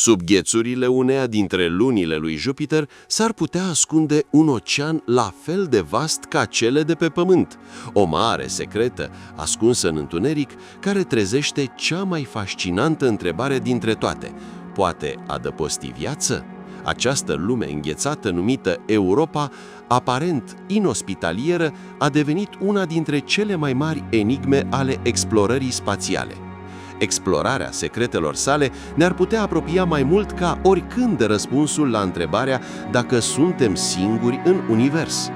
Sub ghețurile uneia dintre lunile lui Jupiter s-ar putea ascunde un ocean la fel de vast ca cele de pe Pământ, o mare secretă, ascunsă în întuneric, care trezește cea mai fascinantă întrebare dintre toate. Poate adăposti viață? Această lume înghețată numită Europa, aparent inospitalieră, a devenit una dintre cele mai mari enigme ale explorării spațiale. Explorarea secretelor sale ne-ar putea apropia mai mult ca oricând de răspunsul la întrebarea dacă suntem singuri în univers.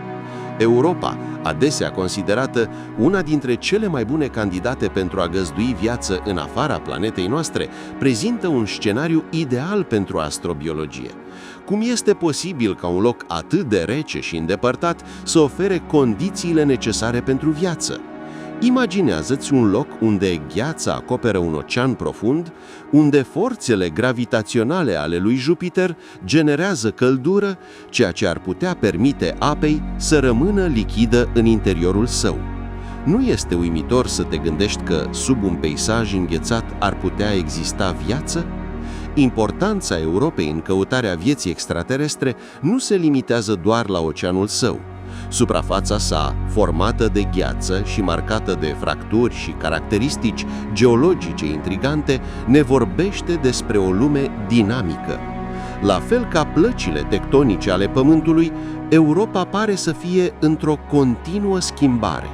Europa, adesea considerată una dintre cele mai bune candidate pentru a găzdui viață în afara planetei noastre, prezintă un scenariu ideal pentru astrobiologie. Cum este posibil ca un loc atât de rece și îndepărtat să ofere condițiile necesare pentru viață? Imaginează-ți un loc unde gheața acoperă un ocean profund, unde forțele gravitaționale ale lui Jupiter generează căldură, ceea ce ar putea permite apei să rămână lichidă în interiorul său. Nu este uimitor să te gândești că sub un peisaj înghețat ar putea exista viață? Importanța Europei în căutarea vieții extraterestre nu se limitează doar la oceanul său. Suprafața sa, formată de gheață și marcată de fracturi și caracteristici geologice intrigante, ne vorbește despre o lume dinamică. La fel ca plăcile tectonice ale Pământului, Europa pare să fie într-o continuă schimbare.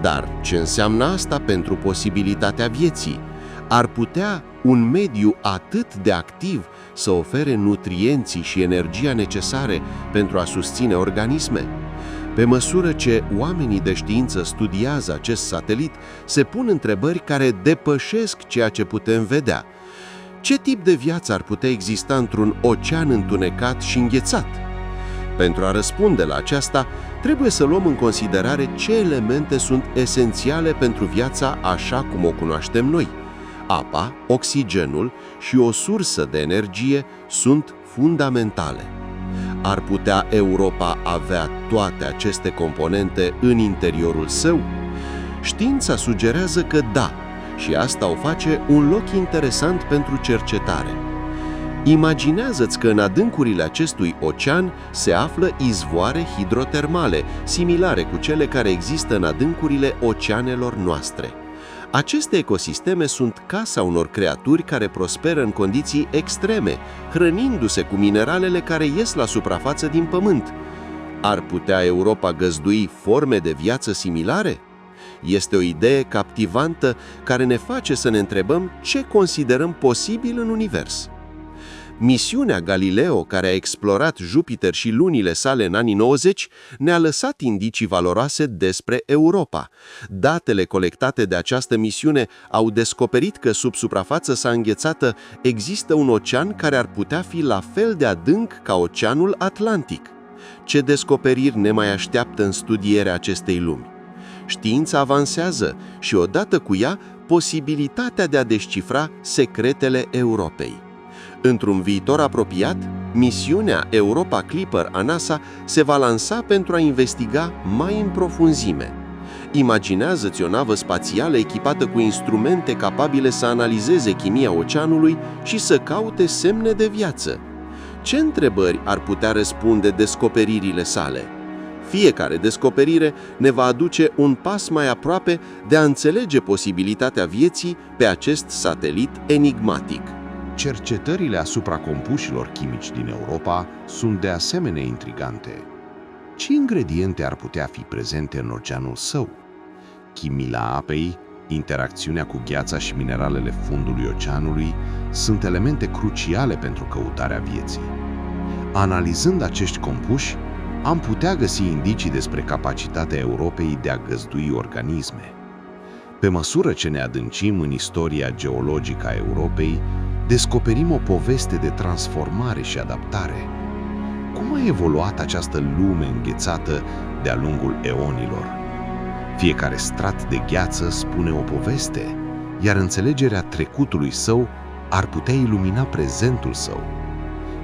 Dar ce înseamnă asta pentru posibilitatea vieții? Ar putea un mediu atât de activ să ofere nutrienții și energia necesare pentru a susține organisme? Pe măsură ce oamenii de știință studiază acest satelit, se pun întrebări care depășesc ceea ce putem vedea. Ce tip de viață ar putea exista într-un ocean întunecat și înghețat? Pentru a răspunde la aceasta, trebuie să luăm în considerare ce elemente sunt esențiale pentru viața așa cum o cunoaștem noi. Apa, oxigenul și o sursă de energie sunt fundamentale. Ar putea Europa avea toate aceste componente în interiorul său? Știința sugerează că da, și asta o face un loc interesant pentru cercetare. Imaginează-ți că în adâncurile acestui ocean se află izvoare hidrotermale, similare cu cele care există în adâncurile oceanelor noastre. Aceste ecosisteme sunt casa unor creaturi care prosperă în condiții extreme, hrănindu-se cu mineralele care ies la suprafață din pământ. Ar putea Europa găzdui forme de viață similare? Este o idee captivantă care ne face să ne întrebăm ce considerăm posibil în univers. Misiunea Galileo, care a explorat Jupiter și lunile sale în anii 90, ne-a lăsat indicii valoroase despre Europa. Datele colectate de această misiune au descoperit că sub suprafața sa înghețată există un ocean care ar putea fi la fel de adânc ca Oceanul Atlantic. Ce descoperiri ne mai așteaptă în studierea acestei lumi? Știința avansează și odată cu ea posibilitatea de a descifra secretele Europei. Într-un viitor apropiat, misiunea Europa Clipper a NASA se va lansa pentru a investiga mai în profunzime. Imaginează-ți o navă spațială echipată cu instrumente capabile să analizeze chimia oceanului și să caute semne de viață. Ce întrebări ar putea răspunde descoperirile sale? Fiecare descoperire ne va aduce un pas mai aproape de a înțelege posibilitatea vieții pe acest satelit enigmatic. Cercetările asupra compușilor chimici din Europa sunt de asemenea intrigante. Ce ingrediente ar putea fi prezente în oceanul său? Chimia apei, interacțiunea cu gheața și mineralele fundului oceanului sunt elemente cruciale pentru căutarea vieții. Analizând acești compuși, am putea găsi indicii despre capacitatea Europei de a găzdui organisme. Pe măsură ce ne adâncim în istoria geologică a Europei, descoperim o poveste de transformare și adaptare. Cum a evoluat această lume înghețată de-a lungul eonilor? Fiecare strat de gheață spune o poveste, iar înțelegerea trecutului său ar putea ilumina prezentul său.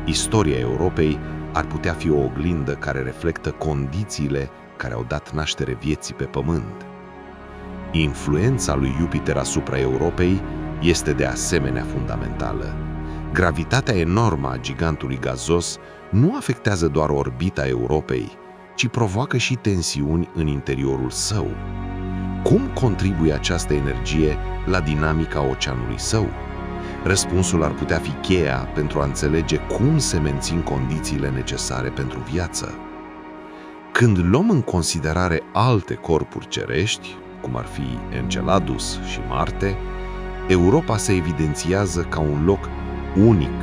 Istoria Europei ar putea fi o oglindă care reflectă condițiile care au dat naștere vieții pe Pământ. Influența lui Jupiter asupra Europei este de asemenea fundamentală. Gravitatea enormă a gigantului gazos nu afectează doar orbita Europei, ci provoacă și tensiuni în interiorul său. Cum contribuie această energie la dinamica oceanului său? Răspunsul ar putea fi cheia pentru a înțelege cum se mențin condițiile necesare pentru viață. Când luăm în considerare alte corpuri cerești, cum ar fi Enceladus și Marte, Europa se evidențiază ca un loc unic.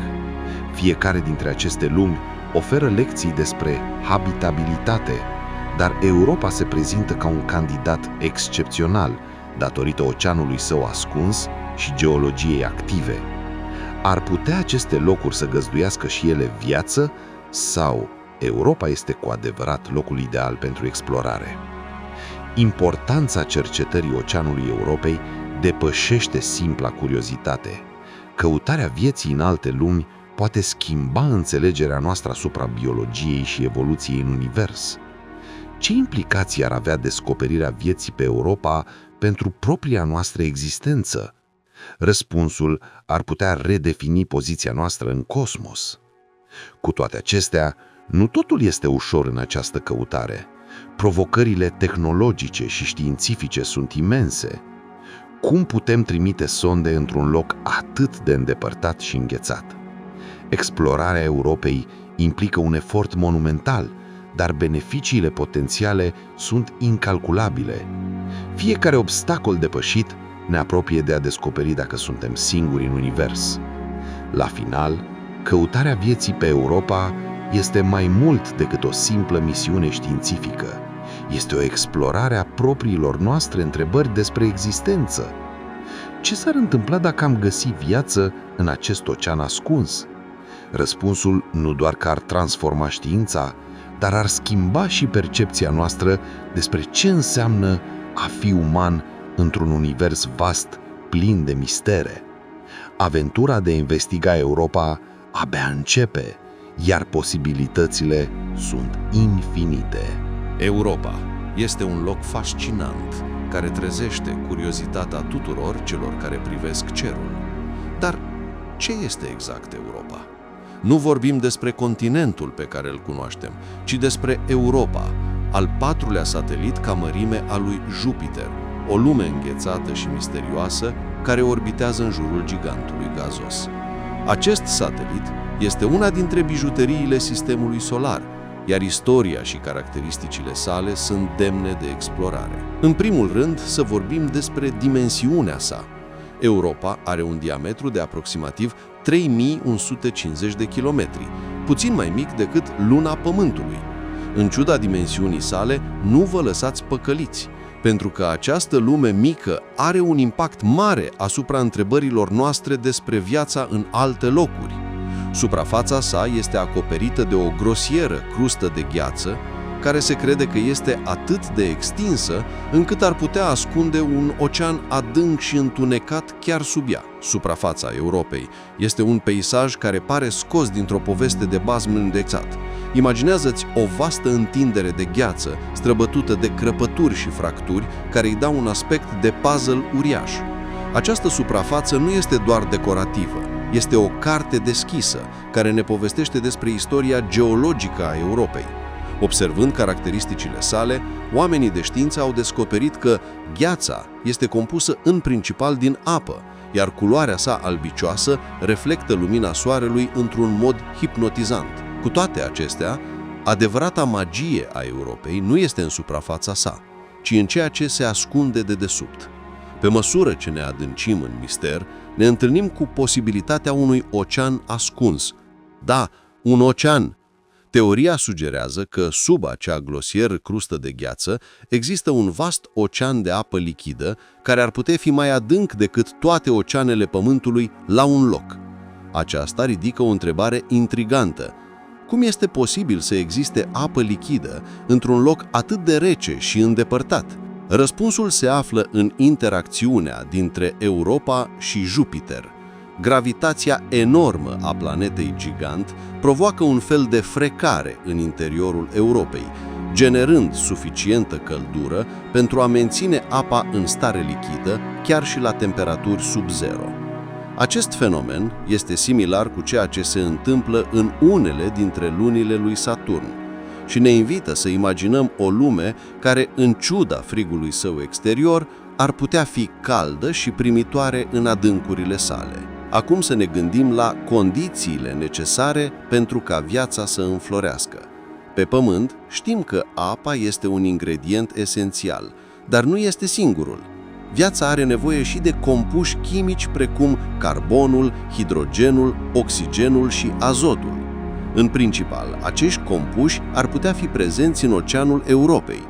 Fiecare dintre aceste lumi oferă lecții despre habitabilitate, dar Europa se prezintă ca un candidat excepțional, datorită oceanului său ascuns și geologiei active. Ar putea aceste locuri să găzduiască și ele viață, sau Europa este cu adevărat locul ideal pentru explorare? Importanța cercetării oceanului Europei depășește simpla curiozitate. Căutarea vieții în alte lumi poate schimba înțelegerea noastră asupra biologiei și evoluției în univers. Ce implicații ar avea descoperirea vieții pe Europa pentru propria noastră existență? Răspunsul ar putea redefini poziția noastră în cosmos. Cu toate acestea, nu totul este ușor în această căutare. Provocările tehnologice și științifice sunt imense. Cum putem trimite sonde într-un loc atât de îndepărtat și înghețat? Explorarea Europei implică un efort monumental, dar beneficiile potențiale sunt incalculabile. Fiecare obstacol depășit ne apropie de a descoperi dacă suntem singuri în univers. La final, căutarea vieții pe Europa este mai mult decât o simplă misiune științifică. Este o explorare a propriilor noastre întrebări despre existență. Ce s-ar întâmpla dacă am găsi viață în acest ocean ascuns? Răspunsul nu doar că ar transforma știința, dar ar schimba și percepția noastră despre ce înseamnă a fi uman într-un univers vast, plin de mistere. Aventura de a investiga Europa abia începe, iar posibilitățile sunt infinite. Europa este un loc fascinant care trezește curiozitatea tuturor celor care privesc cerul. Dar ce este exact Europa? Nu vorbim despre continentul pe care îl cunoaștem, ci despre Europa, al patrulea satelit ca mărime al lui Jupiter, o lume înghețată și misterioasă care orbitează în jurul gigantului gazos. Acest satelit este una dintre bijuteriile sistemului solar, iar istoria și caracteristicile sale sunt demne de explorare. În primul rând, să vorbim despre dimensiunea sa. Europa are un diametru de aproximativ 3150 de kilometri, puțin mai mic decât luna Pământului. În ciuda dimensiunii sale, nu vă lăsați păcăliți, pentru că această lume mică are un impact mare asupra întrebărilor noastre despre viața în alte locuri. Suprafața sa este acoperită de o grosieră crustă de gheață, care se crede că este atât de extinsă încât ar putea ascunde un ocean adânc și întunecat chiar sub ea. Suprafața Europei este un peisaj care pare scos dintr-o poveste de bazm îndexat. Imaginează-ți o vastă întindere de gheață, străbătută de crăpături și fracturi, care îi dau un aspect de puzzle uriaș. Această suprafață nu este doar decorativă, este o carte deschisă, care ne povestește despre istoria geologică a Europei. Observând caracteristicile sale, oamenii de știință au descoperit că gheața este compusă în principal din apă, iar culoarea sa albicioasă reflectă lumina soarelui într-un mod hipnotizant. Cu toate acestea, adevărata magie a Europei nu este în suprafața sa, ci în ceea ce se ascunde de desubt. Pe măsură ce ne adâncim în mister, ne întâlnim cu posibilitatea unui ocean ascuns. Da, un ocean! Teoria sugerează că sub acea glosieră crustă de gheață există un vast ocean de apă lichidă care ar putea fi mai adânc decât toate oceanele Pământului la un loc. Aceasta ridică o întrebare intrigantă. Cum este posibil să existe apă lichidă într-un loc atât de rece și îndepărtat? Răspunsul se află în interacțiunea dintre Europa și Jupiter. Gravitația enormă a planetei gigant provoacă un fel de frecare în interiorul Europei, generând suficientă căldură pentru a menține apa în stare lichidă, chiar și la temperaturi sub zero. Acest fenomen este similar cu ceea ce se întâmplă în unele dintre lunile lui Saturn și ne invită să imaginăm o lume care, în ciuda frigului său exterior, ar putea fi caldă și primitoare în adâncurile sale. Acum să ne gândim la condițiile necesare pentru ca viața să înflorească. Pe Pământ știm că apa este un ingredient esențial, dar nu este singurul. Viața are nevoie și de compuși chimici precum carbonul, hidrogenul, oxigenul și azotul. În principal, acești compuși ar putea fi prezenți în Oceanul Europei.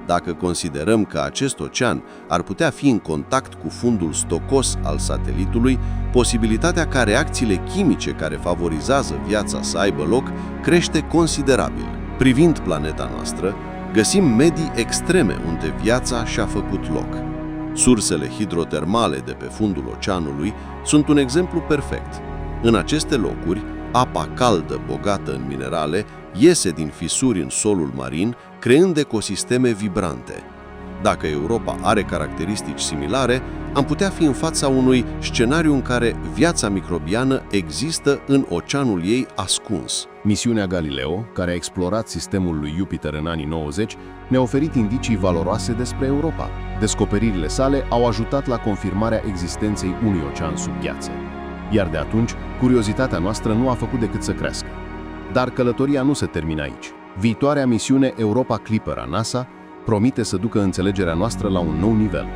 Dacă considerăm că acest ocean ar putea fi în contact cu fundul stocos al satelitului, posibilitatea ca reacțiile chimice care favorizează viața să aibă loc crește considerabil. Privind planeta noastră, găsim medii extreme unde viața și-a făcut loc. Sursele hidrotermale de pe fundul oceanului sunt un exemplu perfect. În aceste locuri, apa caldă bogată în minerale iese din fisuri în solul marin, creând ecosisteme vibrante. Dacă Europa are caracteristici similare, am putea fi în fața unui scenariu în care viața microbiană există în oceanul ei ascuns. Misiunea Galileo, care a explorat sistemul lui Jupiter în anii 90, ne-a oferit indicii valoroase despre Europa. Descoperirile sale au ajutat la confirmarea existenței unui ocean sub gheață. Iar de atunci, curiozitatea noastră nu a făcut decât să crească. Dar călătoria nu se termină aici. Viitoarea misiune Europa Clipper a NASA promite să ducă înțelegerea noastră la un nou nivel.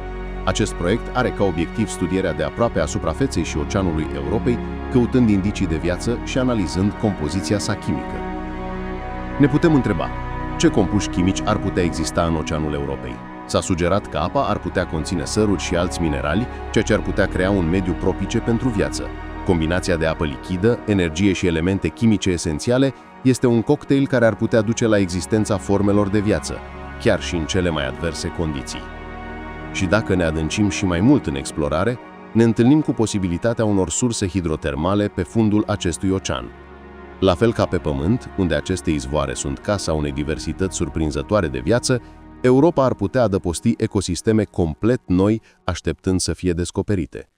Acest proiect are ca obiectiv studierea de aproape a suprafeței și oceanului Europei, căutând indicii de viață și analizând compoziția sa chimică. Ne putem întreba, ce compuși chimici ar putea exista în oceanul Europei? S-a sugerat că apa ar putea conține săruri și alți minerali, ceea ce ar putea crea un mediu propice pentru viață. Combinația de apă lichidă, energie și elemente chimice esențiale este un cocktail care ar putea duce la existența formelor de viață, chiar și în cele mai adverse condiții. Și dacă ne adâncim și mai mult în explorare, ne întâlnim cu posibilitatea unor surse hidrotermale pe fundul acestui ocean. La fel ca pe Pământ, unde aceste izvoare sunt casa unei diversități surprinzătoare de viață, Europa ar putea adăposti ecosisteme complet noi, așteptând să fie descoperite.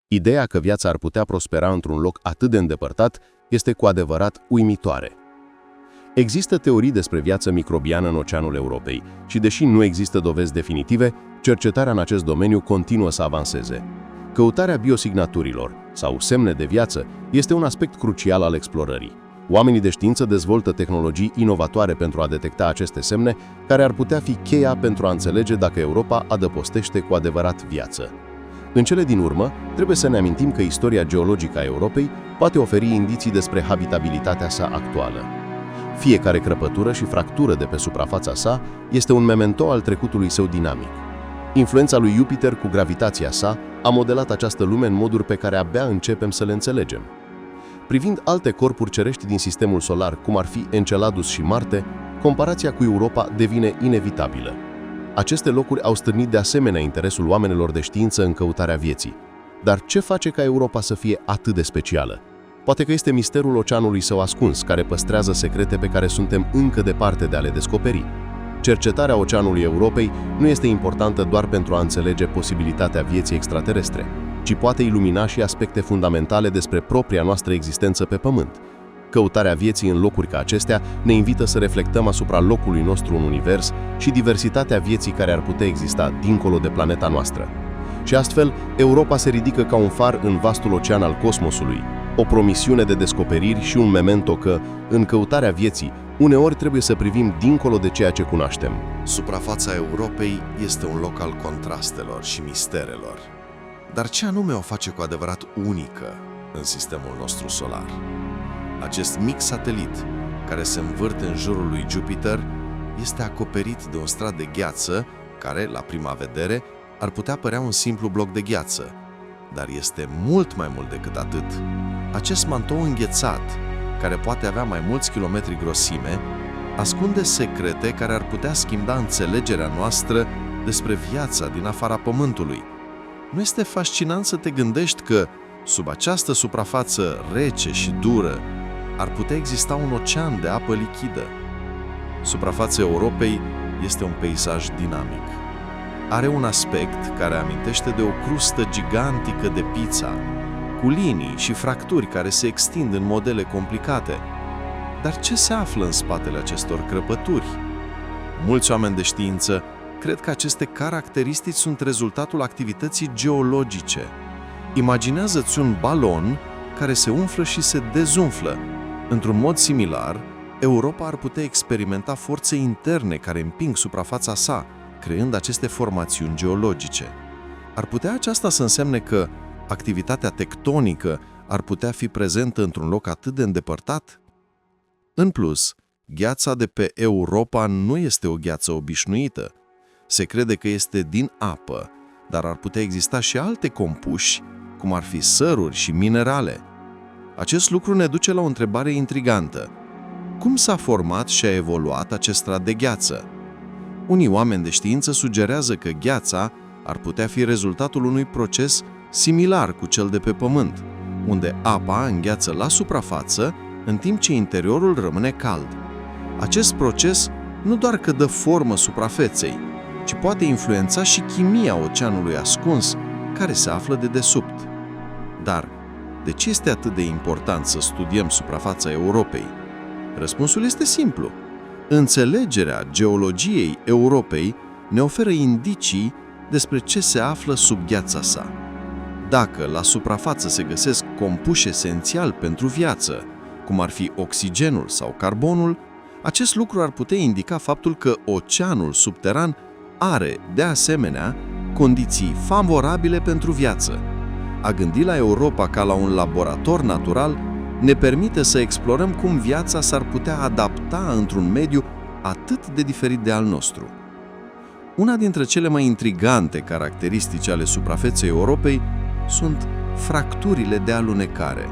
Ideea că viața ar putea prospera într-un loc atât de îndepărtat este cu adevărat uimitoare. Există teorii despre viață microbiană în Oceanul Europei și, deși nu există dovezi definitive, cercetarea în acest domeniu continuă să avanseze. Căutarea biosignaturilor sau semne de viață este un aspect crucial al explorării. Oamenii de știință dezvoltă tehnologii inovatoare pentru a detecta aceste semne, care ar putea fi cheia pentru a înțelege dacă Europa adăpostește cu adevărat viață. În cele din urmă, trebuie să ne amintim că istoria geologică a Europei poate oferi indicii despre habitabilitatea sa actuală. Fiecare crăpătură și fractură de pe suprafața sa este un memento al trecutului său dinamic. Influența lui Jupiter cu gravitația sa a modelat această lume în moduri pe care abia începem să le înțelegem. Privind alte corpuri cerești din sistemul solar, cum ar fi Enceladus și Marte, comparația cu Europa devine inevitabilă. Aceste locuri au stârnit de asemenea interesul oamenilor de știință în căutarea vieții. Dar ce face ca Europa să fie atât de specială? Poate că este misterul oceanului său ascuns, care păstrează secrete pe care suntem încă departe de a le descoperi. Cercetarea Oceanului Europei nu este importantă doar pentru a înțelege posibilitatea vieții extraterestre, ci poate ilumina și aspecte fundamentale despre propria noastră existență pe Pământ. Căutarea vieții în locuri ca acestea ne invită să reflectăm asupra locului nostru în univers și diversitatea vieții care ar putea exista dincolo de planeta noastră. Și astfel, Europa se ridică ca un far în vastul ocean al cosmosului, o promisiune de descoperiri și un memento că, în căutarea vieții, uneori trebuie să privim dincolo de ceea ce cunoaștem. Suprafața Europei este un loc al contrastelor și misterelor. Dar ce anume o face cu adevărat unică în sistemul nostru solar? Acest mic satelit, care se învârte în jurul lui Jupiter, este acoperit de un strat de gheață care, la prima vedere, ar putea părea un simplu bloc de gheață, dar este mult mai mult decât atât. Acest mantou înghețat, care poate avea mai mulți kilometri grosime, ascunde secrete care ar putea schimba înțelegerea noastră despre viața din afara Pământului. Nu este fascinant să te gândești că, sub această suprafață rece și dură, ar putea exista un ocean de apă lichidă? Suprafața Europei este un peisaj dinamic. Are un aspect care amintește de o crustă gigantică de pizza, cu linii și fracturi care se extind în modele complicate. Dar ce se află în spatele acestor crăpături? Mulți oameni de știință cred că aceste caracteristici sunt rezultatul activității geologice. Imaginează-ți un balon care se umflă și se dezumflă. Într-un mod similar, Europa ar putea experimenta forțe interne care împing suprafața sa, creând aceste formațiuni geologice. Ar putea aceasta să însemne că activitatea tectonică ar putea fi prezentă într-un loc atât de îndepărtat? În plus, gheața de pe Europa nu este o gheață obișnuită. Se crede că este din apă, dar ar putea exista și alte compuși, cum ar fi săruri și minerale. Acest lucru ne duce la o întrebare intrigantă. Cum s-a format și a evoluat acest strat de gheață? Unii oameni de știință sugerează că gheața ar putea fi rezultatul unui proces similar cu cel de pe Pământ, unde apa îngheață la suprafață, în timp ce interiorul rămâne cald. Acest proces nu doar că dă formă suprafeței, ci poate influența și chimia oceanului ascuns, care se află de desubt. Dar, de ce este atât de important să studiem suprafața Europei? Răspunsul este simplu. Înțelegerea geologiei Europei ne oferă indicii despre ce se află sub gheața sa. Dacă la suprafață se găsesc compuși esențial pentru viață, cum ar fi oxigenul sau carbonul, acest lucru ar putea indica faptul că oceanul subteran are, de asemenea, condiții favorabile pentru viață. A gândi la Europa ca la un laborator natural ne permite să explorăm cum viața s-ar putea adapta într-un mediu atât de diferit de al nostru. Una dintre cele mai intrigante caracteristici ale suprafeței Europei sunt fracturile de alunecare.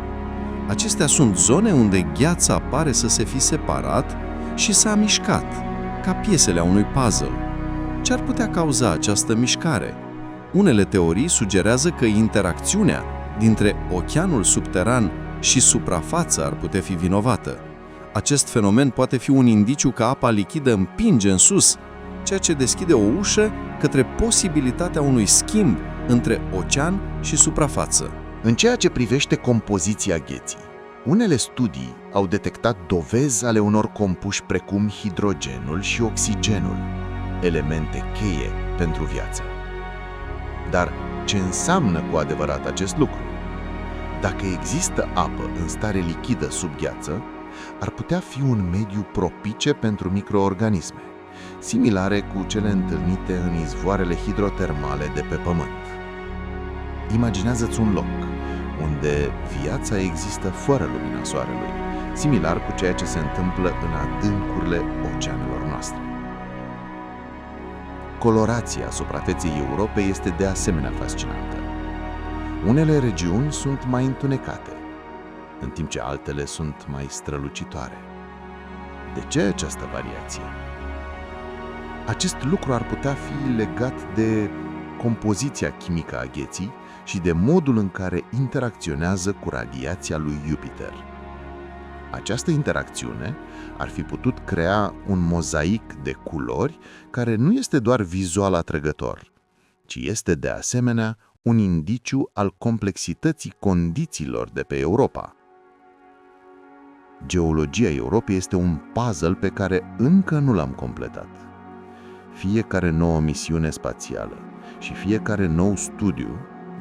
Acestea sunt zone unde gheața pare să se fi separat și s-a mișcat, ca piesele a unui puzzle. Ce ar putea cauza această mișcare? Unele teorii sugerează că interacțiunea dintre oceanul subteran și suprafața ar putea fi vinovată. Acest fenomen poate fi un indiciu că apa lichidă împinge în sus, ceea ce deschide o ușă către posibilitatea unui schimb între ocean și suprafață. În ceea ce privește compoziția gheții, unele studii au detectat dovezi ale unor compuși precum hidrogenul și oxigenul, elemente cheie pentru viață. Dar ce înseamnă cu adevărat acest lucru? Dacă există apă în stare lichidă sub gheață, ar putea fi un mediu propice pentru microorganisme, similare cu cele întâlnite în izvoarele hidrotermale de pe Pământ. Imaginează-ți un loc unde viața există fără lumina soarelui, similar cu ceea ce se întâmplă în adâncurile oceanelor noastre. Colorația suprafeței Europei este de asemenea fascinantă. Unele regiuni sunt mai întunecate, în timp ce altele sunt mai strălucitoare. De ce această variație? Acest lucru ar putea fi legat de compoziția chimică a gheții și de modul în care interacționează cu radiația lui Jupiter. Această interacțiune ar fi putut crea un mozaic de culori care nu este doar vizual atrăgător, ci este de asemenea un indiciu al complexității condițiilor de pe Europa. Geologia Europei este un puzzle pe care încă nu l-am completat. Fiecare nouă misiune spațială și fiecare nou studiu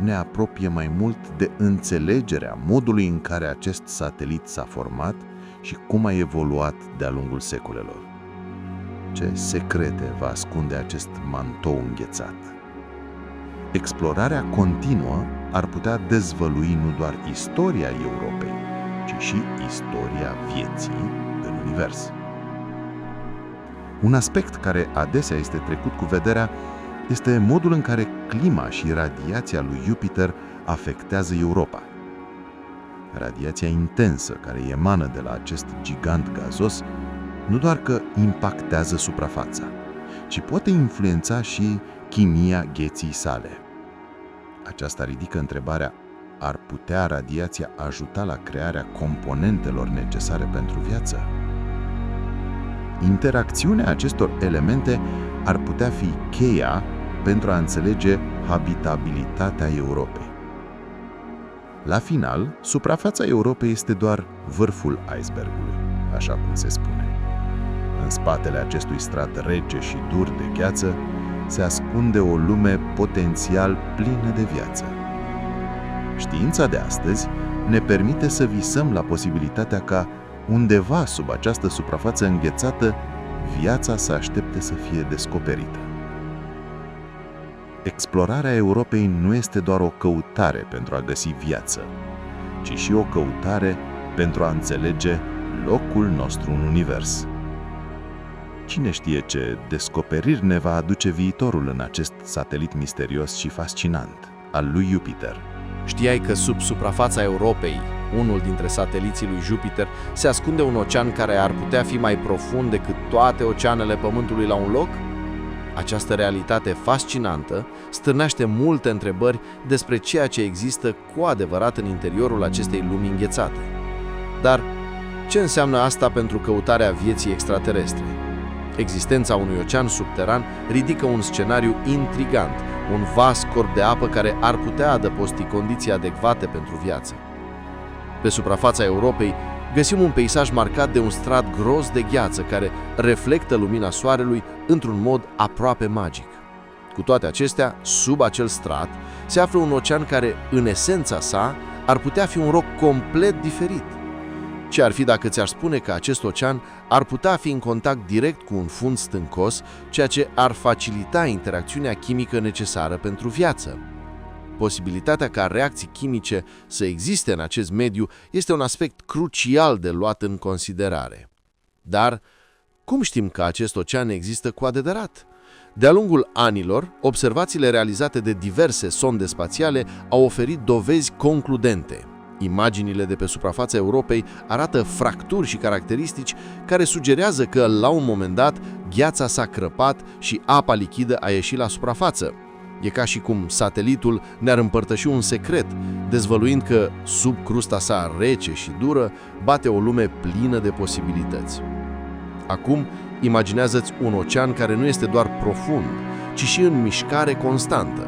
ne apropie mai mult de înțelegerea modului în care acest satelit s-a format și cum a evoluat de-a lungul secolelor. Ce secrete va ascunde acest mantou înghețat? Explorarea continuă ar putea dezvălui nu doar istoria Europei, ci și istoria vieții în univers. Un aspect care adesea este trecut cu vederea este modul în care clima și radiația lui Jupiter afectează Europa. Radiația intensă care emană de la acest gigant gazos nu doar că impactează suprafața, ci poate influența și chimia gheții sale. Aceasta ridică întrebarea: ar putea radiația ajuta la crearea componentelor necesare pentru viață? Interacțiunea acestor elemente ar putea fi cheia pentru a înțelege habitabilitatea Europei. La final, suprafața Europei este doar vârful icebergului, așa cum se spune. În spatele acestui strat rece și dur de gheață se ascunde o lume potențial plină de viață. Știința de astăzi ne permite să visăm la posibilitatea ca undeva sub această suprafață înghețată viața să aștepte să fie descoperită. Explorarea Europei nu este doar o căutare pentru a găsi viață, ci și o căutare pentru a înțelege locul nostru în univers. Cine știe ce descoperiri ne va aduce viitorul în acest satelit misterios și fascinant al lui Jupiter? Știai că sub suprafața Europei, unul dintre sateliții lui Jupiter, se ascunde un ocean care ar putea fi mai profund decât toate oceanele Pământului la un loc? Această realitate fascinantă stârnește multe întrebări despre ceea ce există cu adevărat în interiorul acestei lumi înghețate. Dar ce înseamnă asta pentru căutarea vieții extraterestre? Existența unui ocean subteran ridică un scenariu intrigant, un vast corp de apă care ar putea adăposti condiții adecvate pentru viață. Pe suprafața Europei găsim un peisaj marcat de un strat gros de gheață care reflectă lumina soarelui într-un mod aproape magic. Cu toate acestea, sub acel strat se află un ocean care, în esența sa, ar putea fi un roc complet diferit. Ce ar fi dacă ți-ar spune că acest ocean ar putea fi în contact direct cu un fund stâncos, ceea ce ar facilita interacțiunea chimică necesară pentru viață? Posibilitatea ca reacții chimice să existe în acest mediu este un aspect crucial de luat în considerare. Dar cum știm că acest ocean există cu adevărat? De-a lungul anilor, observațiile realizate de diverse sonde spațiale au oferit dovezi concludente. Imaginile de pe suprafața Europei arată fracturi și caracteristici care sugerează că, la un moment dat, gheața s-a crăpat și apa lichidă a ieșit la suprafață. E ca și cum satelitul ne-ar împărtăși un secret, dezvăluind că, sub crusta sa rece și dură, bate o lume plină de posibilități. Acum, imaginează-ți un ocean care nu este doar profund, ci și în mișcare constantă.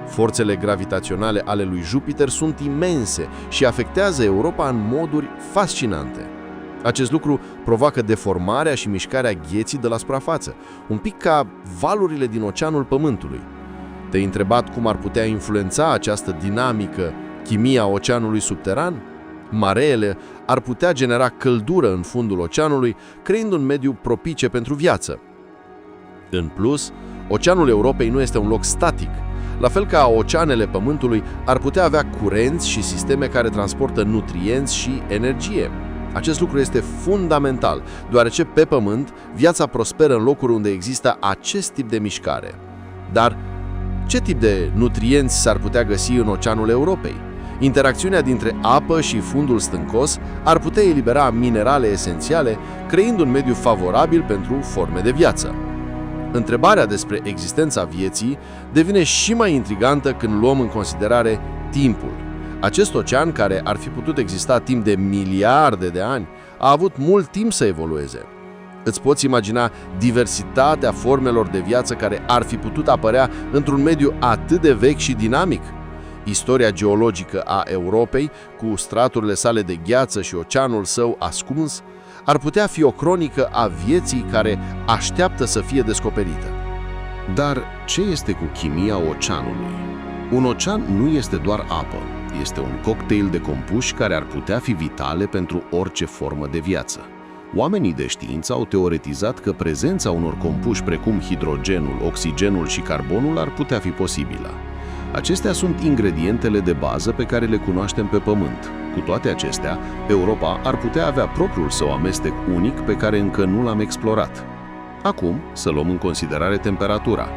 Forțele gravitaționale ale lui Jupiter sunt imense și afectează Europa în moduri fascinante. Acest lucru provoacă deformarea și mișcarea gheții de la suprafață, un pic ca valurile din oceanul Pământului. Te-ai întrebat cum ar putea influența această dinamică chimia oceanului subteran? Mareele ar putea genera căldură în fundul oceanului, creând un mediu propice pentru viață. În plus, oceanul Europei nu este un loc static. La fel ca oceanele Pământului, ar putea avea curenți și sisteme care transportă nutrienți și energie. Acest lucru este fundamental, deoarece pe Pământ viața prosperă în locuri unde există acest tip de mișcare. Dar ce tip de nutrienți s-ar putea găsi în oceanul Europei? Interacțiunea dintre apă și fundul stâncos ar putea elibera minerale esențiale, creând un mediu favorabil pentru forme de viață. Întrebarea despre existența vieții devine și mai intrigantă când luăm în considerare timpul. Acest ocean, care ar fi putut exista timp de miliarde de ani, a avut mult timp să evolueze. Îți poți imagina diversitatea formelor de viață care ar fi putut apărea într-un mediu atât de vechi și dinamic? Istoria geologică a Europei, cu straturile sale de gheață și oceanul său ascuns, ar putea fi o cronică a vieții care așteaptă să fie descoperită. Dar ce este cu chimia oceanului? Un ocean nu este doar apă, este un cocktail de compuși care ar putea fi vitale pentru orice formă de viață. Oamenii de știință au teoretizat că prezența unor compuși precum hidrogenul, oxigenul și carbonul ar putea fi posibilă. Acestea sunt ingredientele de bază pe care le cunoaștem pe Pământ. Cu toate acestea, Europa ar putea avea propriul său amestec unic pe care încă nu l-am explorat. Acum, să luăm în considerare temperatura.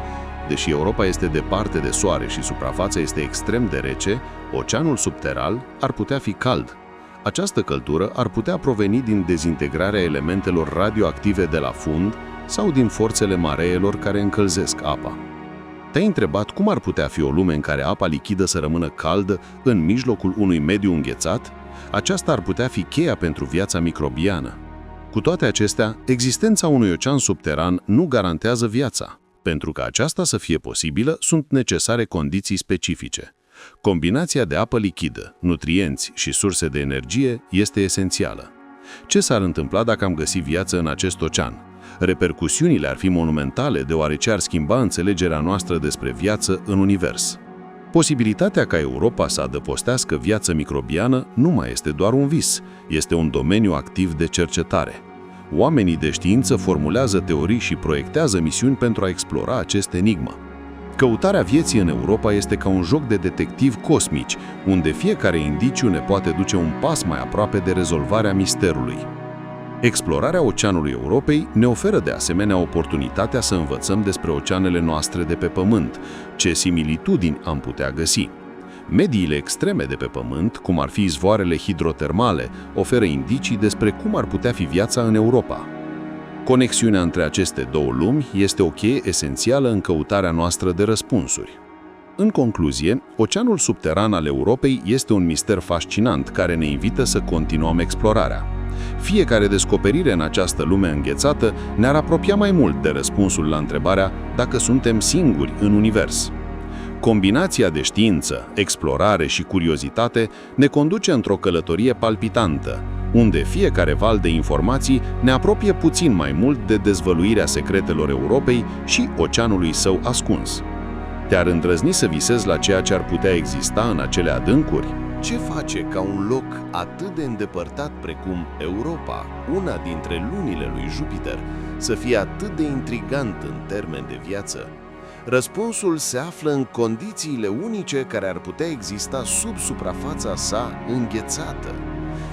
Deși Europa este departe de Soare și suprafața este extrem de rece, oceanul subteran ar putea fi cald. Această căldură ar putea proveni din dezintegrarea elementelor radioactive de la fund sau din forțele mareelor care încălzesc apa. Te-ai întrebat cum ar putea fi o lume în care apa lichidă să rămână caldă în mijlocul unui mediu înghețat? Aceasta ar putea fi cheia pentru viața microbiană. Cu toate acestea, existența unui ocean subteran nu garantează viața. Pentru ca aceasta să fie posibilă, sunt necesare condiții specifice. Combinația de apă lichidă, nutrienți și surse de energie este esențială. Ce s-ar întâmpla dacă am găsi viață în acest ocean? Repercusiunile ar fi monumentale, deoarece ar schimba înțelegerea noastră despre viață în univers. Posibilitatea ca Europa să adăpostească viață microbiană nu mai este doar un vis, este un domeniu activ de cercetare. Oamenii de știință formulează teorii și proiectează misiuni pentru a explora acest enigmă. Căutarea vieții în Europa este ca un joc de detectivi cosmici, unde fiecare indiciu ne poate duce un pas mai aproape de rezolvarea misterului. Explorarea Oceanului Europei ne oferă de asemenea oportunitatea să învățăm despre oceanele noastre de pe Pământ, ce similitudini am putea găsi. Mediile extreme de pe Pământ, cum ar fi izvoarele hidrotermale, oferă indicii despre cum ar putea fi viața în Europa. Conexiunea între aceste două lumi este o cheie esențială în căutarea noastră de răspunsuri. În concluzie, oceanul subteran al Europei este un mister fascinant care ne invită să continuăm explorarea. Fiecare descoperire în această lume înghețată ne-ar apropia mai mult de răspunsul la întrebarea dacă suntem singuri în univers. Combinația de știință, explorare și curiozitate ne conduce într-o călătorie palpitantă, unde fiecare val de informații ne apropie puțin mai mult de dezvăluirea secretelor Europei și oceanului său ascuns. Te-ar îndrăzni să visezi la ceea ce ar putea exista în acele adâncuri? Ce face ca un loc atât de îndepărtat precum Europa, una dintre lunile lui Jupiter, să fie atât de intrigant în termen de viață? Răspunsul se află în condițiile unice care ar putea exista sub suprafața sa înghețată.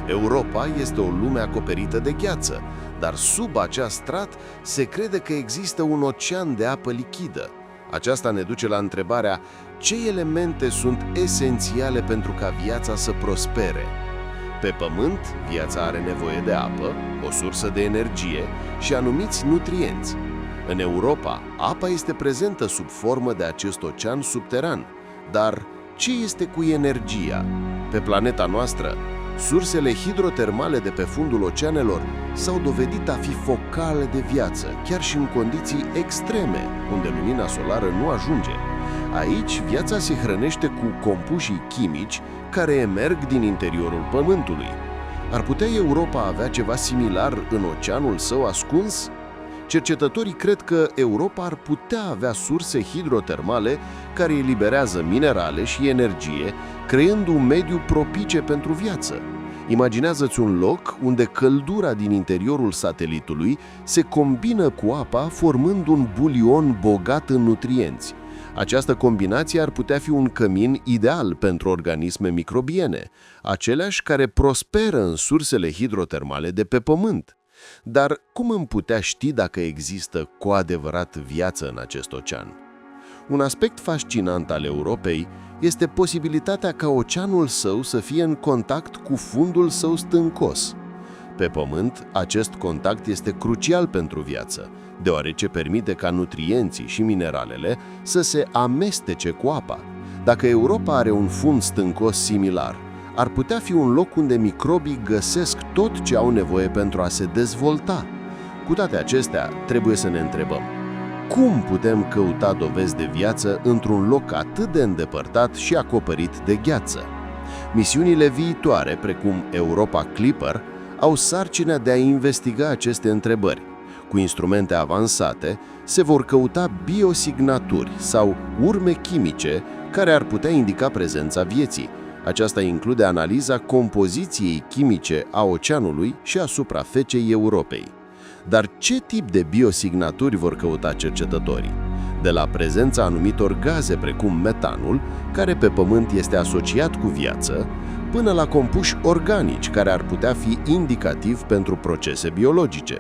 Europa este o lume acoperită de gheață, dar sub acest strat se crede că există un ocean de apă lichidă. Aceasta ne duce la întrebarea: ce elemente sunt esențiale pentru ca viața să prospere? Pe Pământ, viața are nevoie de apă, o sursă de energie și anumiți nutrienți. În Europa, apa este prezentă sub formă de acest ocean subteran. Dar ce este cu energia? Pe planeta noastră, sursele hidrotermale de pe fundul oceanelor s-au dovedit a fi focale de viață, chiar și în condiții extreme, unde lumina solară nu ajunge. Aici, viața se hrănește cu compușii chimici care emerg din interiorul Pământului. Ar putea Europa avea ceva similar în oceanul său ascuns? Cercetătorii cred că Europa ar putea avea surse hidrotermale care eliberează minerale și energie, creând un mediu propice pentru viață. Imaginează-ți un loc unde căldura din interiorul satelitului se combină cu apa, formând un bulion bogat în nutrienți. Această combinație ar putea fi un cămin ideal pentru organisme microbiene, aceleași care prosperă în sursele hidrotermale de pe Pământ. Dar cum îmi putea ști dacă există cu adevărat viață în acest ocean? Un aspect fascinant al Europei este posibilitatea ca oceanul său să fie în contact cu fundul său stâncos. Pe Pământ, acest contact este crucial pentru viață, deoarece permite ca nutrienții și mineralele să se amestece cu apa. Dacă Europa are un fund stâncos similar, ar putea fi un loc unde microbii găsesc tot ce au nevoie pentru a se dezvolta. Cu toate acestea, trebuie să ne întrebăm: cum putem căuta dovezi de viață într-un loc atât de îndepărtat și acoperit de gheață? Misiunile viitoare, precum Europa Clipper, au sarcina de a investiga aceste întrebări. Cu instrumente avansate, se vor căuta biosignaturi sau urme chimice care ar putea indica prezența vieții. Aceasta include analiza compoziției chimice a oceanului și a suprafeței Europei. Dar ce tip de biosignaturi vor căuta cercetătorii? De la prezența anumitor gaze precum metanul, care pe Pământ este asociat cu viață, până la compuși organici care ar putea fi indicativ pentru procese biologice.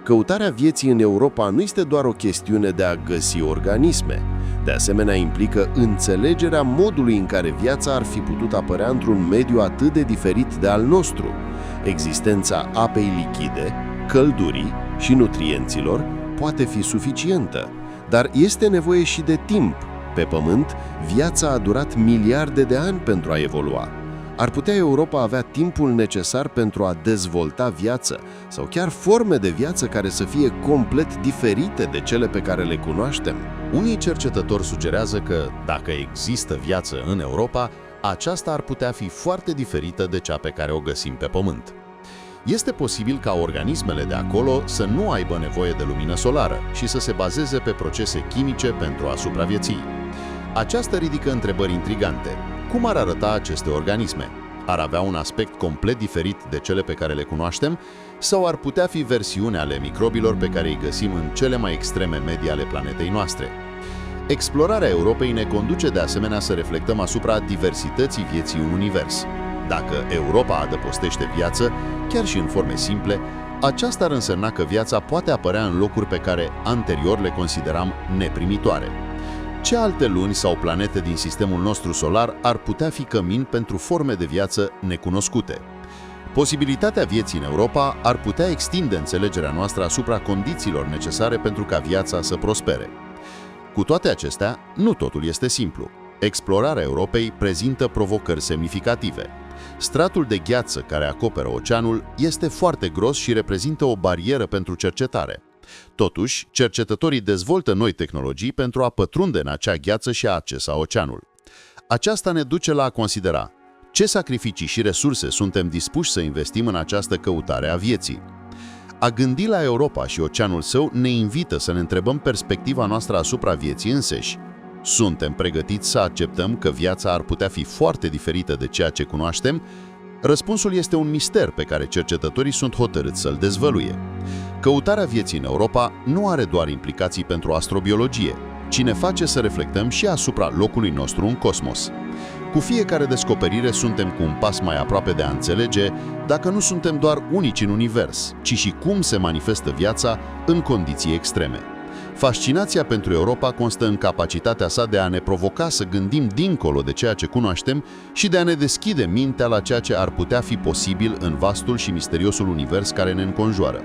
Căutarea vieții în Europa nu este doar o chestiune de a găsi organisme. De asemenea, implică înțelegerea modului în care viața ar fi putut apărea într-un mediu atât de diferit de al nostru. Existența apei lichide, căldurii și nutrienților poate fi suficientă, dar este nevoie și de timp. Pe Pământ, viața a durat miliarde de ani pentru a evolua. Ar putea Europa avea timpul necesar pentru a dezvolta viață sau chiar forme de viață care să fie complet diferite de cele pe care le cunoaștem? Unii cercetători sugerează că, dacă există viață în Europa, aceasta ar putea fi foarte diferită de cea pe care o găsim pe Pământ. Este posibil ca organismele de acolo să nu aibă nevoie de lumină solară și să se bazeze pe procese chimice pentru a supraviețui. Aceasta ridică întrebări intrigante. Cum ar arăta aceste organisme? Ar avea un aspect complet diferit de cele pe care le cunoaștem? Sau ar putea fi versiuni ale microbilor pe care îi găsim în cele mai extreme medii ale planetei noastre? Explorarea Europei ne conduce de asemenea să reflectăm asupra diversității vieții în univers. Dacă Europa adăpostește viață, chiar și în forme simple, aceasta ar însemna că viața poate apărea în locuri pe care anterior le consideram neprimitoare. Ce alte luni sau planete din sistemul nostru solar ar putea fi cămin pentru forme de viață necunoscute? Posibilitatea vieții în Europa ar putea extinde înțelegerea noastră asupra condițiilor necesare pentru ca viața să prospere. Cu toate acestea, nu totul este simplu. Explorarea Europei prezintă provocări semnificative. Stratul de gheață care acoperă oceanul este foarte gros și reprezintă o barieră pentru cercetare. Totuși, cercetătorii dezvoltă noi tehnologii pentru a pătrunde în acea gheață și a accesa oceanul. Aceasta ne duce la a considera ce sacrificii și resurse suntem dispuși să investim în această căutare a vieții. A gândi la Europa și oceanul său ne invită să ne întrebăm perspectiva noastră asupra vieții înseși. Suntem pregătiți să acceptăm că viața ar putea fi foarte diferită de ceea ce cunoaștem? Răspunsul este un mister pe care cercetătorii sunt hotărâți să-l dezvăluie. Căutarea vieții în Europa nu are doar implicații pentru astrobiologie, ci ne face să reflectăm și asupra locului nostru în cosmos. Cu fiecare descoperire suntem cu un pas mai aproape de a înțelege dacă nu suntem doar unici în univers, ci și cum se manifestă viața în condiții extreme. Fascinația pentru Europa constă în capacitatea sa de a ne provoca să gândim dincolo de ceea ce cunoaștem și de a ne deschide mintea la ceea ce ar putea fi posibil în vastul și misteriosul univers care ne înconjoară.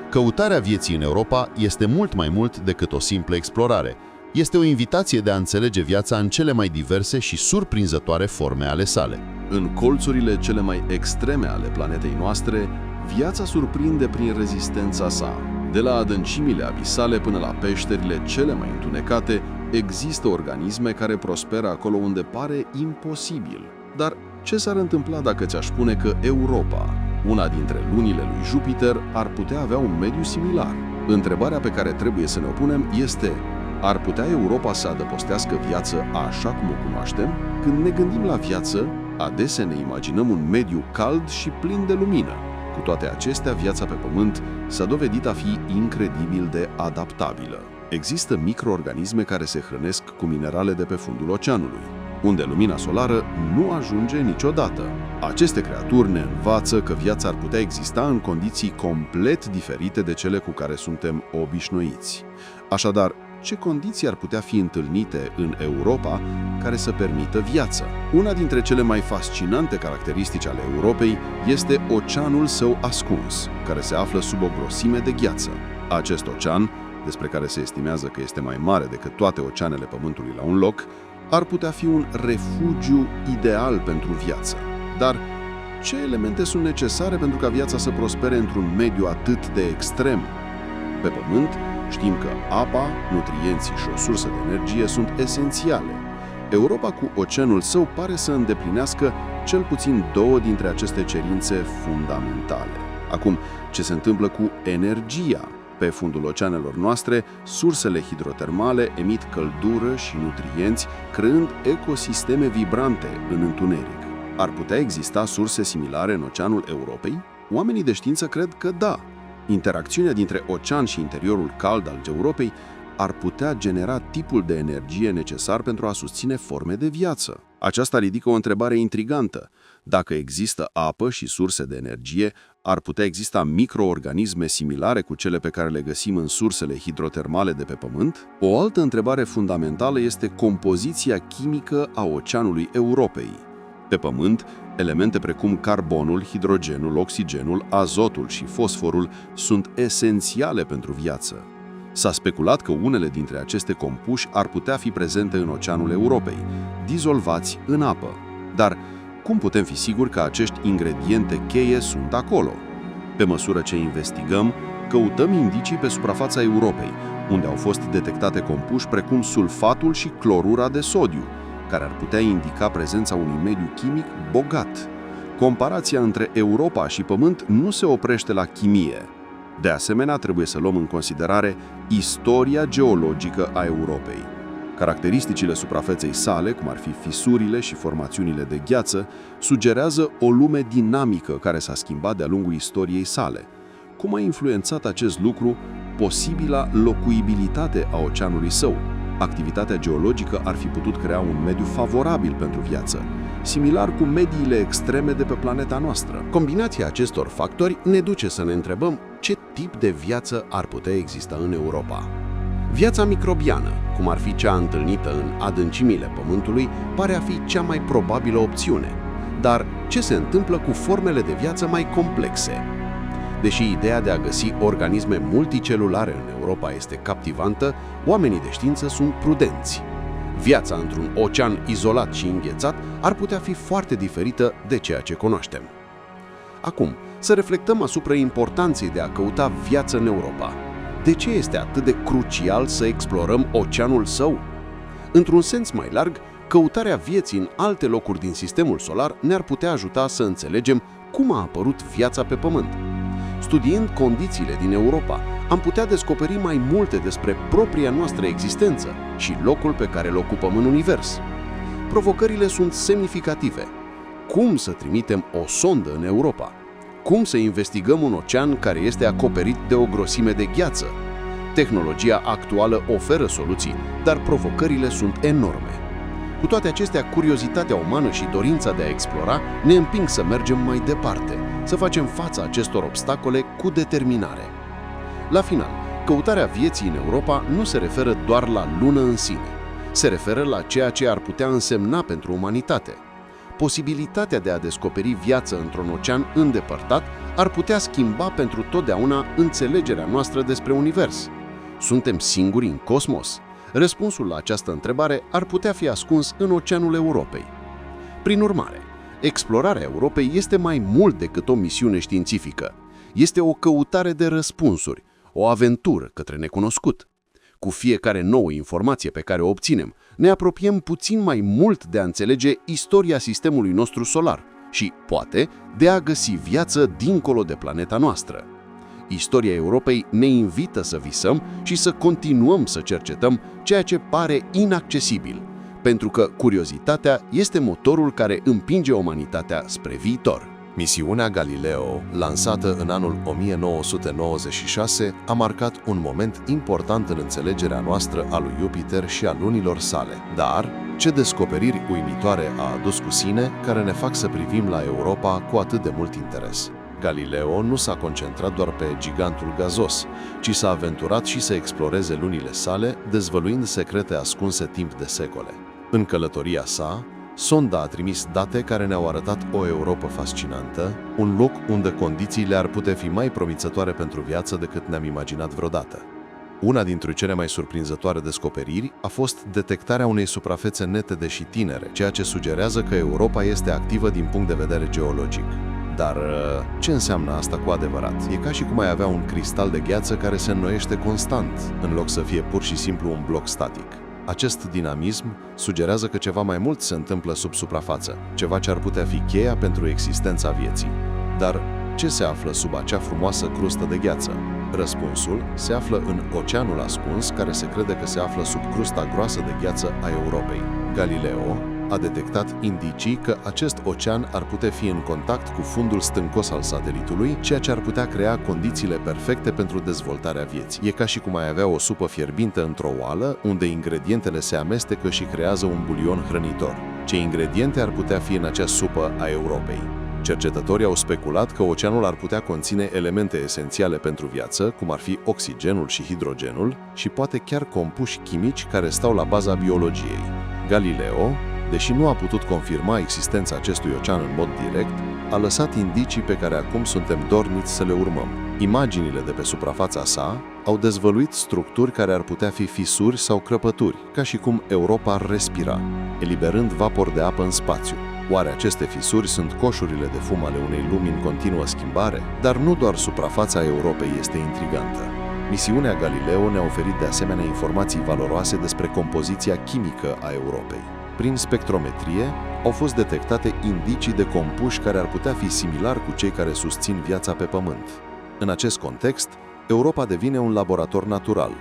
Căutarea vieții în Europa este mult mai mult decât o simplă explorare. Este o invitație de a înțelege viața în cele mai diverse și surprinzătoare forme ale sale. În colțurile cele mai extreme ale planetei noastre, viața surprinde prin rezistența sa. De la adâncimile abisale până la peșterile cele mai întunecate, există organisme care prosperă acolo unde pare imposibil. Dar ce s-ar întâmpla dacă ți-aș spune că Europa, una dintre lunile lui Jupiter, ar putea avea un mediu similar? Întrebarea pe care trebuie să ne o punem este: ar putea Europa să adăpostească viață așa cum o cunoaștem? Când ne gândim la viață, adesea ne imaginăm un mediu cald și plin de lumină. Cu toate acestea, viața pe Pământ s-a dovedit a fi incredibil de adaptabilă. Există microorganisme care se hrănesc cu minerale de pe fundul oceanului, unde lumina solară nu ajunge niciodată. Aceste creaturi ne învață că viața ar putea exista în condiții complet diferite de cele cu care suntem obișnuiți. Așadar, ce condiții ar putea fi întâlnite în Europa care să permită viață? Una dintre cele mai fascinante caracteristici ale Europei este oceanul său ascuns, care se află sub o grosime de gheață. Acest ocean, despre care se estimează că este mai mare decât toate oceanele Pământului la un loc, ar putea fi un refugiu ideal pentru viață. Dar ce elemente sunt necesare pentru ca viața să prospere într-un mediu atât de extrem? Pe Pământ, știm că apa, nutrienții și o sursă de energie sunt esențiale. Europa cu oceanul său pare să îndeplinească cel puțin două dintre aceste cerințe fundamentale. Acum, ce se întâmplă cu energia? Pe fundul oceanelor noastre, sursele hidrotermale emit căldură și nutrienți, creând ecosisteme vibrante în întuneric. Ar putea exista surse similare în oceanul Europei? Oamenii de știință cred că da. Interacțiunea dintre ocean și interiorul cald al Europei ar putea genera tipul de energie necesar pentru a susține forme de viață. Aceasta ridică o întrebare intrigantă. Dacă există apă și surse de energie, ar putea exista microorganisme similare cu cele pe care le găsim în sursele hidrotermale de pe Pământ? O altă întrebare fundamentală este compoziția chimică a oceanului Europei. Pe Pământ, elemente precum carbonul, hidrogenul, oxigenul, azotul și fosforul sunt esențiale pentru viață. S-a speculat că unele dintre aceste compuși ar putea fi prezente în oceanul Europei, dizolvați în apă. Dar Cum putem fi siguri că acești ingrediente cheie sunt acolo? Pe măsură ce investigăm, căutăm indicii pe suprafața Europei, unde au fost detectate compuși precum sulfatul și clorura de sodiu, care ar putea indica prezența unui mediu chimic bogat. Comparația între Europa și Pământ nu se oprește la chimie. De asemenea, trebuie să luăm în considerare istoria geologică a Europei. Caracteristicile suprafeței sale, cum ar fi fisurile și formațiunile de gheață, sugerează o lume dinamică care s-a schimbat de-a lungul istoriei sale. Cum a influențat acest lucru posibila locuibilitate a oceanului său? Activitatea geologică ar fi putut crea un mediu favorabil pentru viață, similar cu mediile extreme de pe planeta noastră. Combinația acestor factori ne duce să ne întrebăm ce tip de viață ar putea exista în Europa. Viața microbiană, cum ar fi cea întâlnită în adâncimile Pământului, pare a fi cea mai probabilă opțiune. Dar ce se întâmplă cu formele de viață mai complexe? Deși ideea de a găsi organisme multicelulare în Europa este captivantă, oamenii de știință sunt prudenți. Viața într-un ocean izolat și înghețat ar putea fi foarte diferită de ceea ce cunoaștem. Acum, să reflectăm asupra importanței de a căuta viață în Europa. De ce este atât de crucial să explorăm oceanul său? Într-un sens mai larg, căutarea vieții în alte locuri din sistemul solar ne-ar putea ajuta să înțelegem cum a apărut viața pe Pământ. Studiind condițiile din Europa, am putea descoperi mai multe despre propria noastră existență și locul pe care îl ocupăm în univers. Provocările sunt semnificative. Cum să trimitem o sondă în Europa? Cum să investigăm un ocean care este acoperit de o grosime de gheață? Tehnologia actuală oferă soluții, dar provocările sunt enorme. Cu toate acestea, curiozitatea umană și dorința de a explora ne împing să mergem mai departe, să facem față acestor obstacole cu determinare. La final, căutarea vieții în Europa nu se referă doar la lună în sine. Se referă la ceea ce ar putea însemna pentru umanitate. Posibilitatea de a descoperi viață într-un ocean îndepărtat ar putea schimba pentru totdeauna înțelegerea noastră despre univers. Suntem singuri în cosmos? Răspunsul la această întrebare ar putea fi ascuns în oceanul Europei. Prin urmare, explorarea Europei este mai mult decât o misiune științifică. Este o căutare de răspunsuri, o aventură către necunoscut. Cu fiecare nouă informație pe care o obținem, ne apropiem puțin mai mult de a înțelege istoria sistemului nostru solar și, poate, de a găsi viață dincolo de planeta noastră. Istoria Europei ne invită să visăm și să continuăm să cercetăm ceea ce pare inaccesibil, pentru că curiozitatea este motorul care împinge umanitatea spre viitor. Misiunea Galileo, lansată în anul 1996, a marcat un moment important în înțelegerea noastră a lui Jupiter și a lunilor sale. Dar ce descoperiri uimitoare a adus cu sine, care ne fac să privim la Europa cu atât de mult interes. Galileo nu s-a concentrat doar pe gigantul gazos, ci s-a aventurat și să exploreze lunile sale, dezvăluind secrete ascunse timp de secole. În călătoria sa, sonda a trimis date care ne-au arătat o Europă fascinantă, un loc unde condițiile ar putea fi mai promițătoare pentru viață decât ne-am imaginat vreodată. Una dintre cele mai surprinzătoare descoperiri a fost detectarea unei suprafețe netede și tinere, ceea ce sugerează că Europa este activă din punct de vedere geologic. Dar ce înseamnă asta cu adevărat? E ca și cum ai avea un cristal de gheață care se înnoiește constant, în loc să fie pur și simplu un bloc static. Acest dinamism sugerează că ceva mai mult se întâmplă sub suprafață, ceva ce ar putea fi cheia pentru existența vieții. Dar ce se află sub acea frumoasă crustă de gheață? Răspunsul se află în oceanul ascuns, care se crede că se află sub crusta groasă de gheață a Europei. Galileo a detectat indicii că acest ocean ar putea fi în contact cu fundul stâncos al satelitului, ceea ce ar putea crea condițiile perfecte pentru dezvoltarea vieții. E ca și cum ai avea o supă fierbinte într-o oală, unde ingredientele se amestecă și creează un bulion hrănitor. Ce ingrediente ar putea fi în acea supă a Europei? Cercetătorii au speculat că oceanul ar putea conține elemente esențiale pentru viață, cum ar fi oxigenul și hidrogenul, și poate chiar compuși chimici care stau la baza biologiei. Galileo, deși nu a putut confirma existența acestui ocean în mod direct, a lăsat indicii pe care acum suntem dorniți să le urmăm. Imaginile de pe suprafața sa au dezvăluit structuri care ar putea fi fisuri sau crăpături, ca și cum Europa ar respira, eliberând vapor de apă în spațiu. Oare aceste fisuri sunt coșurile de fum ale unei lumi în continuă schimbare? Dar nu doar suprafața Europei este intrigantă. Misiunea Galileo ne-a oferit de asemenea informații valoroase despre compoziția chimică a Europei. Prin spectrometrie au fost detectate indicii de compuși care ar putea fi similar cu cei care susțin viața pe Pământ. În acest context, Europa devine un laborator natural,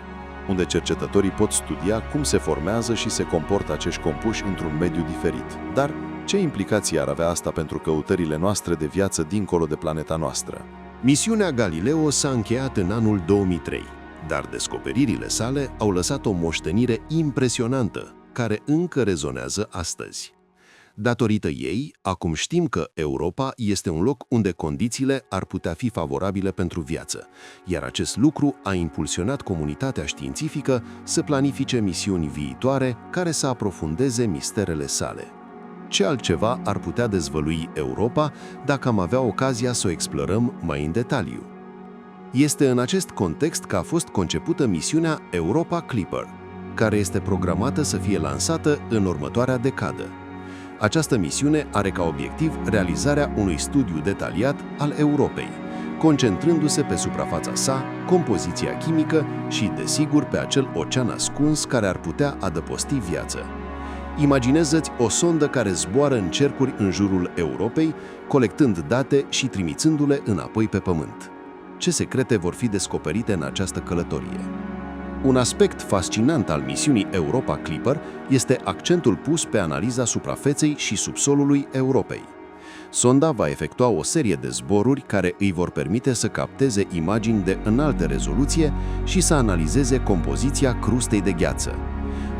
unde cercetătorii pot studia cum se formează și se comportă acești compuși într-un mediu diferit. Dar ce implicații ar avea asta pentru căutările noastre de viață dincolo de planeta noastră? Misiunea Galileo s-a încheiat în anul 2003, dar descoperirile sale au lăsat o moștenire impresionantă, care încă rezonează astăzi. Datorită ei, acum știm că Europa este un loc unde condițiile ar putea fi favorabile pentru viață, iar acest lucru a impulsionat comunitatea științifică să planifice misiuni viitoare care să aprofundeze misterele sale. Ce altceva ar putea dezvălui Europa dacă am avea ocazia să o explorăm mai în detaliu? Este în acest context că a fost concepută misiunea Europa Clipper, care este programată să fie lansată în următoarea decadă. Această misiune are ca obiectiv realizarea unui studiu detaliat al Europei, concentrându-se pe suprafața sa, compoziția chimică și, desigur, pe acel ocean ascuns care ar putea adăposti viață. Imaginează-ți o sondă care zboară în cercuri în jurul Europei, colectând date și trimițându-le înapoi pe Pământ. Ce secrete vor fi descoperite în această călătorie? Un aspect fascinant al misiunii Europa Clipper este accentul pus pe analiza suprafeței și subsolului Europei. Sonda va efectua o serie de zboruri care îi vor permite să capteze imagini de înaltă rezoluție și să analizeze compoziția crustei de gheață.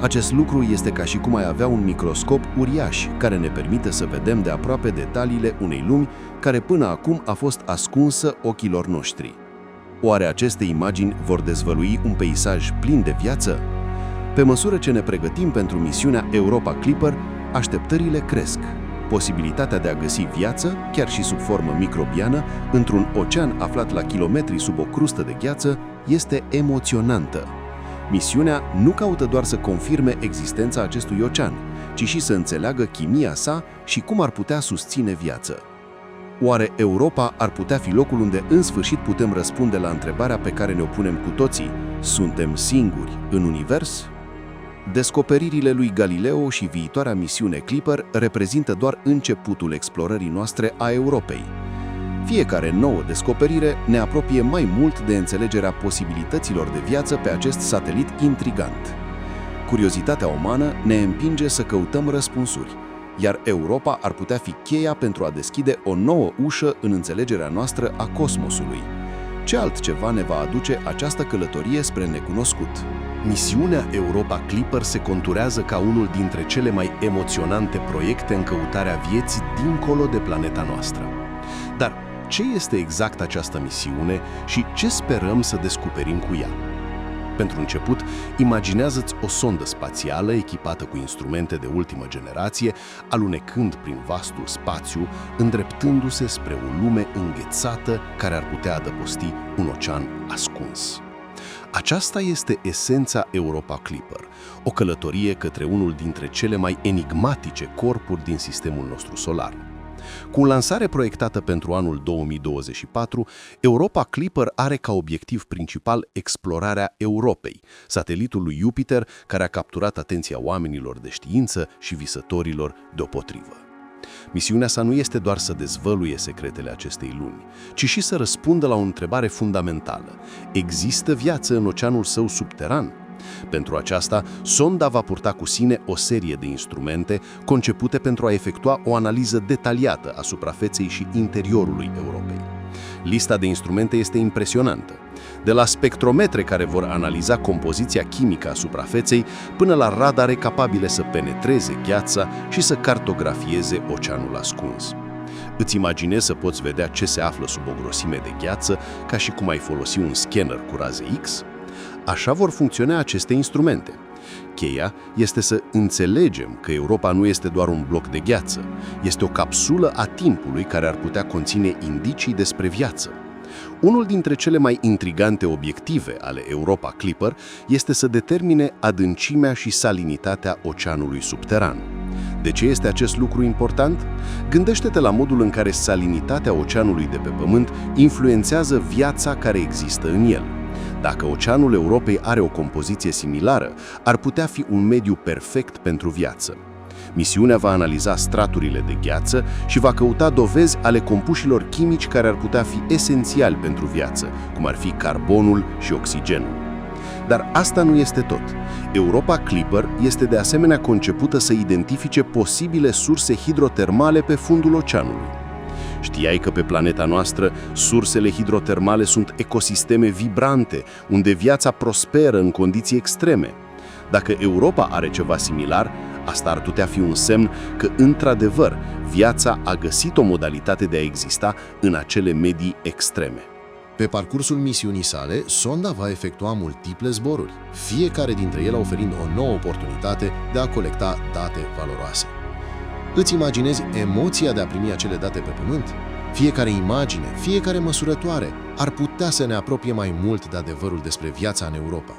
Acest lucru este ca și cum ai avea un microscop uriaș care ne permite să vedem de aproape detaliile unei lumi care până acum a fost ascunsă ochilor noștri. Oare aceste imagini vor dezvălui un peisaj plin de viață? Pe măsură ce ne pregătim pentru misiunea Europa Clipper, așteptările cresc. Posibilitatea de a găsi viață, chiar și sub formă microbiană, într-un ocean aflat la kilometri sub o crustă de gheață, este emoționantă. Misiunea nu caută doar să confirme existența acestui ocean, ci și să înțeleagă chimia sa și cum ar putea susține viață. Oare Europa ar putea fi locul unde în sfârșit putem răspunde la întrebarea pe care ne-o punem cu toții? Suntem singuri în univers? Descoperirile lui Galileo și viitoarea misiune Clipper reprezintă doar începutul explorării noastre a Europei. Fiecare nouă descoperire ne apropie mai mult de înțelegerea posibilităților de viață pe acest satelit intrigant. Curiozitatea umană ne împinge să căutăm răspunsuri, iar Europa ar putea fi cheia pentru a deschide o nouă ușă în înțelegerea noastră a cosmosului. Ce altceva ne va aduce această călătorie spre necunoscut? Misiunea Europa Clipper se conturează ca unul dintre cele mai emoționante proiecte în căutarea vieții dincolo de planeta noastră. Dar ce este exact această misiune și ce sperăm să descoperim cu ea? Pentru început, imaginează-ți o sondă spațială echipată cu instrumente de ultimă generație, alunecând prin vastul spațiu, îndreptându-se spre o lume înghețată care ar putea adăposti un ocean ascuns. Aceasta este esența Europa Clipper, o călătorie către unul dintre cele mai enigmatice corpuri din sistemul nostru solar. Cu lansare proiectată pentru anul 2024, Europa Clipper are ca obiectiv principal explorarea Europei, satelitul lui Jupiter care a capturat atenția oamenilor de știință și visătorilor deopotrivă. Misiunea sa nu este doar să dezvăluie secretele acestei luni, ci și să răspundă la o întrebare fundamentală. Există viață în oceanul său subteran? Pentru aceasta, sonda va purta cu sine o serie de instrumente concepute pentru a efectua o analiză detaliată a suprafeței și interiorului Europei. Lista de instrumente este impresionantă. De la spectrometre care vor analiza compoziția chimică a suprafeței, până la radare capabile să penetreze gheața și să cartografieze oceanul ascuns. Îți imaginezi să poți vedea ce se află sub o grosime de gheață, ca și cum ai folosi un scanner cu raze X? Așa vor funcționa aceste instrumente. Cheia este să înțelegem că Europa nu este doar un bloc de gheață, este o capsulă a timpului care ar putea conține indicii despre viață. Unul dintre cele mai intrigante obiective ale Europa Clipper este să determine adâncimea și salinitatea oceanului subteran. De ce este acest lucru important? Gândește-te la modul în care salinitatea oceanului de pe Pământ influențează viața care există în el. Dacă oceanul Europei are o compoziție similară, ar putea fi un mediu perfect pentru viață. Misiunea va analiza straturile de gheață și va căuta dovezi ale compușilor chimici care ar putea fi esențiali pentru viață, cum ar fi carbonul și oxigenul. Dar asta nu este tot. Europa Clipper este de asemenea concepută să identifice posibile surse hidrotermale pe fundul oceanului. Știai că pe planeta noastră sursele hidrotermale sunt ecosisteme vibrante, unde viața prosperă în condiții extreme? Dacă Europa are ceva similar, asta ar putea fi un semn că, într-adevăr, viața a găsit o modalitate de a exista în acele medii extreme. Pe parcursul misiunii sale, sonda va efectua multiple zboruri, fiecare dintre ele oferind o nouă oportunitate de a colecta date valoroase. Îți imaginezi emoția de a primi acele date pe Pământ? Fiecare imagine, fiecare măsurătoare ar putea să ne apropie mai mult de adevărul despre viața în Europa.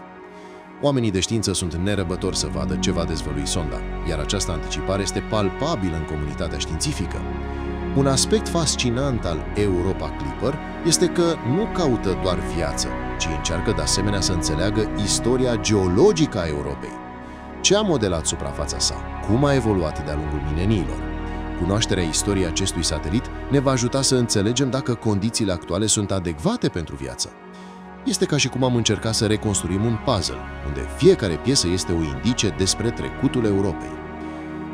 Oamenii de știință sunt nerăbdători să vadă ce va dezvălui sonda, iar această anticipare este palpabilă în comunitatea științifică. Un aspect fascinant al Europa Clipper este că nu caută doar viață, ci încearcă de asemenea să înțeleagă istoria geologică a Europei. Ce a modelat suprafața sa? Cum a evoluat de-a lungul mileniilor? Cunoașterea istoriei acestui satelit ne va ajuta să înțelegem dacă condițiile actuale sunt adecvate pentru viață. Este ca și cum am încercat să reconstruim un puzzle, unde fiecare piesă este o indicie despre trecutul Europei.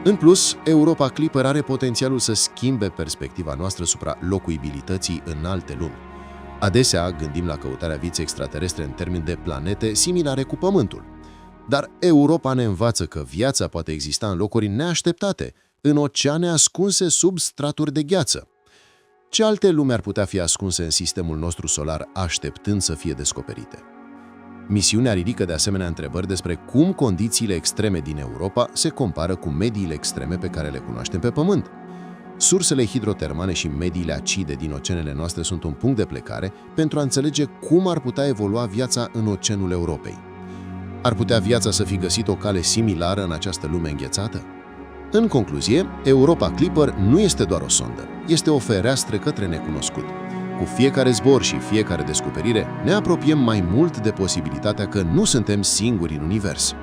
În plus, Europa Clipper are potențialul să schimbe perspectiva noastră asupra locuibilității în alte lumi. Adesea gândim la căutarea vieții extraterestre în termeni de planete similare cu Pământul. Dar Europa ne învață că viața poate exista în locuri neașteptate, în oceane ascunse sub straturi de gheață. Ce alte lumi ar putea fi ascunse în sistemul nostru solar așteptând să fie descoperite? Misiunea ridică de asemenea întrebări despre cum condițiile extreme din Europa se compară cu mediile extreme pe care le cunoaștem pe Pământ. Sursele hidrotermale și mediile acide din oceanele noastre sunt un punct de plecare pentru a înțelege cum ar putea evolua viața în oceanul Europei. Ar putea viața să fi găsit o cale similară în această lume înghețată? În concluzie, Europa Clipper nu este doar o sondă, este o fereastră către necunoscut. Cu fiecare zbor și fiecare descoperire, ne apropiem mai mult de posibilitatea că nu suntem singuri în univers.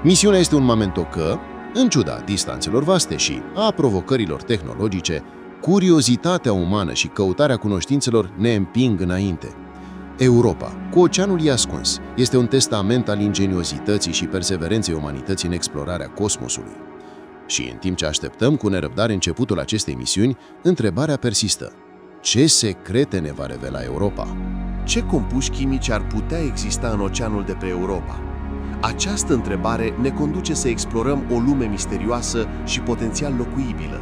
Misiunea este un memento că, în ciuda distanțelor vaste și a provocărilor tehnologice, curiozitatea umană și căutarea cunoștințelor ne împing înainte. Europa, cu oceanul ei ascuns, este un testament al ingeniozității și perseverenței umanității în explorarea cosmosului. Și în timp ce așteptăm cu nerăbdare începutul acestei misiuni, întrebarea persistă. Ce secrete ne va revela Europa? Ce compuși chimici ar putea exista în oceanul de pe Europa? Această întrebare ne conduce să explorăm o lume misterioasă și potențial locuibilă.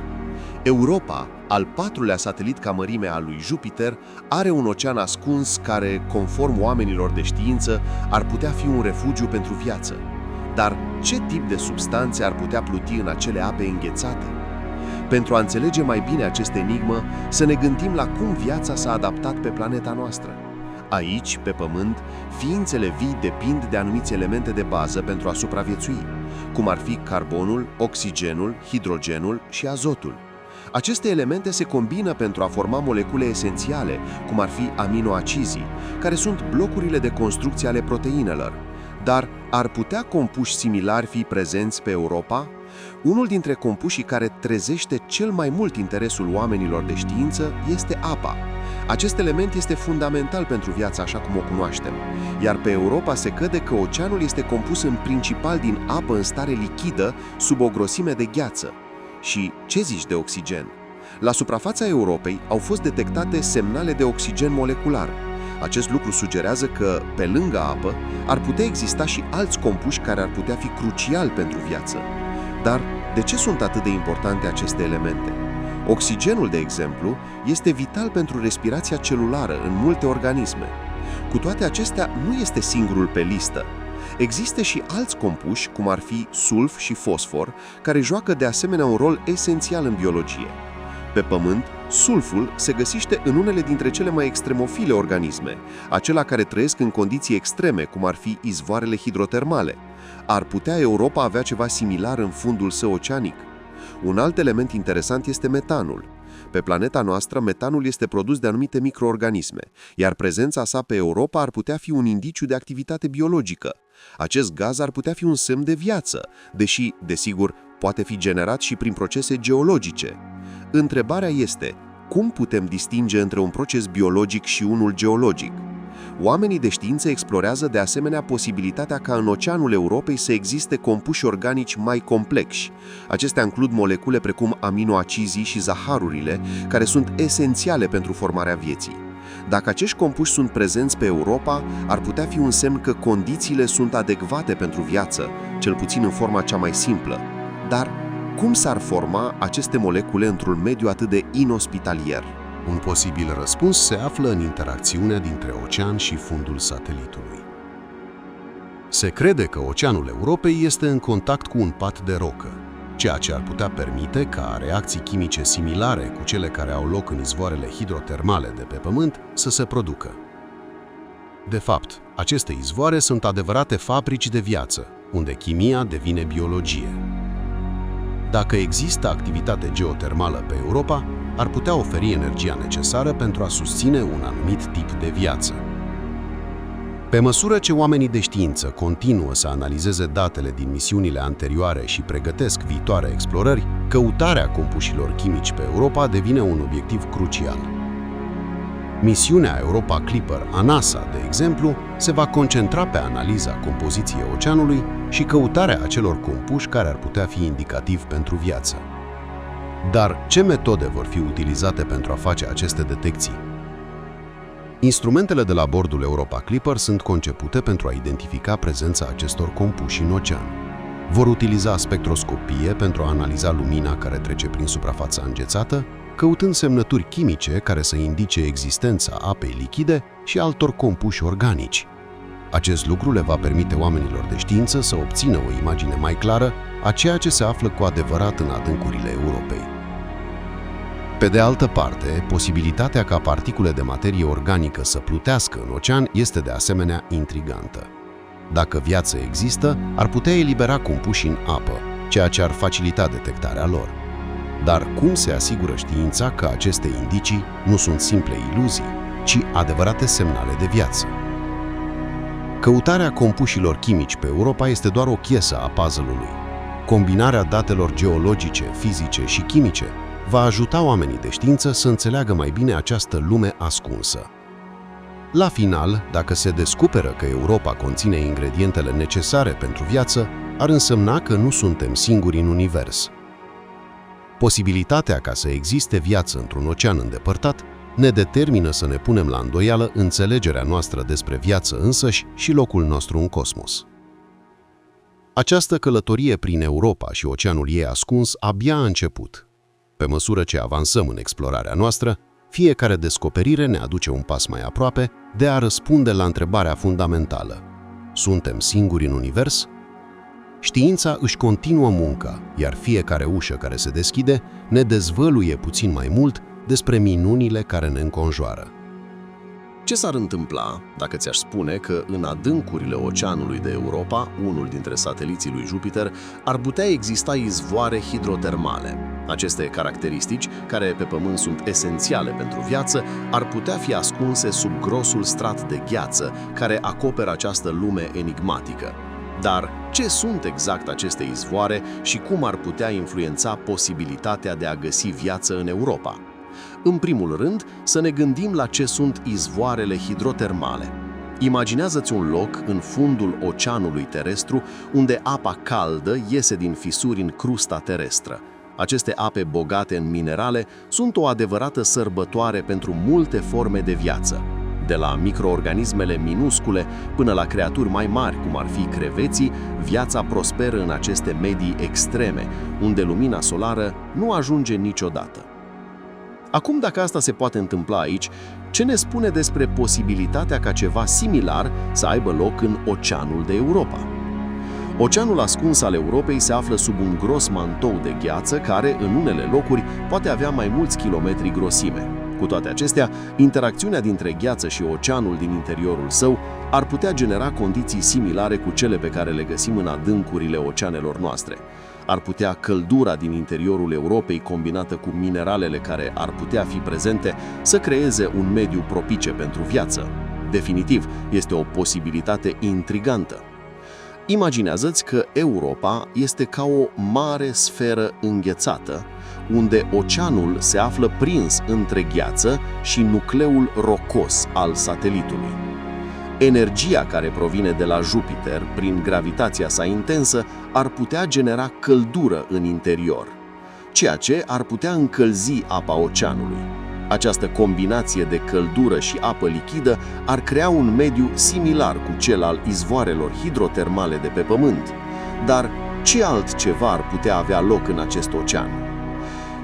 Europa, al patrulea satelit ca mărime al lui Jupiter, are un ocean ascuns care, conform oamenilor de știință, ar putea fi un refugiu pentru viață. Dar ce tip de substanțe ar putea pluti în acele ape înghețate? Pentru a înțelege mai bine această enigmă, să ne gândim la cum viața s-a adaptat pe planeta noastră. Aici, pe Pământ, ființele vii depind de anumiți elemente de bază pentru a supraviețui, cum ar fi carbonul, oxigenul, hidrogenul și azotul. Aceste elemente se combină pentru a forma molecule esențiale, cum ar fi aminoacizii, care sunt blocurile de construcție ale proteinelor. Dar ar putea compuși similari fi prezenți pe Europa? Unul dintre compușii care trezește cel mai mult interesul oamenilor de știință este apa. Acest element este fundamental pentru viața așa cum o cunoaștem, iar pe Europa se crede că oceanul este compus în principal din apă în stare lichidă sub o grosime de gheață. Și ce zici de oxigen? La suprafața Europei au fost detectate semnale de oxigen molecular. Acest lucru sugerează că, pe lângă apă, ar putea exista și alți compuși care ar putea fi cruciali pentru viață. Dar de ce sunt atât de importante aceste elemente? Oxigenul, de exemplu, este vital pentru respirația celulară în multe organisme. Cu toate acestea, nu este singurul pe listă. Există și alți compuși, cum ar fi sulf și fosfor, care joacă de asemenea un rol esențial în biologie. Pe Pământ, sulful se găsește în unele dintre cele mai extremofile organisme, acelea care trăiesc în condiții extreme, cum ar fi izvoarele hidrotermale. Ar putea Europa avea ceva similar în fundul său oceanic? Un alt element interesant este metanul. Pe planeta noastră, metanul este produs de anumite microorganisme, iar prezența sa pe Europa ar putea fi un indiciu de activitate biologică. Acest gaz ar putea fi un semn de viață, deși, desigur, poate fi generat și prin procese geologice. Întrebarea este, cum putem distinge între un proces biologic și unul geologic? Oamenii de știință explorează de asemenea posibilitatea ca în oceanul Europei să existe compuși organici mai complexi. Acestea includ molecule precum aminoacizii și zaharurile, care sunt esențiale pentru formarea vieții. Dacă acești compuși sunt prezenți pe Europa, ar putea fi un semn că condițiile sunt adecvate pentru viață, cel puțin în forma cea mai simplă. Dar cum s-ar forma aceste molecule într-un mediu atât de inospitalier? Un posibil răspuns se află în interacțiunea dintre ocean și fundul satelitului. Se crede că oceanul Europei este în contact cu un pat de rocă, ceea ce ar putea permite ca reacții chimice similare cu cele care au loc în izvoarele hidrotermale de pe Pământ să se producă. De fapt, aceste izvoare sunt adevărate fabrici de viață, unde chimia devine biologie. Dacă există activitate geotermală pe Europa, ar putea oferi energia necesară pentru a susține un anumit tip de viață. Pe măsură ce oamenii de știință continuă să analizeze datele din misiunile anterioare și pregătesc viitoare explorări, căutarea compușilor chimici pe Europa devine un obiectiv crucial. Misiunea Europa Clipper a NASA, de exemplu, se va concentra pe analiza compoziției oceanului și căutarea acelor compuși care ar putea fi indicativ pentru viață. Dar ce metode vor fi utilizate pentru a face aceste detecții? Instrumentele de la bordul Europa Clipper sunt concepute pentru a identifica prezența acestor compuși în ocean. Vor utiliza spectroscopie pentru a analiza lumina care trece prin suprafața înghețată, căutând semnături chimice care să indice existența apei lichide și altor compuși organici. Acest lucru le va permite oamenilor de știință să obțină o imagine mai clară a ceea ce se află cu adevărat în adâncurile Europei. Pe de altă parte, posibilitatea ca particule de materie organică să plutească în ocean este de asemenea intrigantă. Dacă viață există, ar putea elibera compuși în apă, ceea ce ar facilita detectarea lor. Dar cum se asigură știința că aceste indicii nu sunt simple iluzii, ci adevărate semnale de viață? Căutarea compușilor chimici pe Europa este doar o piesă a puzzle-ului. Combinarea datelor geologice, fizice și chimice va ajuta oamenii de știință să înțeleagă mai bine această lume ascunsă. La final, dacă se descoperă că Europa conține ingredientele necesare pentru viață, ar însemna că nu suntem singuri în univers. Posibilitatea ca să existe viață într-un ocean îndepărtat ne determină să ne punem la îndoială înțelegerea noastră despre viață însăși și locul nostru în cosmos. Această călătorie prin Europa și oceanul ei ascuns abia a început. Pe măsură ce avansăm în explorarea noastră, fiecare descoperire ne aduce un pas mai aproape de a răspunde la întrebarea fundamentală: suntem singuri în univers? Știința își continuă munca, iar fiecare ușă care se deschide ne dezvăluie puțin mai mult despre minunile care ne înconjoară. Ce s-ar întâmpla dacă ți-aș spune că în adâncurile oceanului de Europa, unul dintre sateliții lui Jupiter, ar putea exista izvoare hidrotermale? Aceste caracteristici, care pe Pământ sunt esențiale pentru viață, ar putea fi ascunse sub grosul strat de gheață care acoperă această lume enigmatică. Dar ce sunt exact aceste izvoare și cum ar putea influența posibilitatea de a găsi viață în Europa? În primul rând, să ne gândim la ce sunt izvoarele hidrotermale. Imaginează-ți un loc în fundul oceanului terestru unde apa caldă iese din fisuri în crusta terestră. Aceste ape bogate în minerale sunt o adevărată sărbătoare pentru multe forme de viață. De la microorganismele minuscule până la creaturi mai mari, cum ar fi creveții, viața prosperă în aceste medii extreme, unde lumina solară nu ajunge niciodată. Acum, dacă asta se poate întâmpla aici, ce ne spune despre posibilitatea ca ceva similar să aibă loc în oceanul de Europa? Oceanul ascuns al Europei se află sub un gros mantou de gheață care, în unele locuri, poate avea mai mulți kilometri grosime. Cu toate acestea, interacțiunea dintre gheață și oceanul din interiorul său ar putea genera condiții similare cu cele pe care le găsim în adâncurile oceanelor noastre. Ar putea căldura din interiorul Europei, combinată cu mineralele care ar putea fi prezente, să creeze un mediu propice pentru viață. Definitiv, este o posibilitate intrigantă. Imaginează-ți că Europa este ca o mare sferă înghețată, unde oceanul se află prins între gheață și nucleul rocos al satelitului. Energia care provine de la Jupiter, prin gravitația sa intensă, ar putea genera căldură în interior, ceea ce ar putea încălzi apa oceanului. Această combinație de căldură și apă lichidă ar crea un mediu similar cu cel al izvoarelor hidrotermale de pe Pământ. Dar ce altceva ar putea avea loc în acest ocean?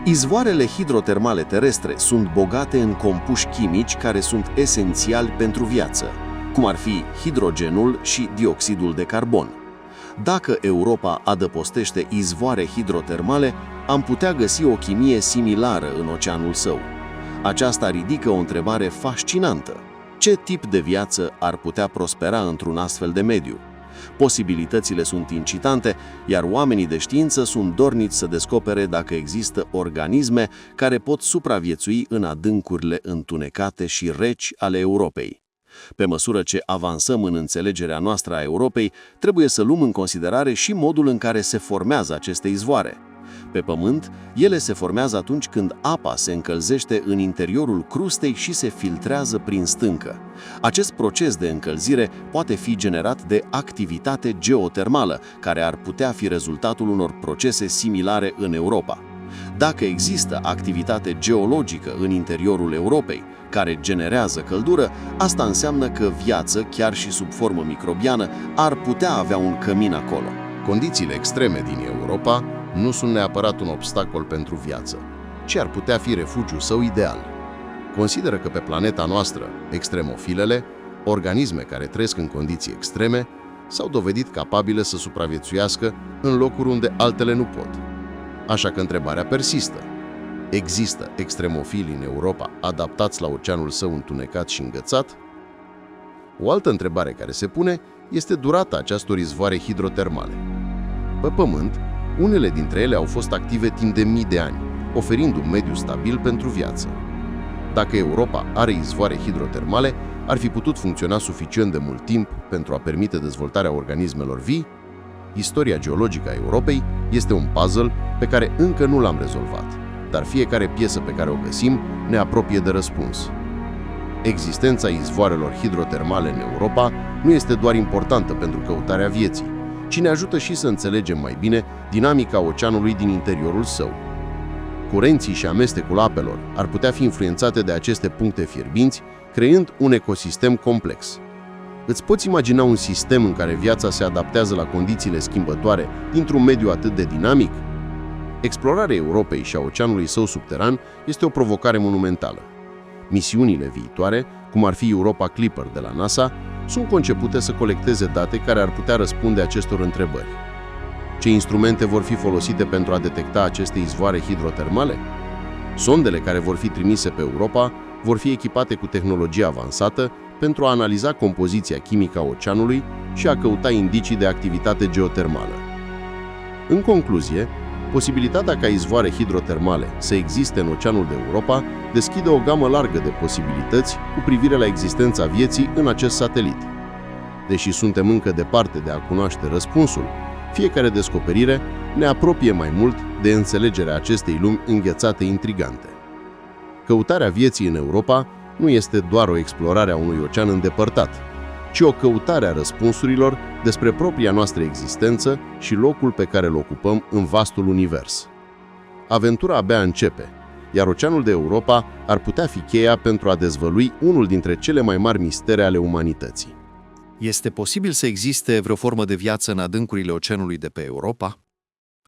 Izvoarele hidrotermale terestre sunt bogate în compuși chimici care sunt esențiali pentru viață, cum ar fi hidrogenul și dioxidul de carbon. Dacă Europa adăpostește izvoare hidrotermale, am putea găsi o chimie similară în oceanul său. Aceasta ridică o întrebare fascinantă. Ce tip de viață ar putea prospera într-un astfel de mediu? Posibilitățile sunt incitante, iar oamenii de știință sunt dorniți să descopere dacă există organisme care pot supraviețui în adâncurile întunecate și reci ale Europei. Pe măsură ce avansăm în înțelegerea noastră a Europei, trebuie să luăm în considerare și modul în care se formează aceste izvoare. Pe Pământ, ele se formează atunci când apa se încălzește în interiorul crustei și se filtrează prin stâncă. Acest proces de încălzire poate fi generat de activitate geotermală, care ar putea fi rezultatul unor procese similare în Europa. Dacă există activitate geologică în interiorul Europei, care generează căldură, asta înseamnă că viață, chiar și sub formă microbiană, ar putea avea un cămin acolo. Condițiile extreme din Europa nu sunt neapărat un obstacol pentru viață, ci ar putea fi refugiul său ideal. Consideră că pe planeta noastră, extremofilele, organisme care trăiesc în condiții extreme, s-au dovedit capabile să supraviețuiască în locuri unde altele nu pot. Așa că întrebarea persistă. Există extremofili în Europa adaptați la oceanul său întunecat și înghețat? O altă întrebare care se pune este durata acestor izvoare hidrotermale. Pe Pământ, unele dintre ele au fost active timp de mii de ani, oferind un mediu stabil pentru viață. Dacă Europa are izvoare hidrotermale, ar fi putut funcționa suficient de mult timp pentru a permite dezvoltarea organismelor vii? Istoria geologică a Europei este un puzzle pe care încă nu l-am rezolvat, dar fiecare piesă pe care o găsim ne apropie de răspuns. Existența izvoarelor hidrotermale în Europa nu este doar importantă pentru căutarea vieții, ci ne ajută și să înțelegem mai bine dinamica oceanului din interiorul său. Curenții și amestecul apelor ar putea fi influențate de aceste puncte fierbinți, creând un ecosistem complex. Îți poți imagina un sistem în care viața se adaptează la condițiile schimbătoare dintr-un mediu atât de dinamic? Explorarea Europei și a oceanului său subteran este o provocare monumentală. Misiunile viitoare, cum ar fi Europa Clipper de la NASA, sunt concepute să colecteze date care ar putea răspunde acestor întrebări. Ce instrumente vor fi folosite pentru a detecta aceste izvoare hidrotermale? Sondele care vor fi trimise pe Europa vor fi echipate cu tehnologie avansată pentru a analiza compoziția chimică a oceanului și a căuta indicii de activitate geotermală. În concluzie, posibilitatea ca izvoare hidrotermale să existe în oceanul de Europa deschide o gamă largă de posibilități cu privire la existența vieții în acest satelit. Deși suntem încă departe de a cunoaște răspunsul, fiecare descoperire ne apropie mai mult de înțelegerea acestei lumi înghețate intrigante. Căutarea vieții în Europa nu este doar o explorare a unui ocean îndepărtat, ci o căutare a răspunsurilor despre propria noastră existență și locul pe care îl ocupăm în vastul univers. Aventura abia începe, iar oceanul de Europa ar putea fi cheia pentru a dezvălui unul dintre cele mai mari mistere ale umanității. Este posibil să existe vreo formă de viață în adâncurile oceanului de pe Europa?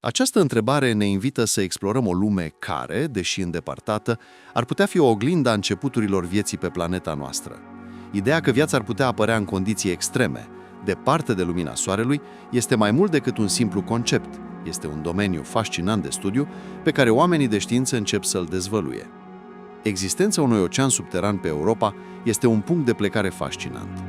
Această întrebare ne invită să explorăm o lume care, deși îndepărtată, ar putea fi o oglindă a începuturilor vieții pe planeta noastră. Ideea că viața ar putea apărea în condiții extreme, departe de lumina soarelui, este mai mult decât un simplu concept. Este un domeniu fascinant de studiu pe care oamenii de știință încep să-l dezvăluie. Existența unui ocean subteran pe Europa este un punct de plecare fascinant.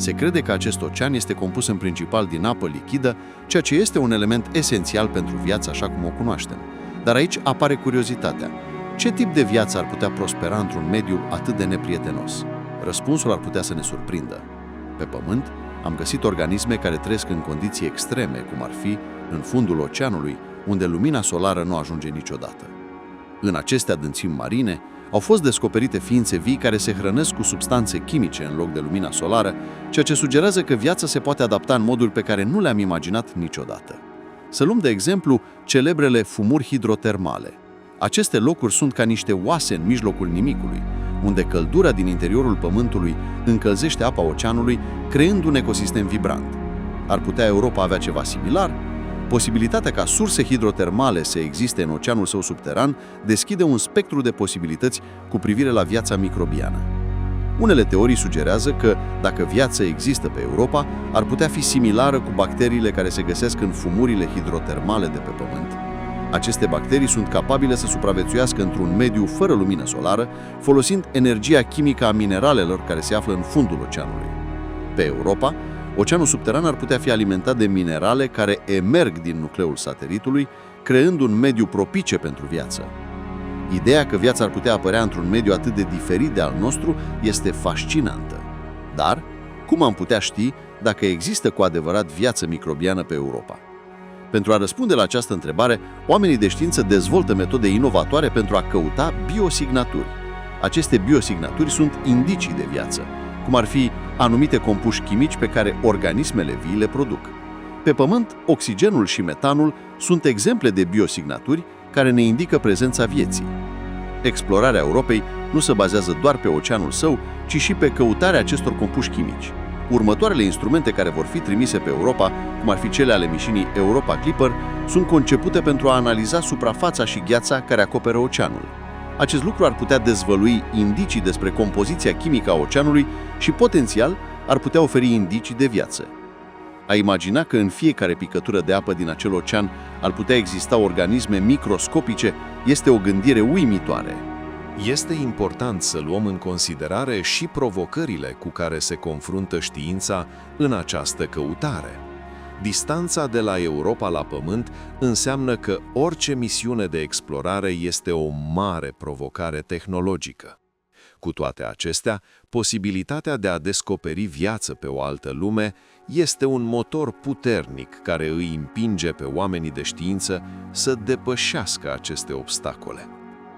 Se crede că acest ocean este compus în principal din apă lichidă, ceea ce este un element esențial pentru viața așa cum o cunoaștem. Dar aici apare curiozitatea. Ce tip de viață ar putea prospera într-un mediu atât de neprietenos? Răspunsul ar putea să ne surprindă. Pe Pământ am găsit organisme care trăiesc în condiții extreme, cum ar fi în fundul oceanului, unde lumina solară nu ajunge niciodată. În aceste adâncimi marine au fost descoperite ființe vii care se hrănesc cu substanțe chimice în loc de lumina solară, ceea ce sugerează că viața se poate adapta în moduri pe care nu le-am imaginat niciodată. Să luăm de exemplu celebrele fumuri hidrotermale. Aceste locuri sunt ca niște oase în mijlocul nimicului, unde căldura din interiorul Pământului încălzește apa oceanului, creând un ecosistem vibrant. Ar putea Europa avea ceva similar? Posibilitatea ca surse hidrotermale să existe în oceanul său subteran deschide un spectru de posibilități cu privire la viața microbiană. Unele teorii sugerează că, dacă viața există pe Europa, ar putea fi similară cu bacteriile care se găsesc în fumurile hidrotermale de pe Pământ. Aceste bacterii sunt capabile să supraviețuiască într-un mediu fără lumină solară, folosind energia chimică a mineralelor care se află în fundul oceanului. Pe Europa, oceanul subteran ar putea fi alimentat de minerale care emerg din nucleul satelitului, creând un mediu propice pentru viață. Ideea că viața ar putea apărea într-un mediu atât de diferit de al nostru este fascinantă. Dar, cum am putea ști dacă există cu adevărat viață microbiană pe Europa? Pentru a răspunde la această întrebare, oamenii de știință dezvoltă metode inovatoare pentru a căuta biosignaturi. Aceste biosignaturi sunt indicii de viață, cum ar fi anumite compuși chimici pe care organismele vii le produc. Pe Pământ, oxigenul și metanul sunt exemple de biosignaturi care ne indică prezența vieții. Explorarea Europei nu se bazează doar pe oceanul său, ci și pe căutarea acestor compuși chimici. Următoarele instrumente care vor fi trimise pe Europa, cum ar fi cele ale misiunii Europa Clipper, sunt concepute pentru a analiza suprafața și gheața care acoperă oceanul. Acest lucru ar putea dezvălui indicii despre compoziția chimică a oceanului și, potențial, ar putea oferi indicii de viață. A imagina că în fiecare picătură de apă din acel ocean ar putea exista organisme microscopice este o gândire uimitoare. Este important să luăm în considerare și provocările cu care se confruntă știința în această căutare. Distanța de la Europa la Pământ înseamnă că orice misiune de explorare este o mare provocare tehnologică. Cu toate acestea, posibilitatea de a descoperi viață pe o altă lume este un motor puternic care îi împinge pe oamenii de știință să depășească aceste obstacole.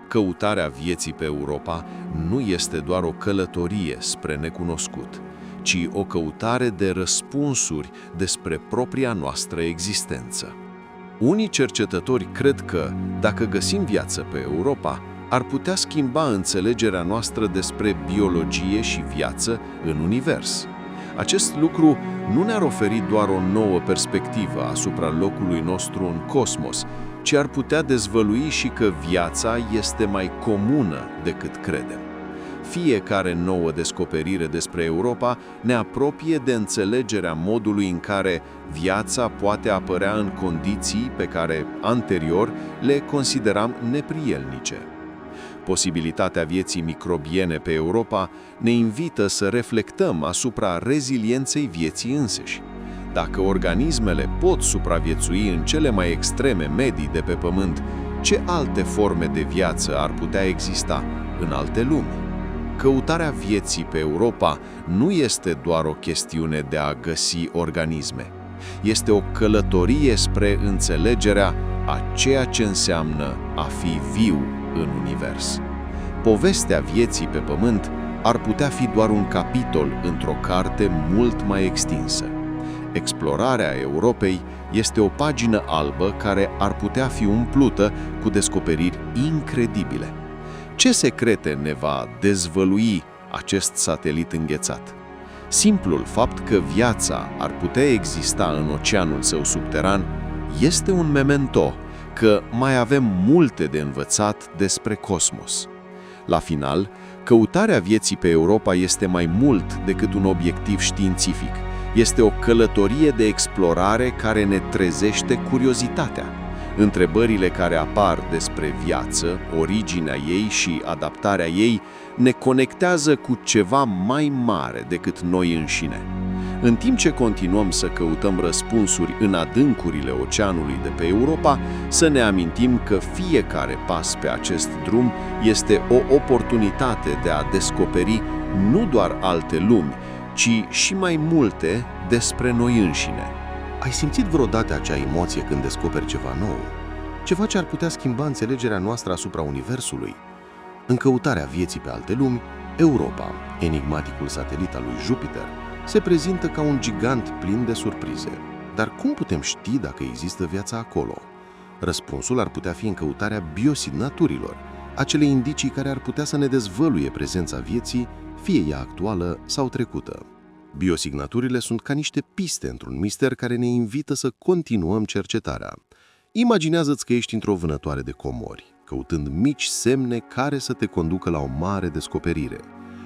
Căutarea vieții pe Europa nu este doar o călătorie spre necunoscut, ci o căutare de răspunsuri despre propria noastră existență. Unii cercetători cred că, dacă găsim viață pe Europa, ar putea schimba înțelegerea noastră despre biologie și viață în univers. Acest lucru nu ne-ar oferi doar o nouă perspectivă asupra locului nostru în cosmos, ci ar putea dezvălui și că viața este mai comună decât credem. Fiecare nouă descoperire despre Europa ne apropie de înțelegerea modului în care viața poate apărea în condiții pe care, anterior, le consideram neprielnice. Posibilitatea vieții microbiene pe Europa ne invită să reflectăm asupra rezilienței vieții înseși. Dacă organismele pot supraviețui în cele mai extreme medii de pe Pământ, ce alte forme de viață ar putea exista în alte lumi? Căutarea vieții pe Europa nu este doar o chestiune de a găsi organisme. Este o călătorie spre înțelegerea a ceea ce înseamnă a fi viu în univers. Povestea vieții pe Pământ ar putea fi doar un capitol într-o carte mult mai extinsă. Explorarea Europei este o pagină albă care ar putea fi umplută cu descoperiri incredibile. Ce secrete ne va dezvălui acest satelit înghețat? Simplul fapt că viața ar putea exista în oceanul său subteran este un memento că mai avem multe de învățat despre cosmos. La final, căutarea vieții pe Europa este mai mult decât un obiectiv științific. Este o călătorie de explorare care ne trezește curiozitatea. Întrebările care apar despre viață, originea ei și adaptarea ei ne conectează cu ceva mai mare decât noi înșine. În timp ce continuăm să căutăm răspunsuri în adâncurile oceanului de pe Europa, să ne amintim că fiecare pas pe acest drum este o oportunitate de a descoperi nu doar alte lumi, ci și mai multe despre noi înșine. Ai simțit vreodată acea emoție când descoperi ceva nou? Ceva ce ar putea schimba înțelegerea noastră asupra Universului? În căutarea vieții pe alte lumi, Europa, enigmaticul satelit al lui Jupiter, se prezintă ca un gigant plin de surprize. Dar cum putem ști dacă există viața acolo? Răspunsul ar putea fi în căutarea biosignaturilor, acele indicii care ar putea să ne dezvăluie prezența vieții, fie ea actuală sau trecută. Biosignaturile sunt ca niște piste într-un mister care ne invită să continuăm cercetarea. Imaginează-ți că ești într-o vânătoare de comori, căutând mici semne care să te conducă la o mare descoperire.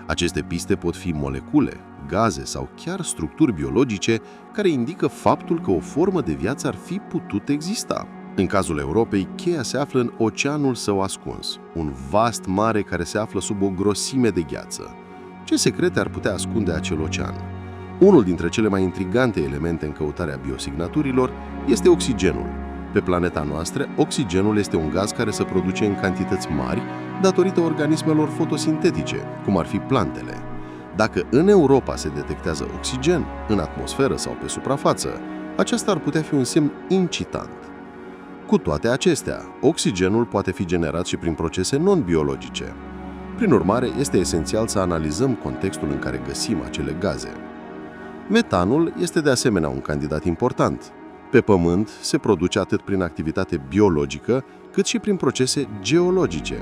Aceste piste pot fi molecule, gaze sau chiar structuri biologice care indică faptul că o formă de viață ar fi putut exista. În cazul Europei, cheia se află în oceanul său ascuns, un vast mare care se află sub o grosime de gheață. Ce secrete ar putea ascunde acel ocean? Unul dintre cele mai intrigante elemente în căutarea biosignaturilor este oxigenul. Pe planeta noastră, oxigenul este un gaz care se produce în cantități mari datorită organismelor fotosintetice, cum ar fi plantele. Dacă în Europa se detectează oxigen, în atmosferă sau pe suprafață, aceasta ar putea fi un semn incitant. Cu toate acestea, oxigenul poate fi generat și prin procese non-biologice. Prin urmare, este esențial să analizăm contextul în care găsim acele gaze. Metanul este de asemenea un candidat important. Pe Pământ se produce atât prin activitate biologică, cât și prin procese geologice.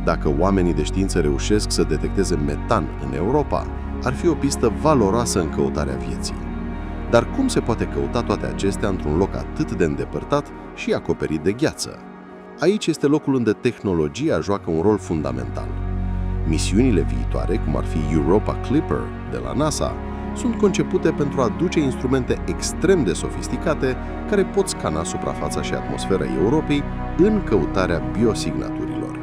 Dacă oamenii de știință reușesc să detecteze metan în Europa, ar fi o pistă valoroasă în căutarea vieții. Dar cum se poate căuta toate acestea într-un loc atât de îndepărtat și acoperit de gheață? Aici este locul unde tehnologia joacă un rol fundamental. Misiunile viitoare, cum ar fi Europa Clipper de la NASA, sunt concepute pentru a aduce instrumente extrem de sofisticate care pot scana suprafața și atmosfera Europei în căutarea biosignaturilor.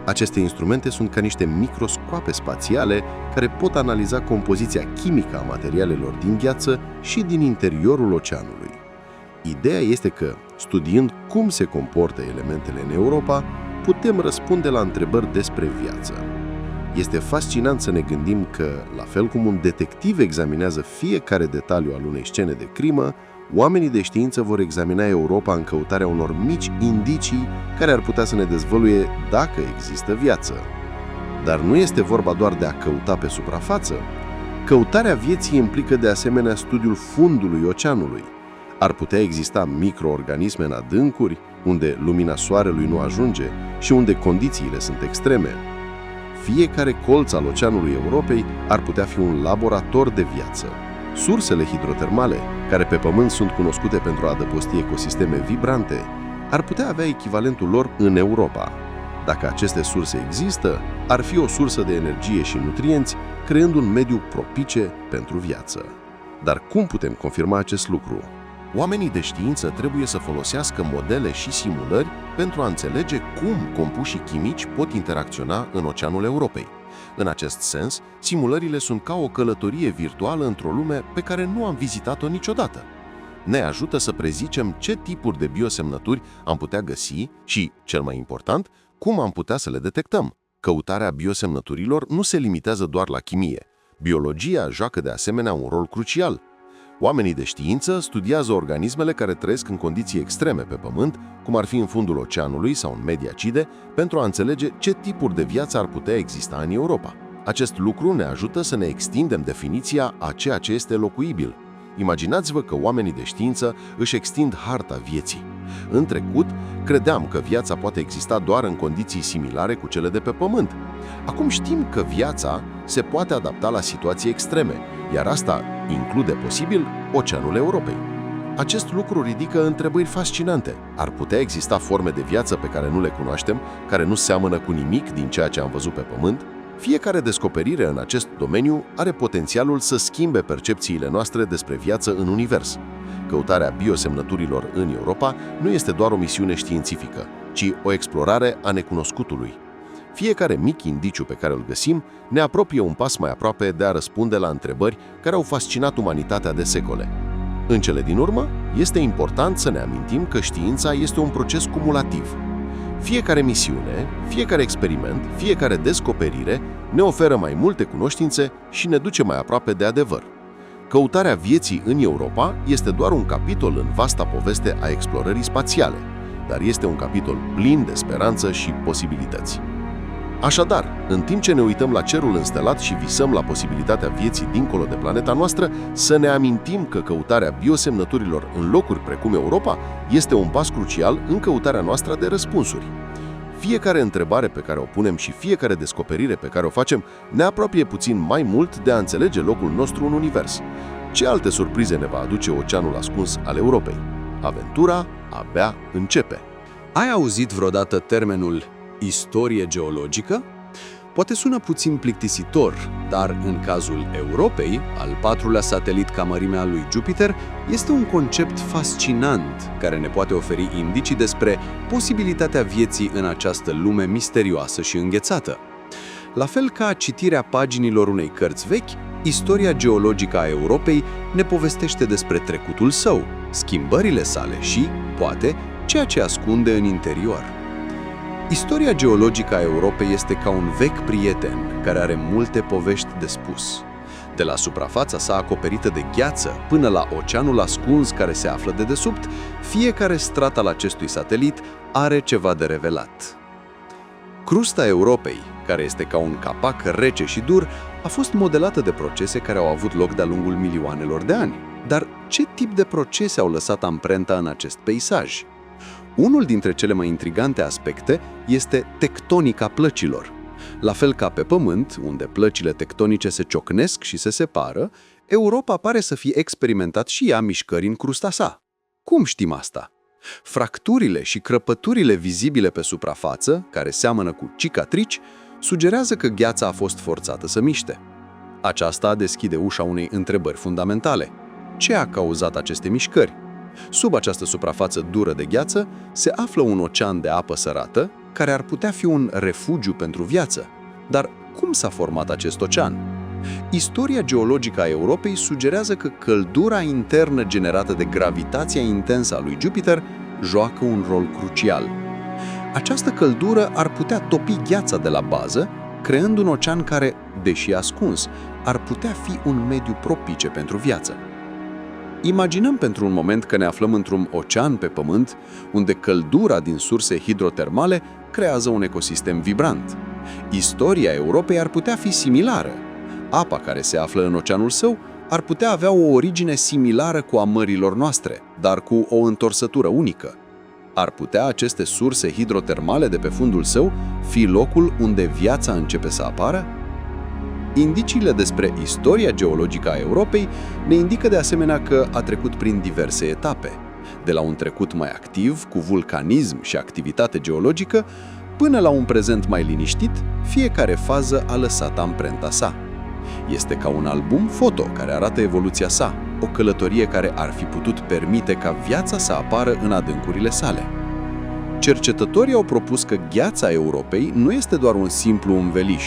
Aceste instrumente sunt ca niște microscoape spațiale care pot analiza compoziția chimică a materialelor din gheață și din interiorul oceanului. Ideea este că, studiind cum se comportă elementele în Europa, putem răspunde la întrebări despre viață. Este fascinant să ne gândim că, la fel cum un detectiv examinează fiecare detaliu al unei scene de crimă, oamenii de știință vor examina Europa în căutarea unor mici indicii care ar putea să ne dezvăluie dacă există viață. Dar nu este vorba doar de a căuta pe suprafață. Căutarea vieții implică de asemenea studiul fundului oceanului. Ar putea exista microorganisme în adâncuri, unde lumina soarelui nu ajunge și unde condițiile sunt extreme. Fiecare colț al oceanului Europei ar putea fi un laborator de viață. Sursele hidrotermale, care pe Pământ sunt cunoscute pentru a adăposti ecosisteme vibrante, ar putea avea echivalentul lor în Europa. Dacă aceste surse există, ar fi o sursă de energie și nutrienți, creând un mediu propice pentru viață. Dar cum putem confirma acest lucru? Oamenii de știință trebuie să folosească modele și simulări pentru a înțelege cum compușii chimici pot interacționa în oceanul Europei. În acest sens, simulările sunt ca o călătorie virtuală într-o lume pe care nu am vizitat-o niciodată. Ne ajută să prezicem ce tipuri de biosemnături am putea găsi și, cel mai important, cum am putea să le detectăm. Căutarea biosemnăturilor nu se limitează doar la chimie. Biologia joacă de asemenea un rol crucial. Oamenii de știință studiază organismele care trăiesc în condiții extreme pe Pământ, cum ar fi în fundul oceanului sau în medii acide, pentru a înțelege ce tipuri de viață ar putea exista în Europa. Acest lucru ne ajută să ne extindem definiția a ceea ce este locuibil. Imaginați-vă că oamenii de știință își extind harta vieții. În trecut, credeam că viața poate exista doar în condiții similare cu cele de pe Pământ. Acum știm că viața se poate adapta la situații extreme, iar asta include posibil Oceanul Europei. Acest lucru ridică întrebări fascinante. Ar putea exista forme de viață pe care nu le cunoaștem, care nu seamănă cu nimic din ceea ce am văzut pe Pământ? Fiecare descoperire în acest domeniu are potențialul să schimbe percepțiile noastre despre viață în univers. Căutarea biosemnăturilor în Europa nu este doar o misiune științifică, ci o explorare a necunoscutului. Fiecare mic indiciu pe care îl găsim ne apropie un pas mai aproape de a răspunde la întrebări care au fascinat umanitatea de secole. În cele din urmă, este important să ne amintim că știința este un proces cumulativ. Fiecare misiune, fiecare experiment, fiecare descoperire ne oferă mai multe cunoștințe și ne duce mai aproape de adevăr. Căutarea vieții în Europa este doar un capitol în vasta poveste a explorării spațiale, dar este un capitol plin de speranță și posibilități. Așadar, în timp ce ne uităm la cerul înstelat și visăm la posibilitatea vieții dincolo de planeta noastră, să ne amintim că căutarea biosemnăturilor în locuri precum Europa este un pas crucial în căutarea noastră de răspunsuri. Fiecare întrebare pe care o punem și fiecare descoperire pe care o facem ne apropie puțin mai mult de a înțelege locul nostru în univers. Ce alte surprize ne va aduce oceanul ascuns al Europei? Aventura abia începe. Ai auzit vreodată termenul istorie geologică? Poate sună puțin plictisitor, dar în cazul Europei, al patrulea satelit ca mărime al lui Jupiter, este un concept fascinant care ne poate oferi indicii despre posibilitatea vieții în această lume misterioasă și înghețată. La fel ca citirea paginilor unei cărți vechi, istoria geologică a Europei ne povestește despre trecutul său, schimbările sale și, poate, ceea ce ascunde în interior. Istoria geologică a Europei este ca un vechi prieten care are multe povești de spus. De la suprafața sa acoperită de gheață până la oceanul ascuns care se află dedesubt, fiecare strat al acestui satelit are ceva de revelat. Crusta Europei, care este ca un capac rece și dur, a fost modelată de procese care au avut loc de-a lungul milioanelor de ani. Dar ce tip de procese au lăsat amprenta în acest peisaj? Unul dintre cele mai intrigante aspecte este tectonica plăcilor. La fel ca pe Pământ, unde plăcile tectonice se ciocnesc și se separă, Europa pare să fie experimentat și ea mișcări în crusta sa. Cum știm asta? Fracturile și crăpăturile vizibile pe suprafață, care seamănă cu cicatrici, sugerează că gheața a fost forțată să miște. Aceasta deschide ușa unei întrebări fundamentale. Ce a cauzat aceste mișcări? Sub această suprafață dură de gheață se află un ocean de apă sărată, care ar putea fi un refugiu pentru viață. Dar cum s-a format acest ocean? Istoria geologică a Europei sugerează că căldura internă generată de gravitația intensă a lui Jupiter joacă un rol crucial. Această căldură ar putea topi gheața de la bază, creând un ocean care, deși ascuns, ar putea fi un mediu propice pentru viață. Imaginăm pentru un moment că ne aflăm într-un ocean pe Pământ, unde căldura din surse hidrotermale creează un ecosistem vibrant. Istoria Europei ar putea fi similară. Apa care se află în oceanul său ar putea avea o origine similară cu a mărilor noastre, dar cu o întorsătură unică. Ar putea aceste surse hidrotermale de pe fundul său fi locul unde viața începe să apară? Indiciile despre istoria geologică a Europei ne indică de asemenea că a trecut prin diverse etape, de la un trecut mai activ, cu vulcanism și activitate geologică, până la un prezent mai liniștit, fiecare fază a lăsat amprenta sa. Este ca un album foto care arată evoluția sa, o călătorie care ar fi putut permite ca viața să apară în adâncurile sale. Cercetătorii au propus că gheața Europei nu este doar un simplu înveliș,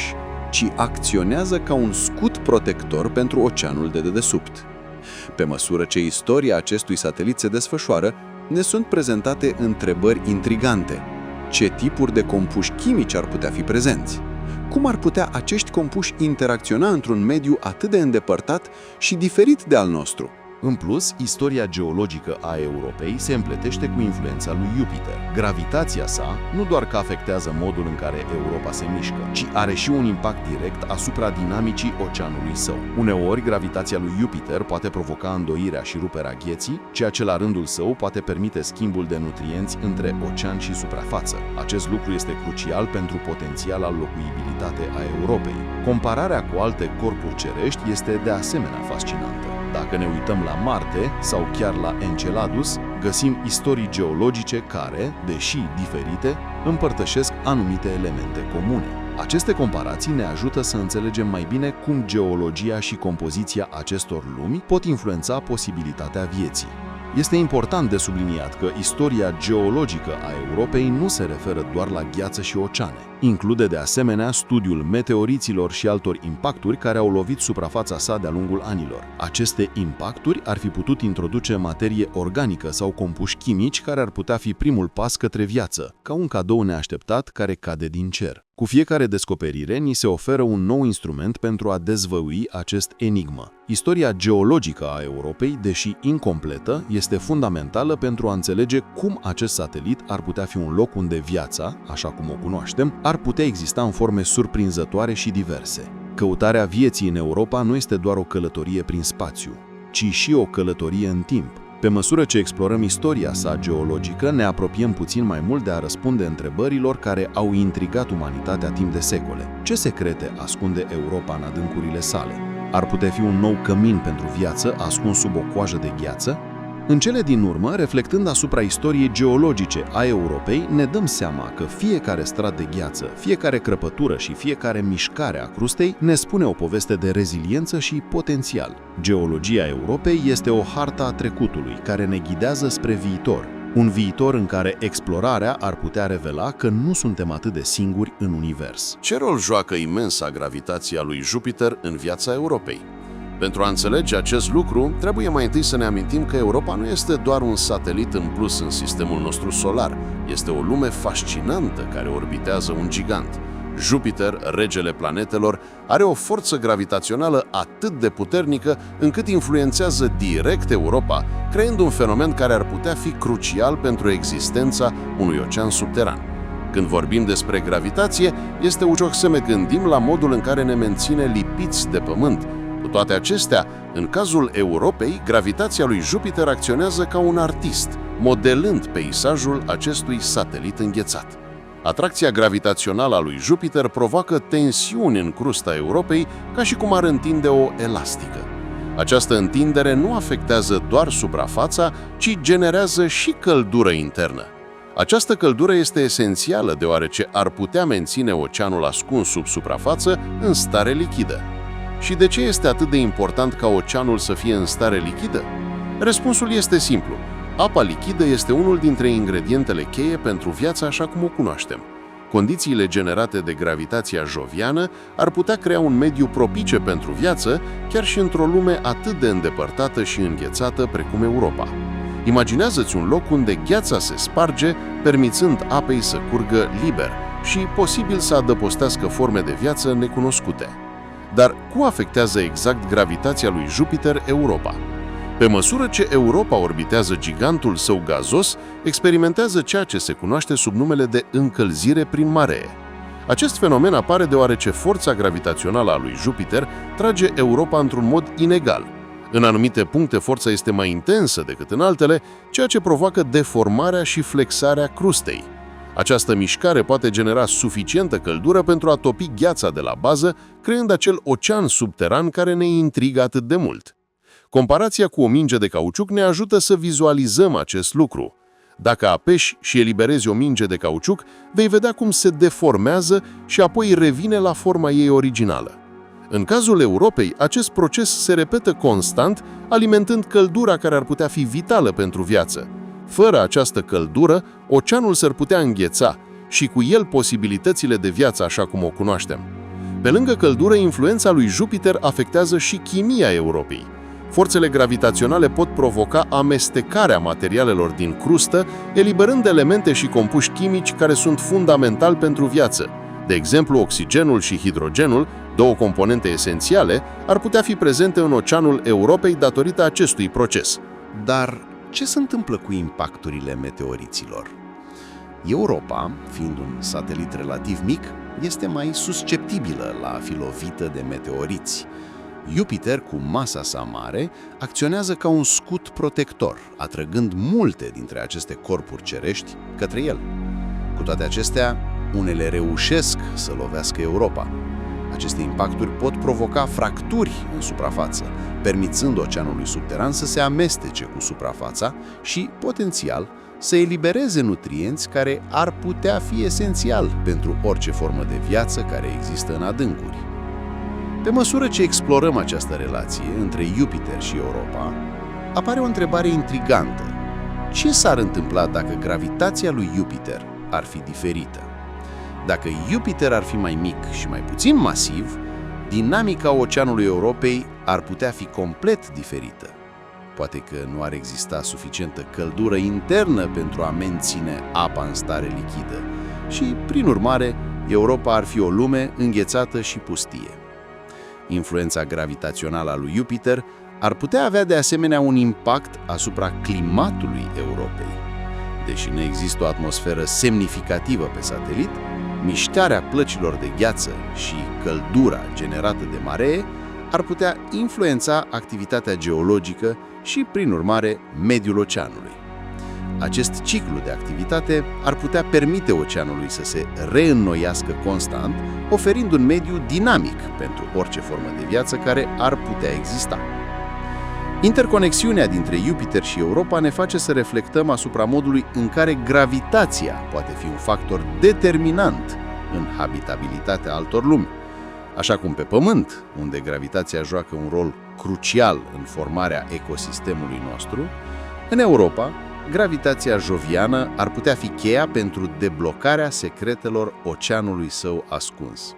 ci acționează ca un scut protector pentru oceanul de dedesubt. Pe măsură ce istoria acestui satelit se desfășoară, ne sunt prezentate întrebări intrigante. Ce tipuri de compuși chimici ar putea fi prezenți? Cum ar putea acești compuși interacționa într-un mediu atât de îndepărtat și diferit de al nostru? În plus, istoria geologică a Europei se împletește cu influența lui Jupiter. Gravitația sa nu doar că afectează modul în care Europa se mișcă, ci are și un impact direct asupra dinamicii oceanului său. Uneori, gravitația lui Jupiter poate provoca îndoirea și ruperea gheții, ceea ce la rândul său poate permite schimbul de nutrienți între ocean și suprafață. Acest lucru este crucial pentru potențiala locuibilitate a Europei. Compararea cu alte corpuri cerești este de asemenea fascinantă. Dacă ne uităm la Marte sau chiar la Enceladus, găsim istorii geologice care, deși diferite, împărtășesc anumite elemente comune. Aceste comparații ne ajută să înțelegem mai bine cum geologia și compoziția acestor lumi pot influența posibilitatea vieții. Este important de subliniat că istoria geologică a Europei nu se referă doar la gheață și oceane. Include de asemenea studiul meteoriților și altor impacturi care au lovit suprafața sa de-a lungul anilor. Aceste impacturi ar fi putut introduce materie organică sau compuși chimici care ar putea fi primul pas către viață, ca un cadou neașteptat care cade din cer. Cu fiecare descoperire, ni se oferă un nou instrument pentru a dezvălui acest enigmă. Istoria geologică a Europei, deși incompletă, este fundamentală pentru a înțelege cum acest satelit ar putea fi un loc unde viața, așa cum o cunoaștem, ar putea exista în forme surprinzătoare și diverse. Căutarea vieții în Europa nu este doar o călătorie prin spațiu, ci și o călătorie în timp. Pe măsură ce explorăm istoria sa geologică, ne apropiem puțin mai mult de a răspunde întrebărilor care au intrigat umanitatea timp de secole. Ce secrete ascunde Europa în adâncurile sale? Ar putea fi un nou cămin pentru viață ascuns sub o coajă de gheață? În cele din urmă, reflectând asupra istoriei geologice a Europei, ne dăm seama că fiecare strat de gheață, fiecare crăpătură și fiecare mișcare a crustei ne spune o poveste de reziliență și potențial. Geologia Europei este o hartă a trecutului care ne ghidează spre viitor. Un viitor în care explorarea ar putea revela că nu suntem atât de singuri în univers. Ce rol joacă imensa gravitația lui Jupiter în viața Europei? Pentru a înțelege acest lucru, trebuie mai întâi să ne amintim că Europa nu este doar un satelit în plus în sistemul nostru solar. Este o lume fascinantă care orbitează un gigant. Jupiter, regele planetelor, are o forță gravitațională atât de puternică încât influențează direct Europa, creând un fenomen care ar putea fi crucial pentru existența unui ocean subteran. Când vorbim despre gravitație, este ușor să ne gândim la modul în care ne menține lipiți de Pământ. Cu toate acestea, în cazul Europei, gravitația lui Jupiter acționează ca un artist, modelând peisajul acestui satelit înghețat. Atracția gravitațională a lui Jupiter provoacă tensiuni în crusta Europei, ca și cum ar întinde o elastică. Această întindere nu afectează doar suprafața, ci generează și căldură internă. Această căldură este esențială deoarece ar putea menține oceanul ascuns sub suprafață în stare lichidă. Și de ce este atât de important ca oceanul să fie în stare lichidă? Răspunsul este simplu. Apa lichidă este unul dintre ingredientele cheie pentru viața așa cum o cunoaștem. Condițiile generate de gravitația joviană ar putea crea un mediu propice pentru viață, chiar și într-o lume atât de îndepărtată și înghețată precum Europa. Imaginează-ți un loc unde gheața se sparge, permițând apei să curgă liber și posibil să adăpostească forme de viață necunoscute. Dar cum afectează exact gravitația lui Jupiter Europa? Pe măsură ce Europa orbitează gigantul său gazos, experimentează ceea ce se cunoaște sub numele de încălzire prin maree. Acest fenomen apare deoarece forța gravitațională a lui Jupiter trage Europa într-un mod inegal. În anumite puncte forța este mai intensă decât în altele, ceea ce provoacă deformarea și flexarea crustei. Această mișcare poate genera suficientă căldură pentru a topi gheața de la bază, creând acel ocean subteran care ne intrigă atât de mult. Comparația cu o minge de cauciuc ne ajută să vizualizăm acest lucru. Dacă apeși și eliberezi o minge de cauciuc, vei vedea cum se deformează și apoi revine la forma ei originală. În cazul Europei, acest proces se repetă constant, alimentând căldura care ar putea fi vitală pentru viață. Fără această căldură, oceanul s-ar putea îngheța și cu el posibilitățile de viață așa cum o cunoaștem. Pe lângă căldură, influența lui Jupiter afectează și chimia Europei. Forțele gravitaționale pot provoca amestecarea materialelor din crustă, eliberând elemente și compuși chimici care sunt fundamentali pentru viață. De exemplu, oxigenul și hidrogenul, două componente esențiale, ar putea fi prezente în oceanul Europei datorită acestui proces. Dar ce se întâmplă cu impacturile meteoriților? Europa, fiind un satelit relativ mic, este mai susceptibilă la a fi lovită de meteoriți. Jupiter, cu masa sa mare, acționează ca un scut protector, atrăgând multe dintre aceste corpuri cerești către el. Cu toate acestea, unele reușesc să lovească Europa. Aceste impacturi pot provoca fracturi în suprafață, permițând oceanului subteran să se amestece cu suprafața și, potențial, să elibereze nutrienți care ar putea fi esențiali pentru orice formă de viață care există în adâncuri. Pe măsură ce explorăm această relație între Jupiter și Europa, apare o întrebare intrigantă. Ce s-ar întâmpla dacă gravitația lui Jupiter ar fi diferită? Dacă Jupiter ar fi mai mic și mai puțin masiv, dinamica Oceanului Europei ar putea fi complet diferită. Poate că nu ar exista suficientă căldură internă pentru a menține apa în stare lichidă și, prin urmare, Europa ar fi o lume înghețată și pustie. Influența gravitațională a lui Jupiter ar putea avea de asemenea un impact asupra climatului Europei. Deși nu există o atmosferă semnificativă pe satelit, mișcarea plăcilor de gheață și căldura generată de maree ar putea influența activitatea geologică și, prin urmare, mediul oceanului. Acest ciclu de activitate ar putea permite oceanului să se reînnoiască constant, oferind un mediu dinamic pentru orice formă de viață care ar putea exista. Interconexiunea dintre Jupiter și Europa ne face să reflectăm asupra modului în care gravitația poate fi un factor determinant în habitabilitatea altor lumi. Așa cum pe Pământ, unde gravitația joacă un rol crucial în formarea ecosistemului nostru, în Europa, gravitația joviană ar putea fi cheia pentru deblocarea secretelor oceanului său ascuns.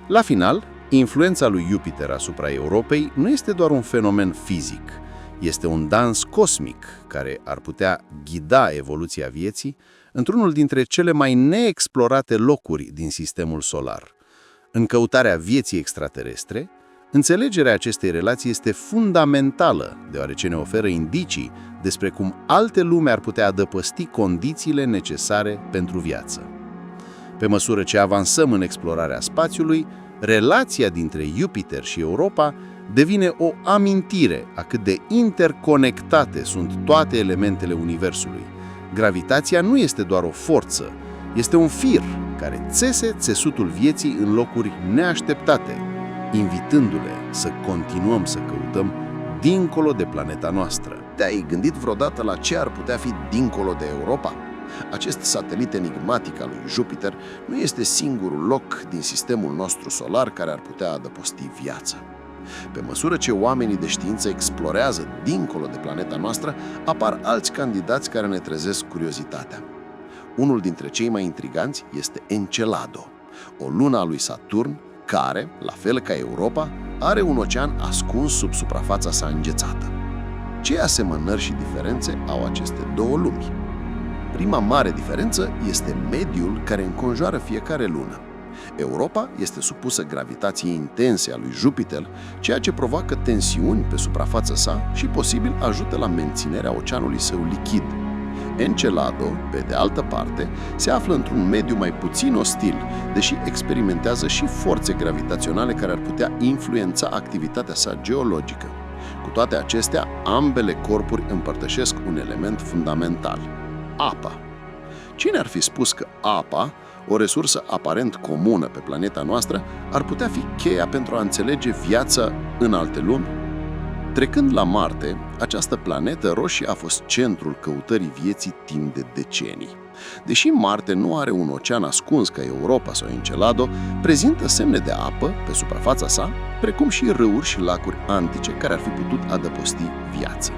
La final, influența lui Jupiter asupra Europei nu este doar un fenomen fizic, este un dans cosmic care ar putea ghida evoluția vieții într-unul dintre cele mai neexplorate locuri din sistemul solar. În căutarea vieții extraterestre, înțelegerea acestei relații este fundamentală, deoarece ne oferă indicii despre cum alte lume ar putea adăposti condițiile necesare pentru viață. Pe măsură ce avansăm în explorarea spațiului, relația dintre Jupiter și Europa devine o amintire a cât de interconectate sunt toate elementele Universului. Gravitația nu este doar o forță, este un fir care țese țesutul vieții în locuri neașteptate, invitându-le să continuăm să căutăm dincolo de planeta noastră. Te-ai gândit vreodată la ce ar putea fi dincolo de Europa? Acest satelit enigmatic al lui Jupiter nu este singurul loc din sistemul nostru solar care ar putea adăposti viață. Pe măsură ce oamenii de știință explorează dincolo de planeta noastră, apar alți candidați care ne trezesc curiozitatea. Unul dintre cei mai intriganți este Encelado, o lună a lui Saturn care, la fel ca Europa, are un ocean ascuns sub suprafața sa înghețată. Ce asemănări și diferențe au aceste două lumi? Prima mare diferență este mediul care înconjoară fiecare lună. Europa este supusă gravitației intense a lui Jupiter, ceea ce provoacă tensiuni pe suprafața sa și posibil ajută la menținerea oceanului său lichid. Encelado, pe de altă parte, se află într-un mediu mai puțin ostil, deși experimentează și forțe gravitaționale care ar putea influența activitatea sa geologică. Cu toate acestea, ambele corpuri împărtășesc un element fundamental: apa. Cine ar fi spus că apa, o resursă aparent comună pe planeta noastră, ar putea fi cheia pentru a înțelege viața în alte lumi? Trecând la Marte, această planetă roșie a fost centrul căutării vieții timp de decenii. Deși Marte nu are un ocean ascuns ca Europa sau Encelado, prezintă semne de apă pe suprafața sa, precum și râuri și lacuri antice care ar fi putut adăposti viață.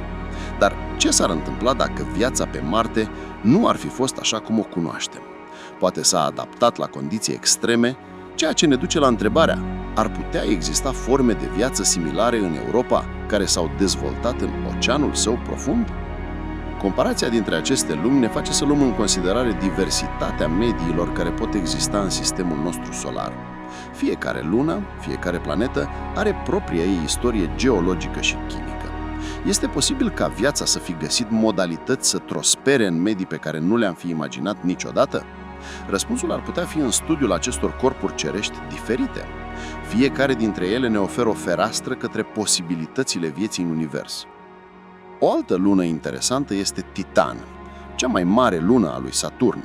Dar ce s-ar întâmpla dacă viața pe Marte nu ar fi fost așa cum o cunoaștem? Poate s-a adaptat la condiții extreme, ceea ce ne duce la întrebarea: ar putea exista forme de viață similare în Europa care s-au dezvoltat în oceanul său profund? Comparația dintre aceste lumi ne face să luăm în considerare diversitatea mediilor care pot exista în sistemul nostru solar. Fiecare lună, fiecare planetă are propria ei istorie geologică și chimică. Este posibil ca viața să fi găsit modalități să prospere în medii pe care nu le-am fi imaginat niciodată? Răspunsul ar putea fi în studiul acestor corpuri cerești diferite. Fiecare dintre ele ne oferă o fereastră către posibilitățile vieții în univers. O altă lună interesantă este Titan, cea mai mare lună a lui Saturn.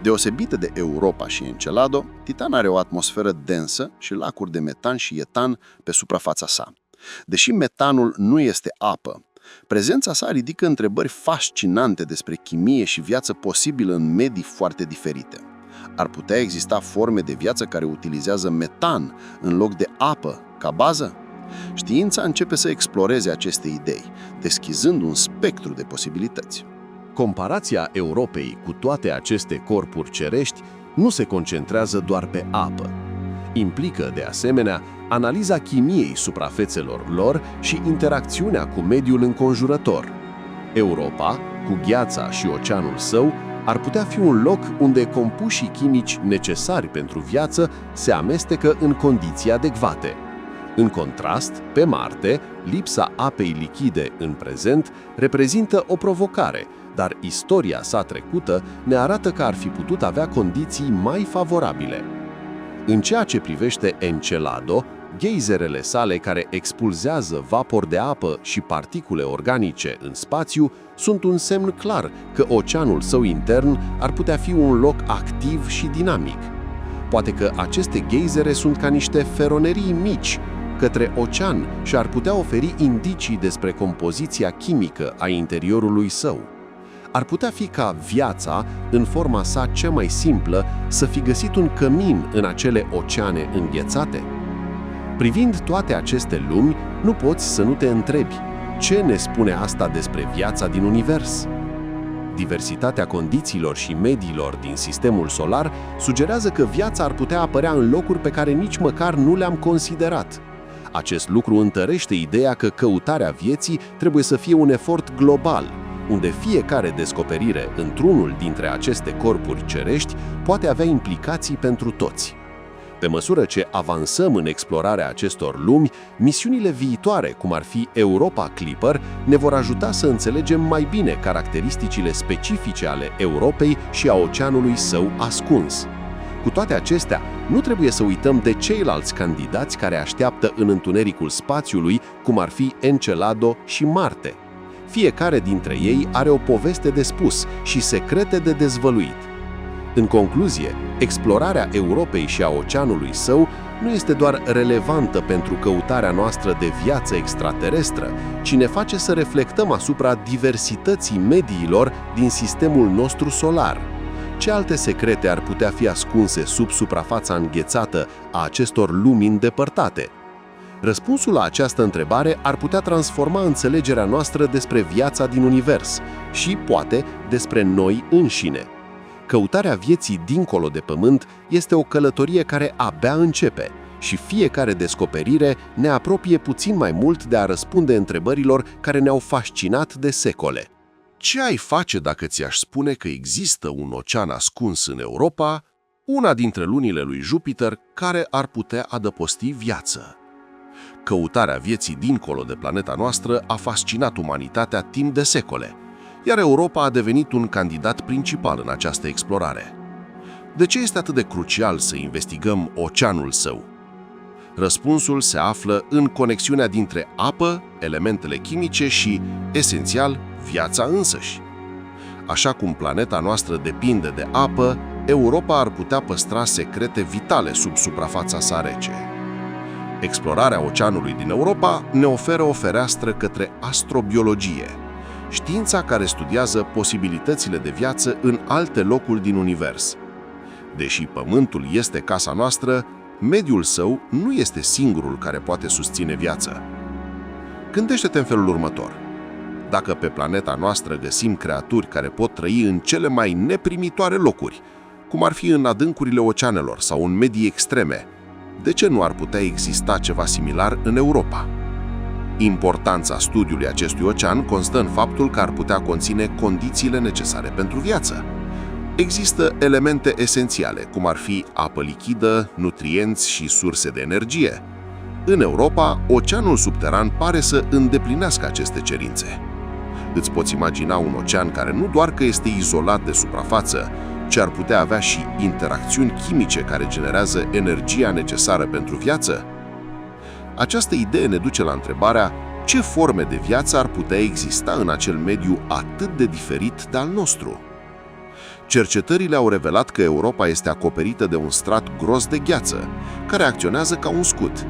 Deosebită de Europa și Encelado, Titan are o atmosferă densă și lacuri de metan și etan pe suprafața sa. Deși metanul nu este apă, prezența sa ridică întrebări fascinante despre chimie și viață posibilă în medii foarte diferite. Ar putea exista forme de viață care utilizează metan în loc de apă ca bază? Știința începe să exploreze aceste idei, deschizând un spectru de posibilități. Comparația Europei cu toate aceste corpuri cerești nu se concentrează doar pe apă. Implică, de asemenea, analiza chimiei suprafețelor lor și interacțiunea cu mediul înconjurător. Europa, cu gheața și oceanul său, ar putea fi un loc unde compușii chimici necesari pentru viață se amestecă în condiții adecvate. În contrast, pe Marte, lipsa apei lichide în prezent reprezintă o provocare, dar istoria sa trecută ne arată că ar fi putut avea condiții mai favorabile. În ceea ce privește Encelado, geizerele sale care expulzează vapor de apă și particule organice în spațiu sunt un semn clar că oceanul său intern ar putea fi un loc activ și dinamic. Poate că aceste geizere sunt ca niște feronerii mici către ocean și ar putea oferi indicii despre compoziția chimică a interiorului său. Ar putea fi ca viața, în forma sa cea mai simplă, să fi găsit un cămin în acele oceane înghețate? Privind toate aceste lumi, nu poți să nu te întrebi: ce ne spune asta despre viața din univers? Diversitatea condițiilor și mediilor din sistemul solar sugerează că viața ar putea apărea în locuri pe care nici măcar nu le-am considerat. Acest lucru întărește ideea că căutarea vieții trebuie să fie un efort global, unde fiecare descoperire într-unul dintre aceste corpuri cerești poate avea implicații pentru toți. Pe măsură ce avansăm în explorarea acestor lumi, misiunile viitoare, cum ar fi Europa Clipper, ne vor ajuta să înțelegem mai bine caracteristicile specifice ale Europei și a oceanului său ascuns. Cu toate acestea, nu trebuie să uităm de ceilalți candidați care așteaptă în întunericul spațiului, cum ar fi Encelado și Marte. Fiecare dintre ei are o poveste de spus și secrete de dezvăluit. În concluzie, explorarea Europei și a oceanului său nu este doar relevantă pentru căutarea noastră de viață extraterestră, ci ne face să reflectăm asupra diversității mediilor din sistemul nostru solar. Ce alte secrete ar putea fi ascunse sub suprafața înghețată a acestor lumi îndepărtate? Răspunsul la această întrebare ar putea transforma înțelegerea noastră despre viața din univers și, poate, despre noi înșine. Căutarea vieții dincolo de Pământ este o călătorie care abia începe și fiecare descoperire ne apropie puțin mai mult de a răspunde întrebărilor care ne-au fascinat de secole. Ce ai face dacă ți-aș spune că există un ocean ascuns în Europa, una dintre lunile lui Jupiter, care ar putea adăposti viață? Căutarea vieții dincolo de planeta noastră a fascinat umanitatea timp de secole, iar Europa a devenit un candidat principal în această explorare. De ce este atât de crucial să investigăm oceanul său? Răspunsul se află în conexiunea dintre apă, elementele chimice și, esențial, viața însăși. Așa cum planeta noastră depinde de apă, Europa ar putea păstra secrete vitale sub suprafața sa rece. Explorarea oceanului din Europa ne oferă o fereastră către astrobiologie, știința care studiază posibilitățile de viață în alte locuri din univers. Deși Pământul este casa noastră, mediul său nu este singurul care poate susține viață. Gândește-te în felul următor. Dacă pe planeta noastră găsim creaturi care pot trăi în cele mai neprimitoare locuri, cum ar fi în adâncurile oceanelor sau în medii extreme, de ce nu ar putea exista ceva similar în Europa? Importanța studiului acestui ocean constă în faptul că ar putea conține condițiile necesare pentru viață. Există elemente esențiale, cum ar fi apă lichidă, nutrienți și surse de energie. În Europa, oceanul subteran pare să îndeplinească aceste cerințe. Îți poți imagina un ocean care nu doar că este izolat de suprafață, ci ar putea avea și interacțiuni chimice care generează energia necesară pentru viață? Această idee ne duce la întrebarea: ce forme de viață ar putea exista în acel mediu atât de diferit de al nostru? Cercetările au revelat că Europa este acoperită de un strat gros de gheață, care acționează ca un scut.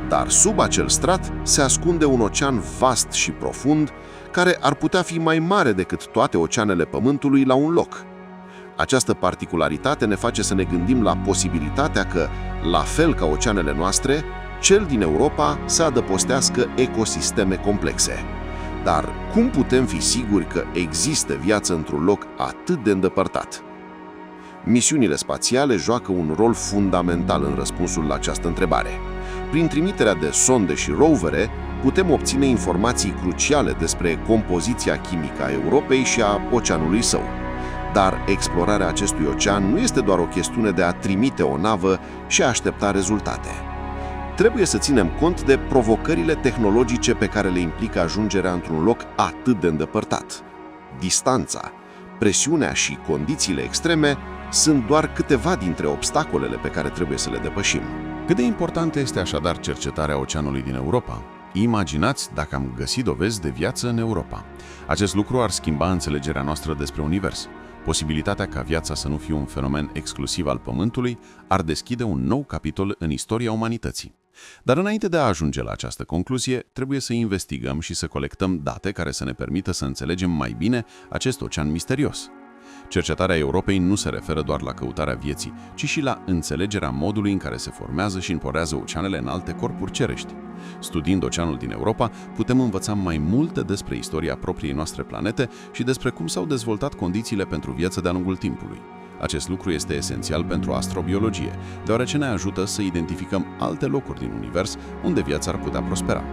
Dar sub acel strat se ascunde un ocean vast și profund, care ar putea fi mai mare decât toate oceanele Pământului la un loc. Această particularitate ne face să ne gândim la posibilitatea că, la fel ca oceanele noastre, cel din Europa să adăpostească ecosisteme complexe. Dar cum putem fi siguri că există viață într-un loc atât de îndepărtat? Misiunile spațiale joacă un rol fundamental în răspunsul la această întrebare. Prin trimiterea de sonde și rovere, putem obține informații cruciale despre compoziția chimică a Europei și a oceanului său. Dar explorarea acestui ocean nu este doar o chestiune de a trimite o navă și a aștepta rezultate. Trebuie să ținem cont de provocările tehnologice pe care le implică ajungerea într-un loc atât de îndepărtat. Distanța, presiunea și condițiile extreme sunt doar câteva dintre obstacolele pe care trebuie să le depășim. Cât de importantă este așadar cercetarea oceanului din Europa? Imaginați dacă am găsit dovezi de viață în Europa. Acest lucru ar schimba înțelegerea noastră despre univers. Posibilitatea ca viața să nu fie un fenomen exclusiv al Pământului ar deschide un nou capitol în istoria umanității. Dar înainte de a ajunge la această concluzie, trebuie să investigăm și să colectăm date care să ne permită să înțelegem mai bine acest ocean misterios. Cercetarea Europei nu se referă doar la căutarea vieții, ci și la înțelegerea modului în care se formează și înporează oceanele în alte corpuri cerești. Studiind oceanul din Europa, putem învăța mai multe despre istoria propriei noastre planete și despre cum s-au dezvoltat condițiile pentru viață de-a lungul timpului. Acest lucru este esențial pentru astrobiologie, deoarece ne ajută să identificăm alte locuri din univers unde viața ar putea prospera.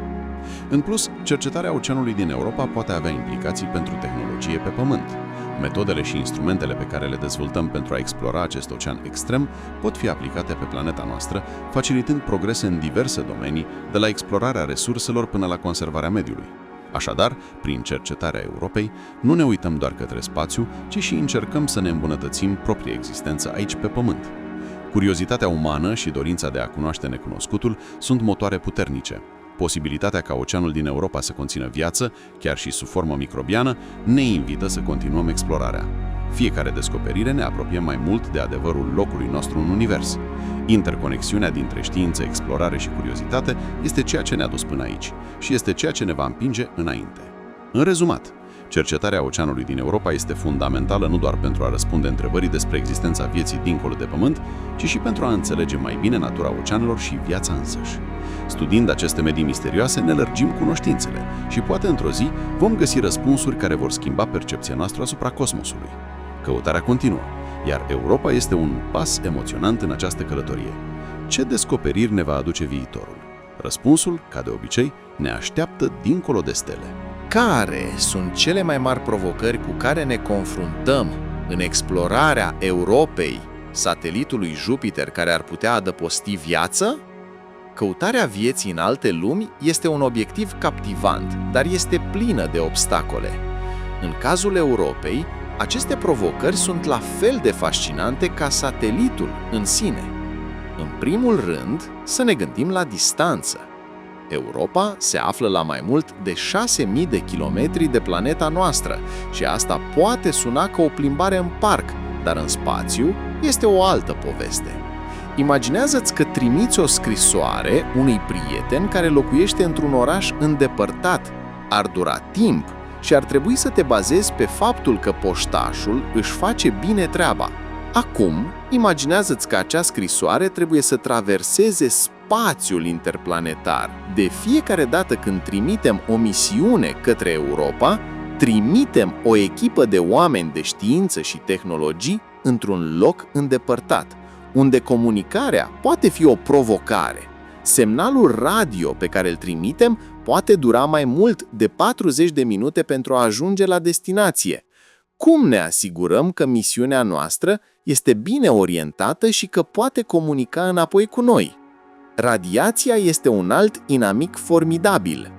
În plus, cercetarea oceanului din Europa poate avea implicații pentru tehnologie pe Pământ. Metodele și instrumentele pe care le dezvoltăm pentru a explora acest ocean extrem pot fi aplicate pe planeta noastră, facilitând progrese în diverse domenii, de la explorarea resurselor până la conservarea mediului. Așadar, prin cercetarea Europei, nu ne uităm doar către spațiu, ci și încercăm să ne îmbunătățim propria existență aici pe Pământ. Curiozitatea umană și dorința de a cunoaște necunoscutul sunt motoare puternice. Posibilitatea ca oceanul din Europa să conțină viață, chiar și sub formă microbiană, ne invită să continuăm explorarea. Fiecare descoperire ne apropie mai mult de adevărul locului nostru în univers. Interconexiunea dintre știință, explorare și curiozitate este ceea ce ne-a dus până aici și este ceea ce ne va împinge înainte. În rezumat, cercetarea oceanului din Europa este fundamentală nu doar pentru a răspunde întrebării despre existența vieții dincolo de Pământ, ci și pentru a înțelege mai bine natura oceanelor și viața însăși. Studiind aceste medii misterioase, ne lărgim cunoștințele și poate într-o zi vom găsi răspunsuri care vor schimba percepția noastră asupra cosmosului. Căutarea continuă, iar Europa este un pas emoționant în această călătorie. Ce descoperiri ne va aduce viitorul? Răspunsul, ca de obicei, ne așteaptă dincolo de stele. Care sunt cele mai mari provocări cu care ne confruntăm în explorarea Europei, satelitului Jupiter care ar putea adăposti viață? Căutarea vieții în alte lumi este un obiectiv captivant, dar este plină de obstacole. În cazul Europei, aceste provocări sunt la fel de fascinante ca satelitul în sine. În primul rând, să ne gândim la distanță. Europa se află la mai mult de 6.000 de kilometri de planeta noastră și asta poate suna ca o plimbare în parc, dar în spațiu este o altă poveste. Imaginează-ți că trimiți o scrisoare unui prieten care locuiește într-un oraș îndepărtat. Ar dura timp și ar trebui să te bazezi pe faptul că poștașul își face bine treaba. Acum, imaginează-ți că acea scrisoare trebuie să traverseze spațiul interplanetar. De fiecare dată când trimitem o misiune către Europa, trimitem o echipă de oameni de știință și tehnologii într-un loc îndepărtat, unde comunicarea poate fi o provocare. Semnalul radio pe care îl trimitem poate dura mai mult de 40 de minute pentru a ajunge la destinație. Cum ne asigurăm că misiunea noastră este bine orientată și că poate comunica înapoi cu noi? Radiația este un alt inamic formidabil.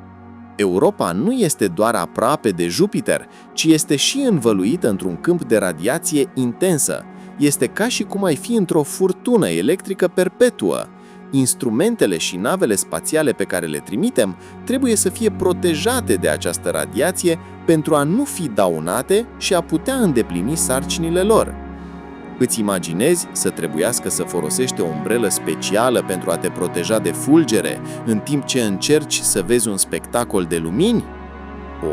Europa nu este doar aproape de Jupiter, ci este și învăluită într-un câmp de radiație intensă. Este ca și cum ai fi într-o furtună electrică perpetuă. Instrumentele și navele spațiale pe care le trimitem trebuie să fie protejate de această radiație pentru a nu fi daunate și a putea îndeplini sarcinile lor. Îți imaginezi să trebuiască să folosești o umbrelă specială pentru a te proteja de fulgere, în timp ce încerci să vezi un spectacol de lumini?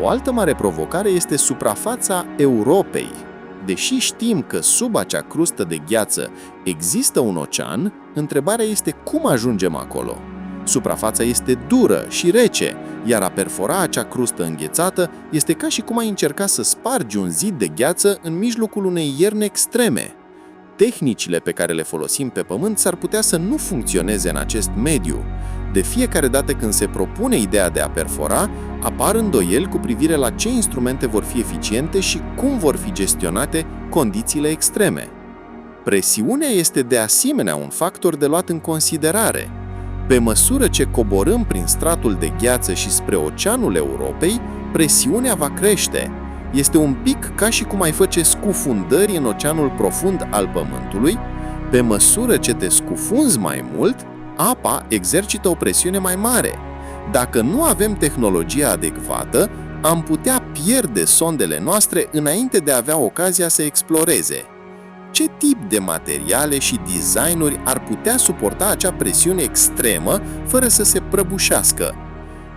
O altă mare provocare este suprafața Europei. Deși știm că sub acea crustă de gheață există un ocean, întrebarea este cum ajungem acolo. Suprafața este dură și rece, iar a perfora acea crustă înghețată este ca și cum ai încerca să spargi un zid de gheață în mijlocul unei ierni extreme. Tehnicile pe care le folosim pe Pământ s-ar putea să nu funcționeze în acest mediu. De fiecare dată când se propune ideea de a perfora, apar îndoieli cu privire la ce instrumente vor fi eficiente și cum vor fi gestionate condițiile extreme. Presiunea este de asemenea un factor de luat în considerare. Pe măsură ce coborâm prin stratul de gheață și spre oceanul Europei, presiunea va crește. Este un pic ca și cum ai face scufundări în oceanul profund al Pământului. Pe măsură ce te scufunzi mai mult, apa exercită o presiune mai mare. Dacă nu avem tehnologia adecvată, am putea pierde sondele noastre înainte de a avea ocazia să exploreze. Ce tip de materiale și designuri ar putea suporta acea presiune extremă fără să se prăbușească?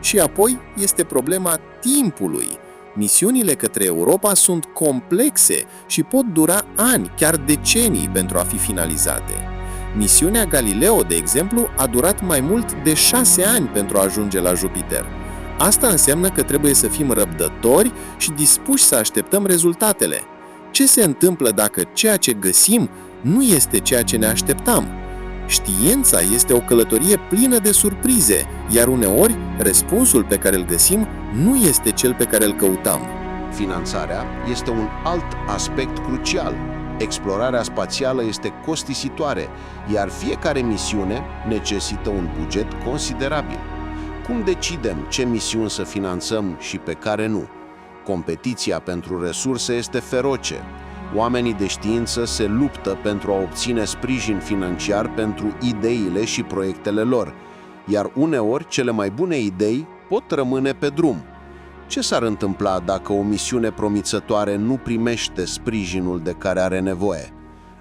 Și apoi este problema timpului. Misiunile către Europa sunt complexe și pot dura ani, chiar decenii, pentru a fi finalizate. Misiunea Galileo, de exemplu, a durat mai mult de 6 ani pentru a ajunge la Jupiter. Asta înseamnă că trebuie să fim răbdători și dispuși să așteptăm rezultatele. Ce se întâmplă dacă ceea ce găsim nu este ceea ce ne așteptam? Știința este o călătorie plină de surprize, iar uneori răspunsul pe care îl găsim nu este cel pe care îl căutam. Finanțarea este un alt aspect crucial. Explorarea spațială este costisitoare, iar fiecare misiune necesită un buget considerabil. Cum decidem ce misiuni să finanțăm și pe care nu? Competiția pentru resurse este feroce. Oamenii de știință se luptă pentru a obține sprijin financiar pentru ideile și proiectele lor, iar uneori cele mai bune idei pot rămâne pe drum. Ce s-ar întâmpla dacă o misiune promițătoare nu primește sprijinul de care are nevoie?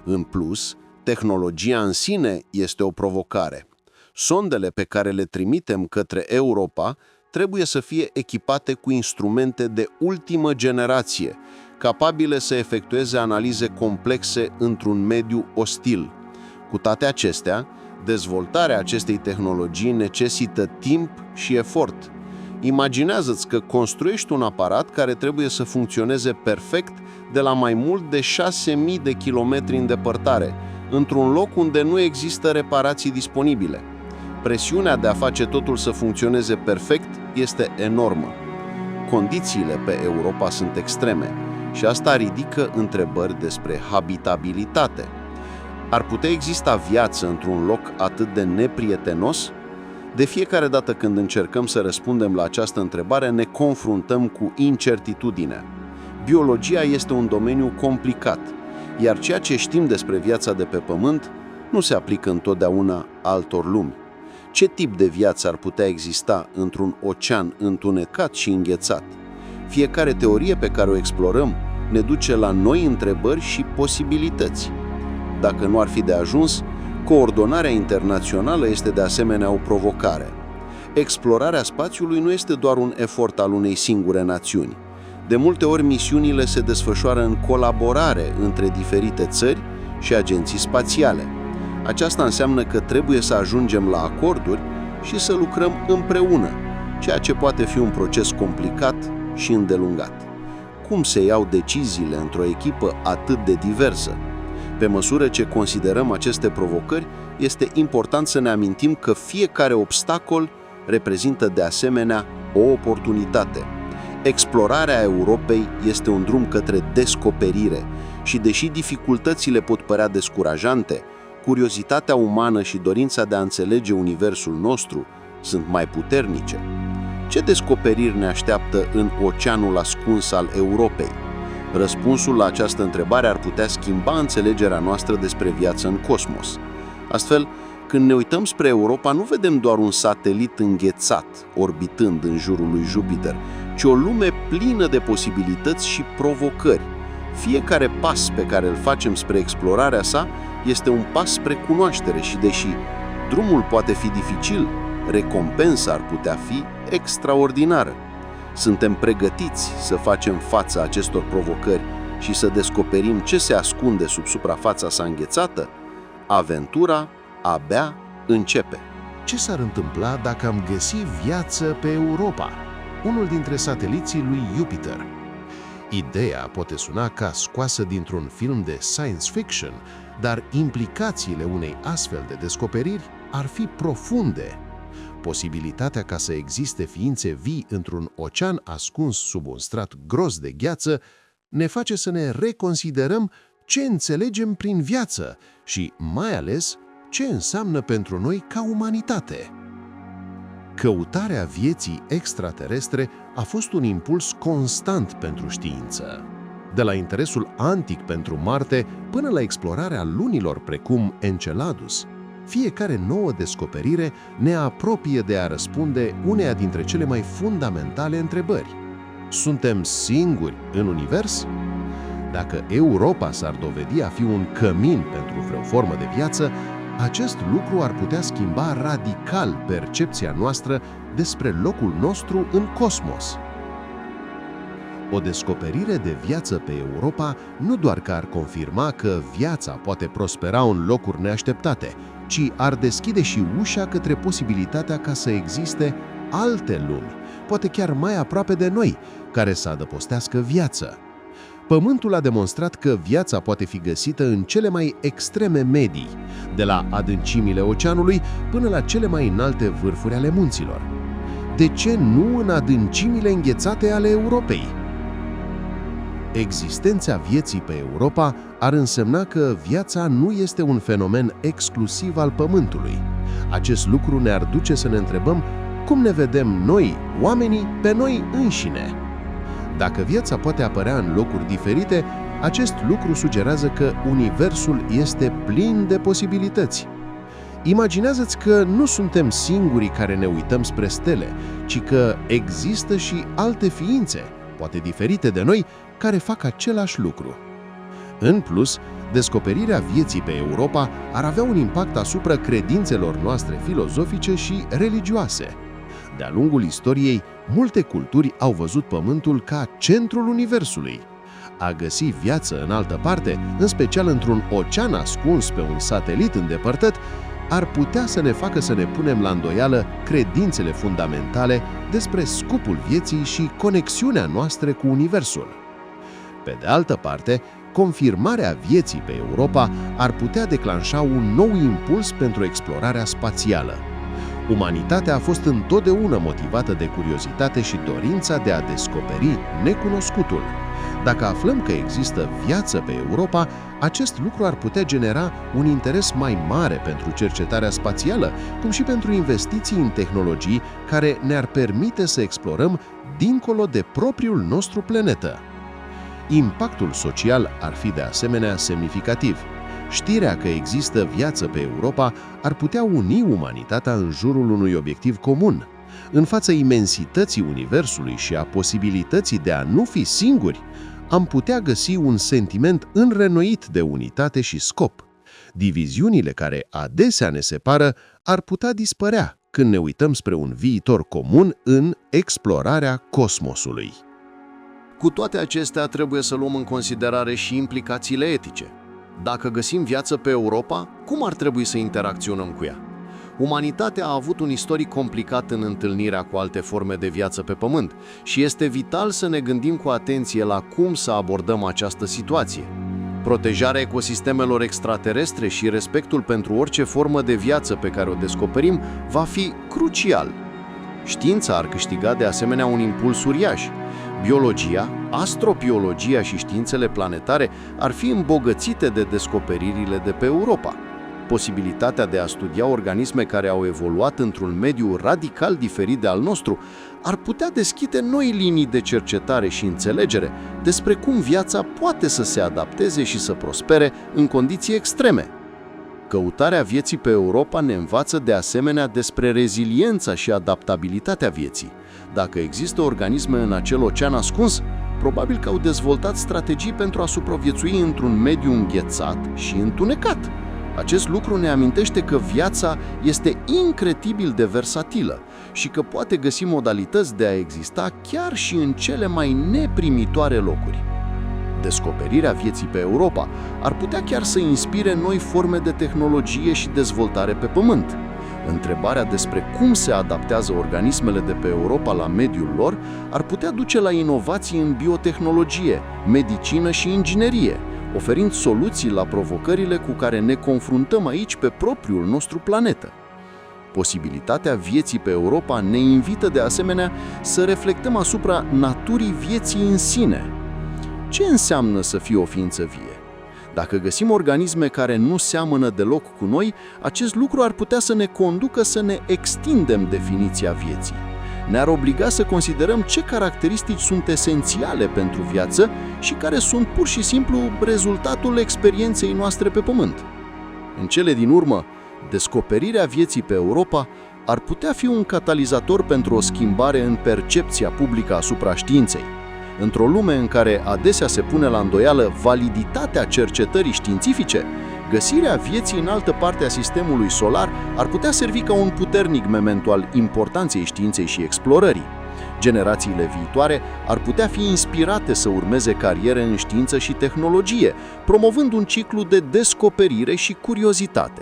În plus, tehnologia în sine este o provocare. Sondele pe care le trimitem către Europa trebuie să fie echipate cu instrumente de ultimă generație, capabile să efectueze analize complexe într-un mediu ostil. Cu toate acestea, dezvoltarea acestei tehnologii necesită timp și efort. Imaginează-ți că construiești un aparat care trebuie să funcționeze perfect de la mai mult de 6.000 de kilometri în depărtare, într-un loc unde nu există reparații disponibile. Presiunea de a face totul să funcționeze perfect este enormă. Condițiile pe Europa sunt extreme și asta ridică întrebări despre habitabilitate. Ar putea exista viață într-un loc atât de neprietenos? De fiecare dată când încercăm să răspundem la această întrebare, ne confruntăm cu incertitudine. Biologia este un domeniu complicat, iar ceea ce știm despre viața de pe Pământ nu se aplică întotdeauna altor lumi. Ce tip de viață ar putea exista într-un ocean întunecat și înghețat? Fiecare teorie pe care o explorăm ne duce la noi întrebări și posibilități. Dacă nu ar fi de ajuns, coordonarea internațională este de asemenea o provocare. Explorarea spațiului nu este doar un efort al unei singure națiuni. De multe ori, misiunile se desfășoară în colaborare între diferite țări și agenții spațiale. Aceasta înseamnă că trebuie să ajungem la acorduri și să lucrăm împreună, ceea ce poate fi un proces complicat și îndelungat. Cum se iau deciziile într-o echipă atât de diversă? Pe măsură ce considerăm aceste provocări, este important să ne amintim că fiecare obstacol reprezintă de asemenea o oportunitate. Explorarea Europei este un drum către descoperire și, deși dificultățile pot părea descurajante, curiozitatea umană și dorința de a înțelege universul nostru sunt mai puternice. Ce descoperiri ne așteaptă în oceanul ascuns al Europei? Răspunsul la această întrebare ar putea schimba înțelegerea noastră despre viață în cosmos. Astfel, când ne uităm spre Europa, nu vedem doar un satelit înghețat, orbitând în jurul lui Jupiter, ci o lume plină de posibilități și provocări. Fiecare pas pe care îl facem spre explorarea sa este un pas spre cunoaștere și, deși drumul poate fi dificil, recompensa ar putea fi extraordinară. Suntem pregătiți să facem față acestor provocări și să descoperim ce se ascunde sub suprafața sa înghețată? Aventura abia începe. Ce s-ar întâmpla dacă am găsi viață pe Europa, unul dintre sateliții lui Jupiter? Ideea poate suna ca scoasă dintr-un film de science fiction, dar implicațiile unei astfel de descoperiri ar fi profunde. Posibilitatea ca să existe ființe vii într-un ocean ascuns sub un strat gros de gheață ne face să ne reconsiderăm ce înțelegem prin viață și, mai ales, ce înseamnă pentru noi ca umanitate. Căutarea vieții extraterestre a fost un impuls constant pentru știință. De la interesul antic pentru Marte până la explorarea lunilor precum Enceladus, fiecare nouă descoperire ne apropie de a răspunde uneia dintre cele mai fundamentale întrebări. Suntem singuri în univers? Dacă Europa s-ar dovedi a fi un cămin pentru vreo formă de viață, acest lucru ar putea schimba radical percepția noastră despre locul nostru în cosmos. O descoperire de viață pe Europa nu doar că ar confirma că viața poate prospera în locuri neașteptate, ci ar deschide și ușa către posibilitatea ca să existe alte lumi, poate chiar mai aproape de noi, care să adăpostească viață. Pământul a demonstrat că viața poate fi găsită în cele mai extreme medii, de la adâncimile oceanului până la cele mai înalte vârfuri ale munților. De ce nu în adâncimile înghețate ale Europei? Existența vieții pe Europa ar însemna că viața nu este un fenomen exclusiv al Pământului. Acest lucru ne-ar duce să ne întrebăm cum ne vedem noi, oamenii, pe noi înșine. Dacă viața poate apărea în locuri diferite, acest lucru sugerează că universul este plin de posibilități. Imaginează-ți că nu suntem singurii care ne uităm spre stele, ci că există și alte ființe, poate diferite de noi, care fac același lucru. În plus, descoperirea vieții pe Europa ar avea un impact asupra credințelor noastre filozofice și religioase. De-a lungul istoriei, multe culturi au văzut Pământul ca centrul universului. A găsi viață în altă parte, în special într-un ocean ascuns pe un satelit îndepărtat, ar putea să ne facă să ne punem la îndoială credințele fundamentale despre scopul vieții și conexiunea noastră cu universul. Pe de altă parte, confirmarea vieții pe Europa ar putea declanșa un nou impuls pentru explorarea spațială. Umanitatea a fost întotdeauna motivată de curiozitate și dorința de a descoperi necunoscutul. Dacă aflăm că există viață pe Europa, acest lucru ar putea genera un interes mai mare pentru cercetarea spațială, cum și pentru investiții în tehnologii care ne-ar permite să explorăm dincolo de propriul nostru planetă. Impactul social ar fi de asemenea semnificativ. Știrea că există viață pe Europa ar putea uni umanitatea în jurul unui obiectiv comun. În fața imensității universului și a posibilității de a nu fi singuri, am putea găsi un sentiment înrenoit de unitate și scop. Diviziunile care adesea ne separă ar putea dispărea când ne uităm spre un viitor comun în explorarea cosmosului. Cu toate acestea, trebuie să luăm în considerare și implicațiile etice. Dacă găsim viață pe Europa, cum ar trebui să interacționăm cu ea? Umanitatea a avut un istoric complicat în întâlnirea cu alte forme de viață pe Pământ și este vital să ne gândim cu atenție la cum să abordăm această situație. Protejarea ecosistemelor extraterestre și respectul pentru orice formă de viață pe care o descoperim va fi crucial. Știința ar câștiga de asemenea un impuls uriaș. Biologia, astrobiologia și științele planetare ar fi îmbogățite de descoperirile de pe Europa. Posibilitatea de a studia organisme care au evoluat într-un mediu radical diferit de al nostru ar putea deschide noi linii de cercetare și înțelegere despre cum viața poate să se adapteze și să prospere în condiții extreme. Căutarea vieții pe Europa ne învață de asemenea despre reziliența și adaptabilitatea vieții. Dacă există organisme în acel ocean ascuns, probabil că au dezvoltat strategii pentru a supraviețui într-un mediu înghețat și întunecat. Acest lucru ne amintește că viața este incredibil de versatilă și că poate găsi modalități de a exista chiar și în cele mai neprimitoare locuri. Descoperirea vieții pe Europa ar putea chiar să inspire noi forme de tehnologie și dezvoltare pe Pământ. Întrebarea despre cum se adaptează organismele de pe Europa la mediul lor ar putea duce la inovații în biotehnologie, medicină și inginerie, oferind soluții la provocările cu care ne confruntăm aici pe propriul nostru planetă. Posibilitatea vieții pe Europa ne invită de asemenea să reflectăm asupra naturii vieții în sine. Ce înseamnă să fii o ființă vie? Dacă găsim organisme care nu seamănă deloc cu noi, acest lucru ar putea să ne conducă să ne extindem definiția vieții. Ne-ar obliga să considerăm ce caracteristici sunt esențiale pentru viață și care sunt pur și simplu rezultatul experienței noastre pe Pământ. În cele din urmă, descoperirea vieții pe Europa ar putea fi un catalizator pentru o schimbare în percepția publică asupra științei. Într-o lume în care adesea se pune la îndoială validitatea cercetării științifice, găsirea vieții în altă parte a sistemului solar ar putea servi ca un puternic memento al importanței științei și explorării. Generațiile viitoare ar putea fi inspirate să urmeze cariere în știință și tehnologie, promovând un ciclu de descoperire și curiozitate.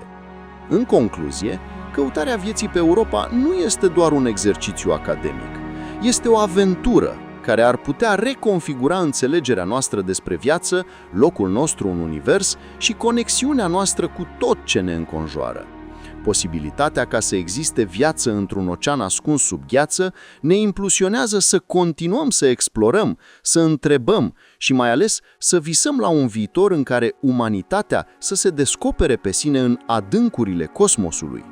În concluzie, căutarea vieții pe Europa nu este doar un exercițiu academic. Este o aventură care ar putea reconfigura înțelegerea noastră despre viață, locul nostru în univers și conexiunea noastră cu tot ce ne înconjoară. Posibilitatea ca să existe viață într-un ocean ascuns sub gheață ne impulsionează să continuăm să explorăm, să întrebăm și mai ales să visăm la un viitor în care umanitatea să se descopere pe sine în adâncurile cosmosului.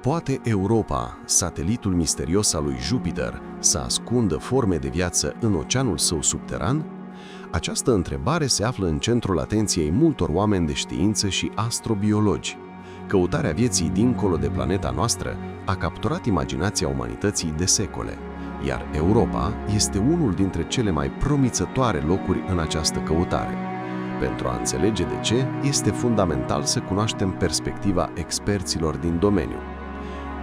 Poate Europa, satelitul misterios al lui Jupiter, să ascundă forme de viață în oceanul său subteran? Această întrebare se află în centrul atenției multor oameni de știință și astrobiologi. Căutarea vieții dincolo de planeta noastră a capturat imaginația umanității de secole, iar Europa este unul dintre cele mai promițătoare locuri în această căutare. Pentru a înțelege de ce, este fundamental să cunoaștem perspectiva experților din domeniu.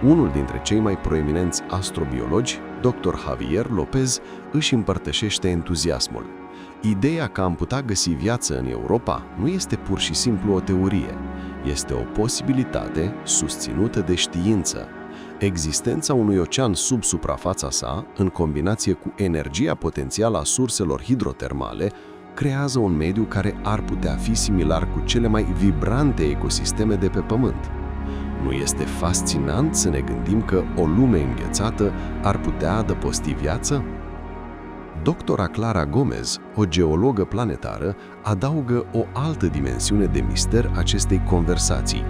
Unul dintre cei mai proeminenți astrobiologi, Dr. Javier López, își împărtășește entuziasmul. Ideea că am putea găsi viață în Europa nu este pur și simplu o teorie, este o posibilitate susținută de știință. Existența unui ocean sub suprafața sa, în combinație cu energia potențială a surselor hidrotermale, creează un mediu care ar putea fi similar cu cele mai vibrante ecosisteme de pe Pământ. Nu este fascinant să ne gândim că o lume înghețată ar putea adăposti viață? Doctora Clara Gomez, o geologă planetară, adaugă o altă dimensiune de mister acestei conversații.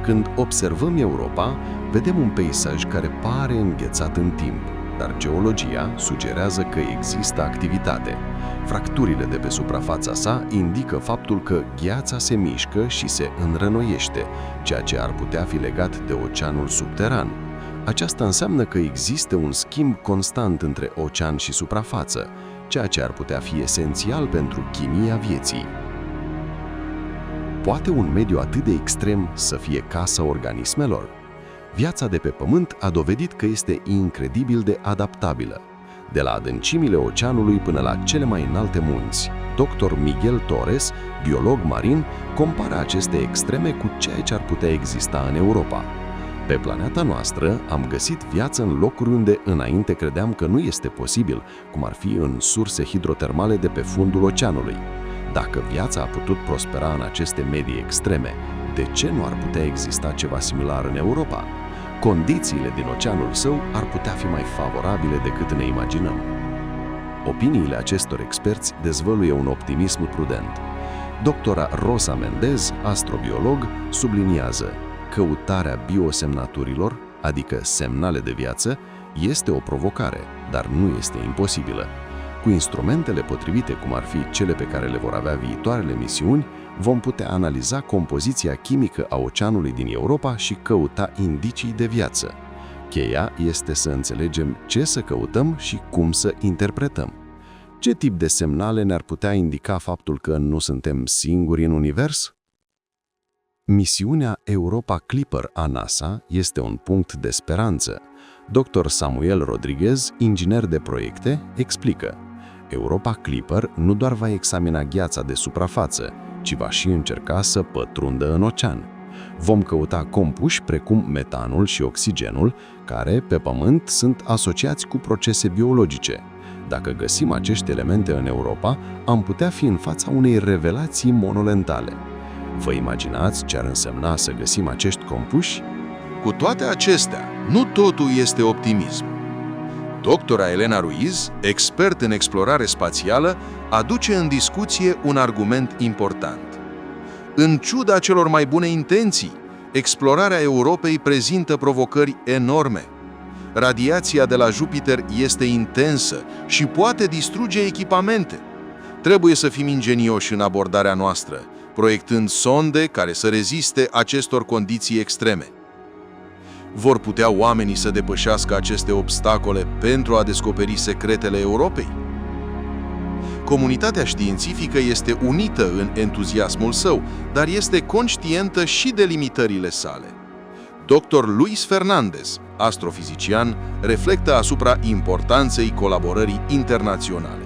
Când observăm Europa, vedem un peisaj care pare înghețat în timp, dar geologia sugerează că există activitate. Fracturile de pe suprafața sa indică faptul că gheața se mișcă și se înrănoiește, ceea ce ar putea fi legat de oceanul subteran. Aceasta înseamnă că există un schimb constant între ocean și suprafață, ceea ce ar putea fi esențial pentru chimia vieții. Poate un mediu atât de extrem să fie casa organismelor? Viața de pe Pământ a dovedit că este incredibil de adaptabilă. De la adâncimile oceanului până la cele mai înalte munți, Dr. Miguel Torres, biolog marin, compară aceste extreme cu ceea ce ar putea exista în Europa. Pe planeta noastră am găsit viață în locuri unde înainte credeam că nu este posibil, cum ar fi în surse hidrotermale de pe fundul oceanului. Dacă viața a putut prospera în aceste medii extreme, de ce nu ar putea exista ceva similar în Europa? Condițiile din oceanul său ar putea fi mai favorabile decât ne imaginăm. Opiniile acestor experți dezvăluie un optimism prudent. Doctora Rosa Mendez, astrobiolog, subliniază: căutarea biosemnaturilor, adică semnale de viață, este o provocare, dar nu este imposibilă. Cu instrumentele potrivite, cum ar fi cele pe care le vor avea viitoarele misiuni, vom putea analiza compoziția chimică a oceanului din Europa și căuta indicii de viață. Cheia este să înțelegem ce să căutăm și cum să interpretăm. Ce tip de semnale ne-ar putea indica faptul că nu suntem singuri în univers? Misiunea Europa Clipper a NASA este un punct de speranță. Dr. Samuel Rodriguez, inginer de proiecte, explică: Europa Clipper nu doar va examina gheața de suprafață, ci va și încerca să pătrundă în ocean. Vom căuta compuși precum metanul și oxigenul, care, pe Pământ, sunt asociați cu procese biologice. Dacă găsim acești elemente în Europa, am putea fi în fața unei revelații monolentale. Vă imaginați ce ar însemna să găsim acești compuși? Cu toate acestea, nu totul este optimism. Doctora Elena Ruiz, expert în explorare spațială, aduce în discuție un argument important. În ciuda celor mai bune intenții, explorarea Europei prezintă provocări enorme. Radiația de la Jupiter este intensă și poate distruge echipamente. Trebuie să fim ingenioși în abordarea noastră, proiectând sonde care să reziste acestor condiții extreme. Vor putea oamenii să depășească aceste obstacole pentru a descoperi secretele Europei? Comunitatea științifică este unită în entuziasmul său, dar este conștientă și de limitările sale. Dr. Luis Fernandez, astrofizician, reflectă asupra importanței colaborării internaționale.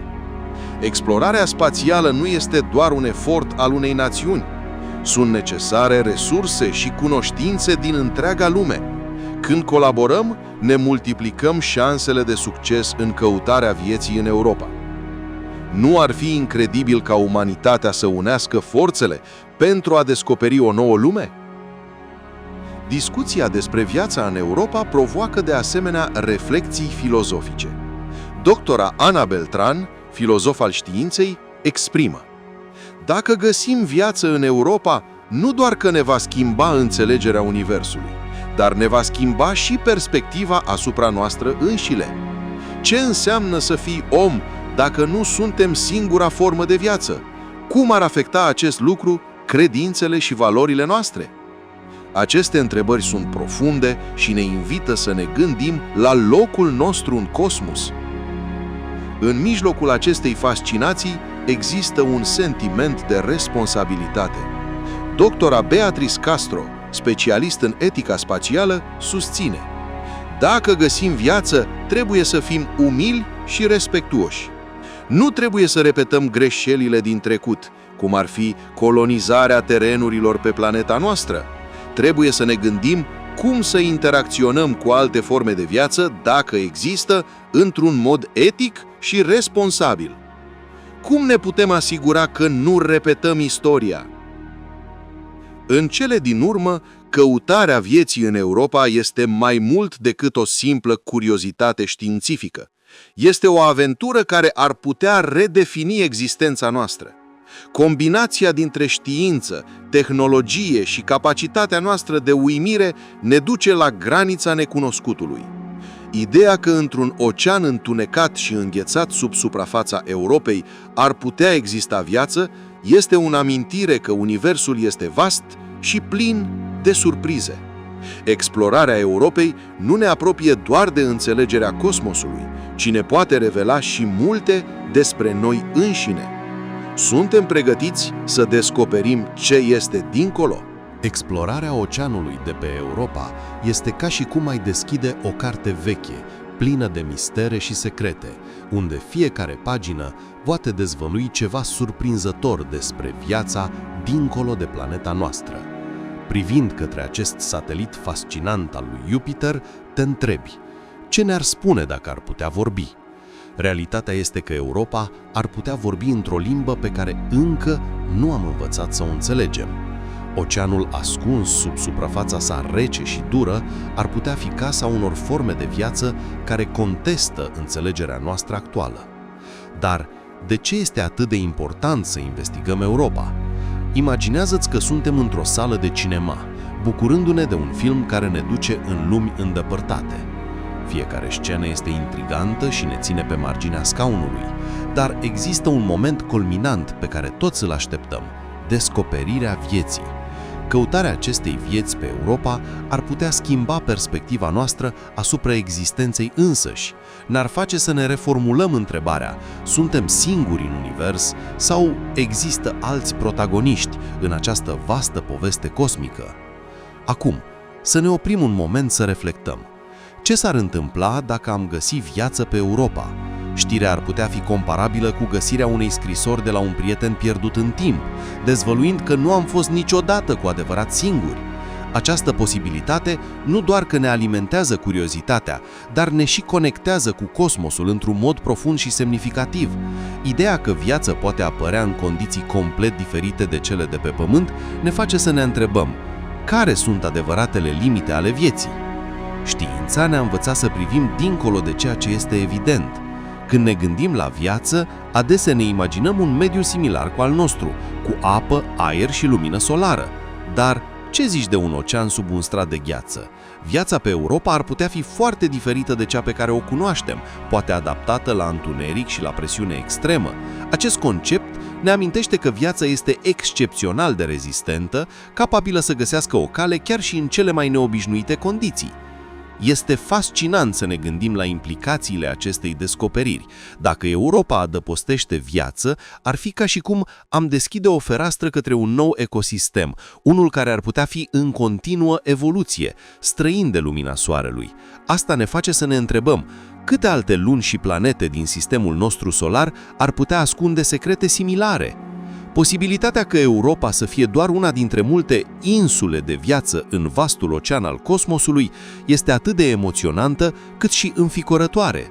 Explorarea spațială nu este doar un efort al unei națiuni. Sunt necesare resurse și cunoștințe din întreaga lume. Când colaborăm, ne multiplicăm șansele de succes în căutarea vieții în Europa. Nu ar fi incredibil ca umanitatea să unească forțele pentru a descoperi o nouă lume? Discuția despre viața în Europa provoacă de asemenea reflexii filozofice. Doctora Ana Beltran, filozof al științei, exprimă: dacă găsim viață în Europa, nu doar că ne va schimba înțelegerea Universului, dar ne va schimba și perspectiva asupra noastră înșile. Ce înseamnă să fii om dacă nu suntem singura formă de viață? Cum ar afecta acest lucru credințele și valorile noastre? Aceste întrebări sunt profunde și ne invită să ne gândim la locul nostru în cosmos. În mijlocul acestei fascinații există un sentiment de responsabilitate. Doctora Beatriz Castro, specialist în etica spațială, susține: dacă găsim viață, trebuie să fim umili și respectuoși. Nu trebuie să repetăm greșelile din trecut, cum ar fi colonizarea terenurilor pe planeta noastră. Trebuie să ne gândim cum să interacționăm cu alte forme de viață, dacă există, într-un mod etic și responsabil. Cum ne putem asigura că nu repetăm istoria? În cele din urmă, căutarea vieții în Europa este mai mult decât o simplă curiozitate științifică. Este o aventură care ar putea redefini existența noastră. Combinația dintre știință, tehnologie și capacitatea noastră de uimire ne duce la granița necunoscutului. Ideea că într-un ocean întunecat și înghețat sub suprafața Europei ar putea exista viață este o amintire că universul este vast și plin de surprize. Explorarea Europei nu ne apropie doar de înțelegerea cosmosului, ci ne poate revela și multe despre noi înșine. Suntem pregătiți să descoperim ce este dincolo? Explorarea oceanului de pe Europa este ca și cum ai deschide o carte veche, plină de mistere și secrete, unde fiecare pagină poate dezvălui ceva surprinzător despre viața dincolo de planeta noastră. Privind către acest satelit fascinant al lui Jupiter, te întrebi: ce ne-ar spune dacă ar putea vorbi? Realitatea este că Europa ar putea vorbi într-o limbă pe care încă nu am învățat să o înțelegem. Oceanul ascuns sub suprafața sa rece și dură ar putea fi casa unor forme de viață care contestă înțelegerea noastră actuală. Dar de ce este atât de important să investigăm Europa? Imaginează-ți că suntem într-o sală de cinema, bucurându-ne de un film care ne duce în lumi îndepărtate. Fiecare scenă este intrigantă și ne ține pe marginea scaunului, dar există un moment culminant pe care toți îl așteptăm: descoperirea vieții. Căutarea acestei vieți pe Europa ar putea schimba perspectiva noastră asupra existenței însăși. Ne-ar face să ne reformulăm întrebarea: suntem singuri în univers sau există alți protagoniști în această vastă poveste cosmică? Acum, să ne oprim un moment să reflectăm. Ce s-ar întâmpla dacă am găsi viață pe Europa? Știrea ar putea fi comparabilă cu găsirea unei scrisori de la un prieten pierdut în timp, dezvăluind că nu am fost niciodată cu adevărat singuri. Această posibilitate nu doar că ne alimentează curiozitatea, dar ne și conectează cu cosmosul într-un mod profund și semnificativ. Ideea că viața poate apărea în condiții complet diferite de cele de pe Pământ ne face să ne întrebăm: care sunt adevăratele limite ale vieții? Știința ne-a învățat să privim dincolo de ceea ce este evident. Când ne gândim la viață, adesea ne imaginăm un mediu similar cu al nostru, cu apă, aer și lumină solară. Dar ce zici de un ocean sub un strat de gheață? Viața pe Europa ar putea fi foarte diferită de cea pe care o cunoaștem, poate adaptată la întuneric și la presiune extremă. Acest concept ne amintește că viața este excepțional de rezistentă, capabilă să găsească o cale chiar și în cele mai neobișnuite condiții. Este fascinant să ne gândim la implicațiile acestei descoperiri. Dacă Europa adăpostește viață, ar fi ca și cum am deschide o fereastră către un nou ecosistem, unul care ar putea fi în continuă evoluție, străin de lumina Soarelui. Asta ne face să ne întrebăm: câte alte luni și planete din sistemul nostru solar ar putea ascunde secrete similare? Posibilitatea că Europa să fie doar una dintre multe insule de viață în vastul ocean al cosmosului este atât de emoționantă cât și înfiorătoare.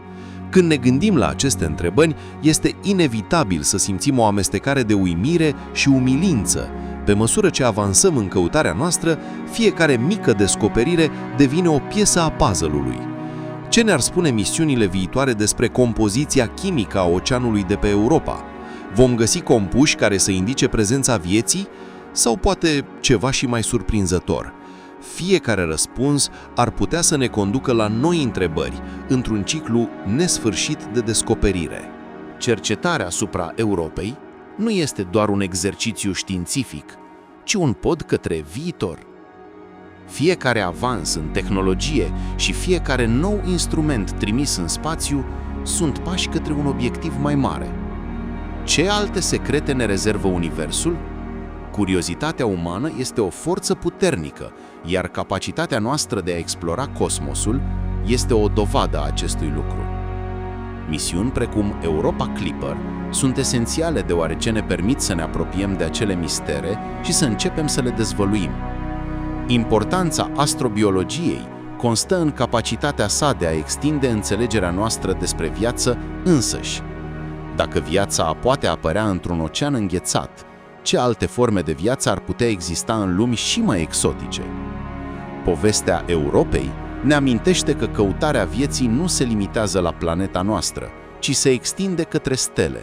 Când ne gândim la aceste întrebări, este inevitabil să simțim o amestecare de uimire și umilință. Pe măsură ce avansăm în căutarea noastră, fiecare mică descoperire devine o piesă a puzzle-ului. Ce ne-ar spune misiunile viitoare despre compoziția chimică a oceanului de pe Europa? Vom găsi compuși care să indice prezența vieții sau poate ceva și mai surprinzător? Fiecare răspuns ar putea să ne conducă la noi întrebări, într-un ciclu nesfârșit de descoperire. Cercetarea asupra Europei nu este doar un exercițiu științific, ci un pod către viitor. Fiecare avans în tehnologie și fiecare nou instrument trimis în spațiu sunt pași către un obiectiv mai mare. Ce alte secrete ne rezervă Universul? Curiozitatea umană este o forță puternică, iar capacitatea noastră de a explora cosmosul este o dovadă a acestui lucru. Misiuni precum Europa Clipper sunt esențiale deoarece ne permit să ne apropiem de acele mistere și să începem să le dezvăluim. Importanța astrobiologiei constă în capacitatea sa de a extinde înțelegerea noastră despre viață însăși. Dacă viața poate apărea într-un ocean înghețat, ce alte forme de viață ar putea exista în lumi și mai exotice? Povestea Europei ne amintește că căutarea vieții nu se limitează la planeta noastră, ci se extinde către stele.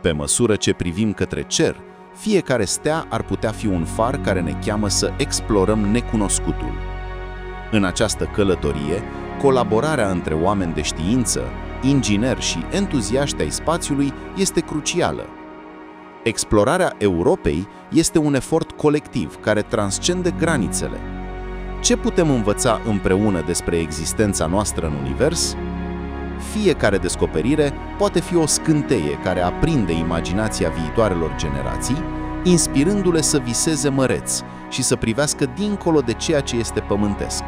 Pe măsură ce privim către cer, fiecare stea ar putea fi un far care ne cheamă să explorăm necunoscutul. În această călătorie, colaborarea între oameni de știință, ingineri și entuziaști ai spațiului este crucială. Explorarea Europei este un efort colectiv care transcende granițele. Ce putem învăța împreună despre existența noastră în univers? Fiecare descoperire poate fi o scânteie care aprinde imaginația viitoarelor generații, inspirându-le să viseze măreț și să privească dincolo de ceea ce este pământesc.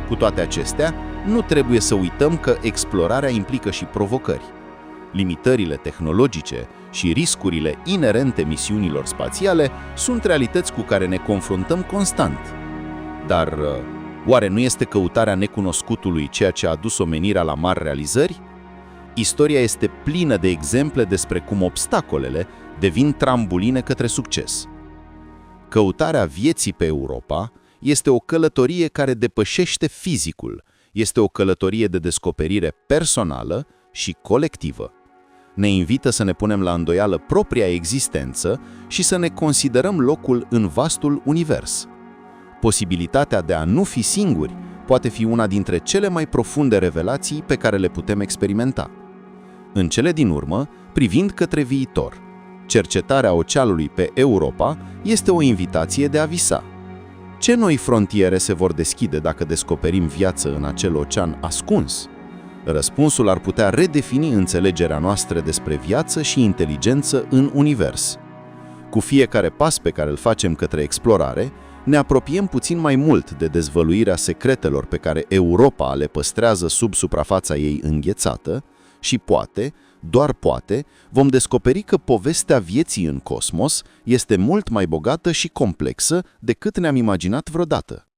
Cu toate acestea, nu trebuie să uităm că explorarea implică și provocări. Limitările tehnologice și riscurile inerente misiunilor spațiale sunt realități cu care ne confruntăm constant. Dar oare nu este căutarea necunoscutului ceea ce a adus omenirea la mari realizări? Istoria este plină de exemple despre cum obstacolele devin trambuline către succes. Căutarea vieții pe Europa este o călătorie care depășește fizicul, este o călătorie de descoperire personală și colectivă. Ne invită să ne punem la îndoială propria existență și să ne considerăm locul în vastul univers. Posibilitatea de a nu fi singuri poate fi una dintre cele mai profunde revelații pe care le putem experimenta. În cele din urmă, privind către viitor, cercetarea oceanului pe Europa este o invitație de a visa. Ce noi frontiere se vor deschide dacă descoperim viață în acel ocean ascuns? Răspunsul ar putea redefini înțelegerea noastră despre viață și inteligență în univers. Cu fiecare pas pe care îl facem către explorare, ne apropiem puțin mai mult de dezvăluirea secretelor pe care Europa le păstrează sub suprafața ei înghețată și, poate, doar poate, vom descoperi că povestea vieții în cosmos este mult mai bogată și complexă decât ne-am imaginat vreodată.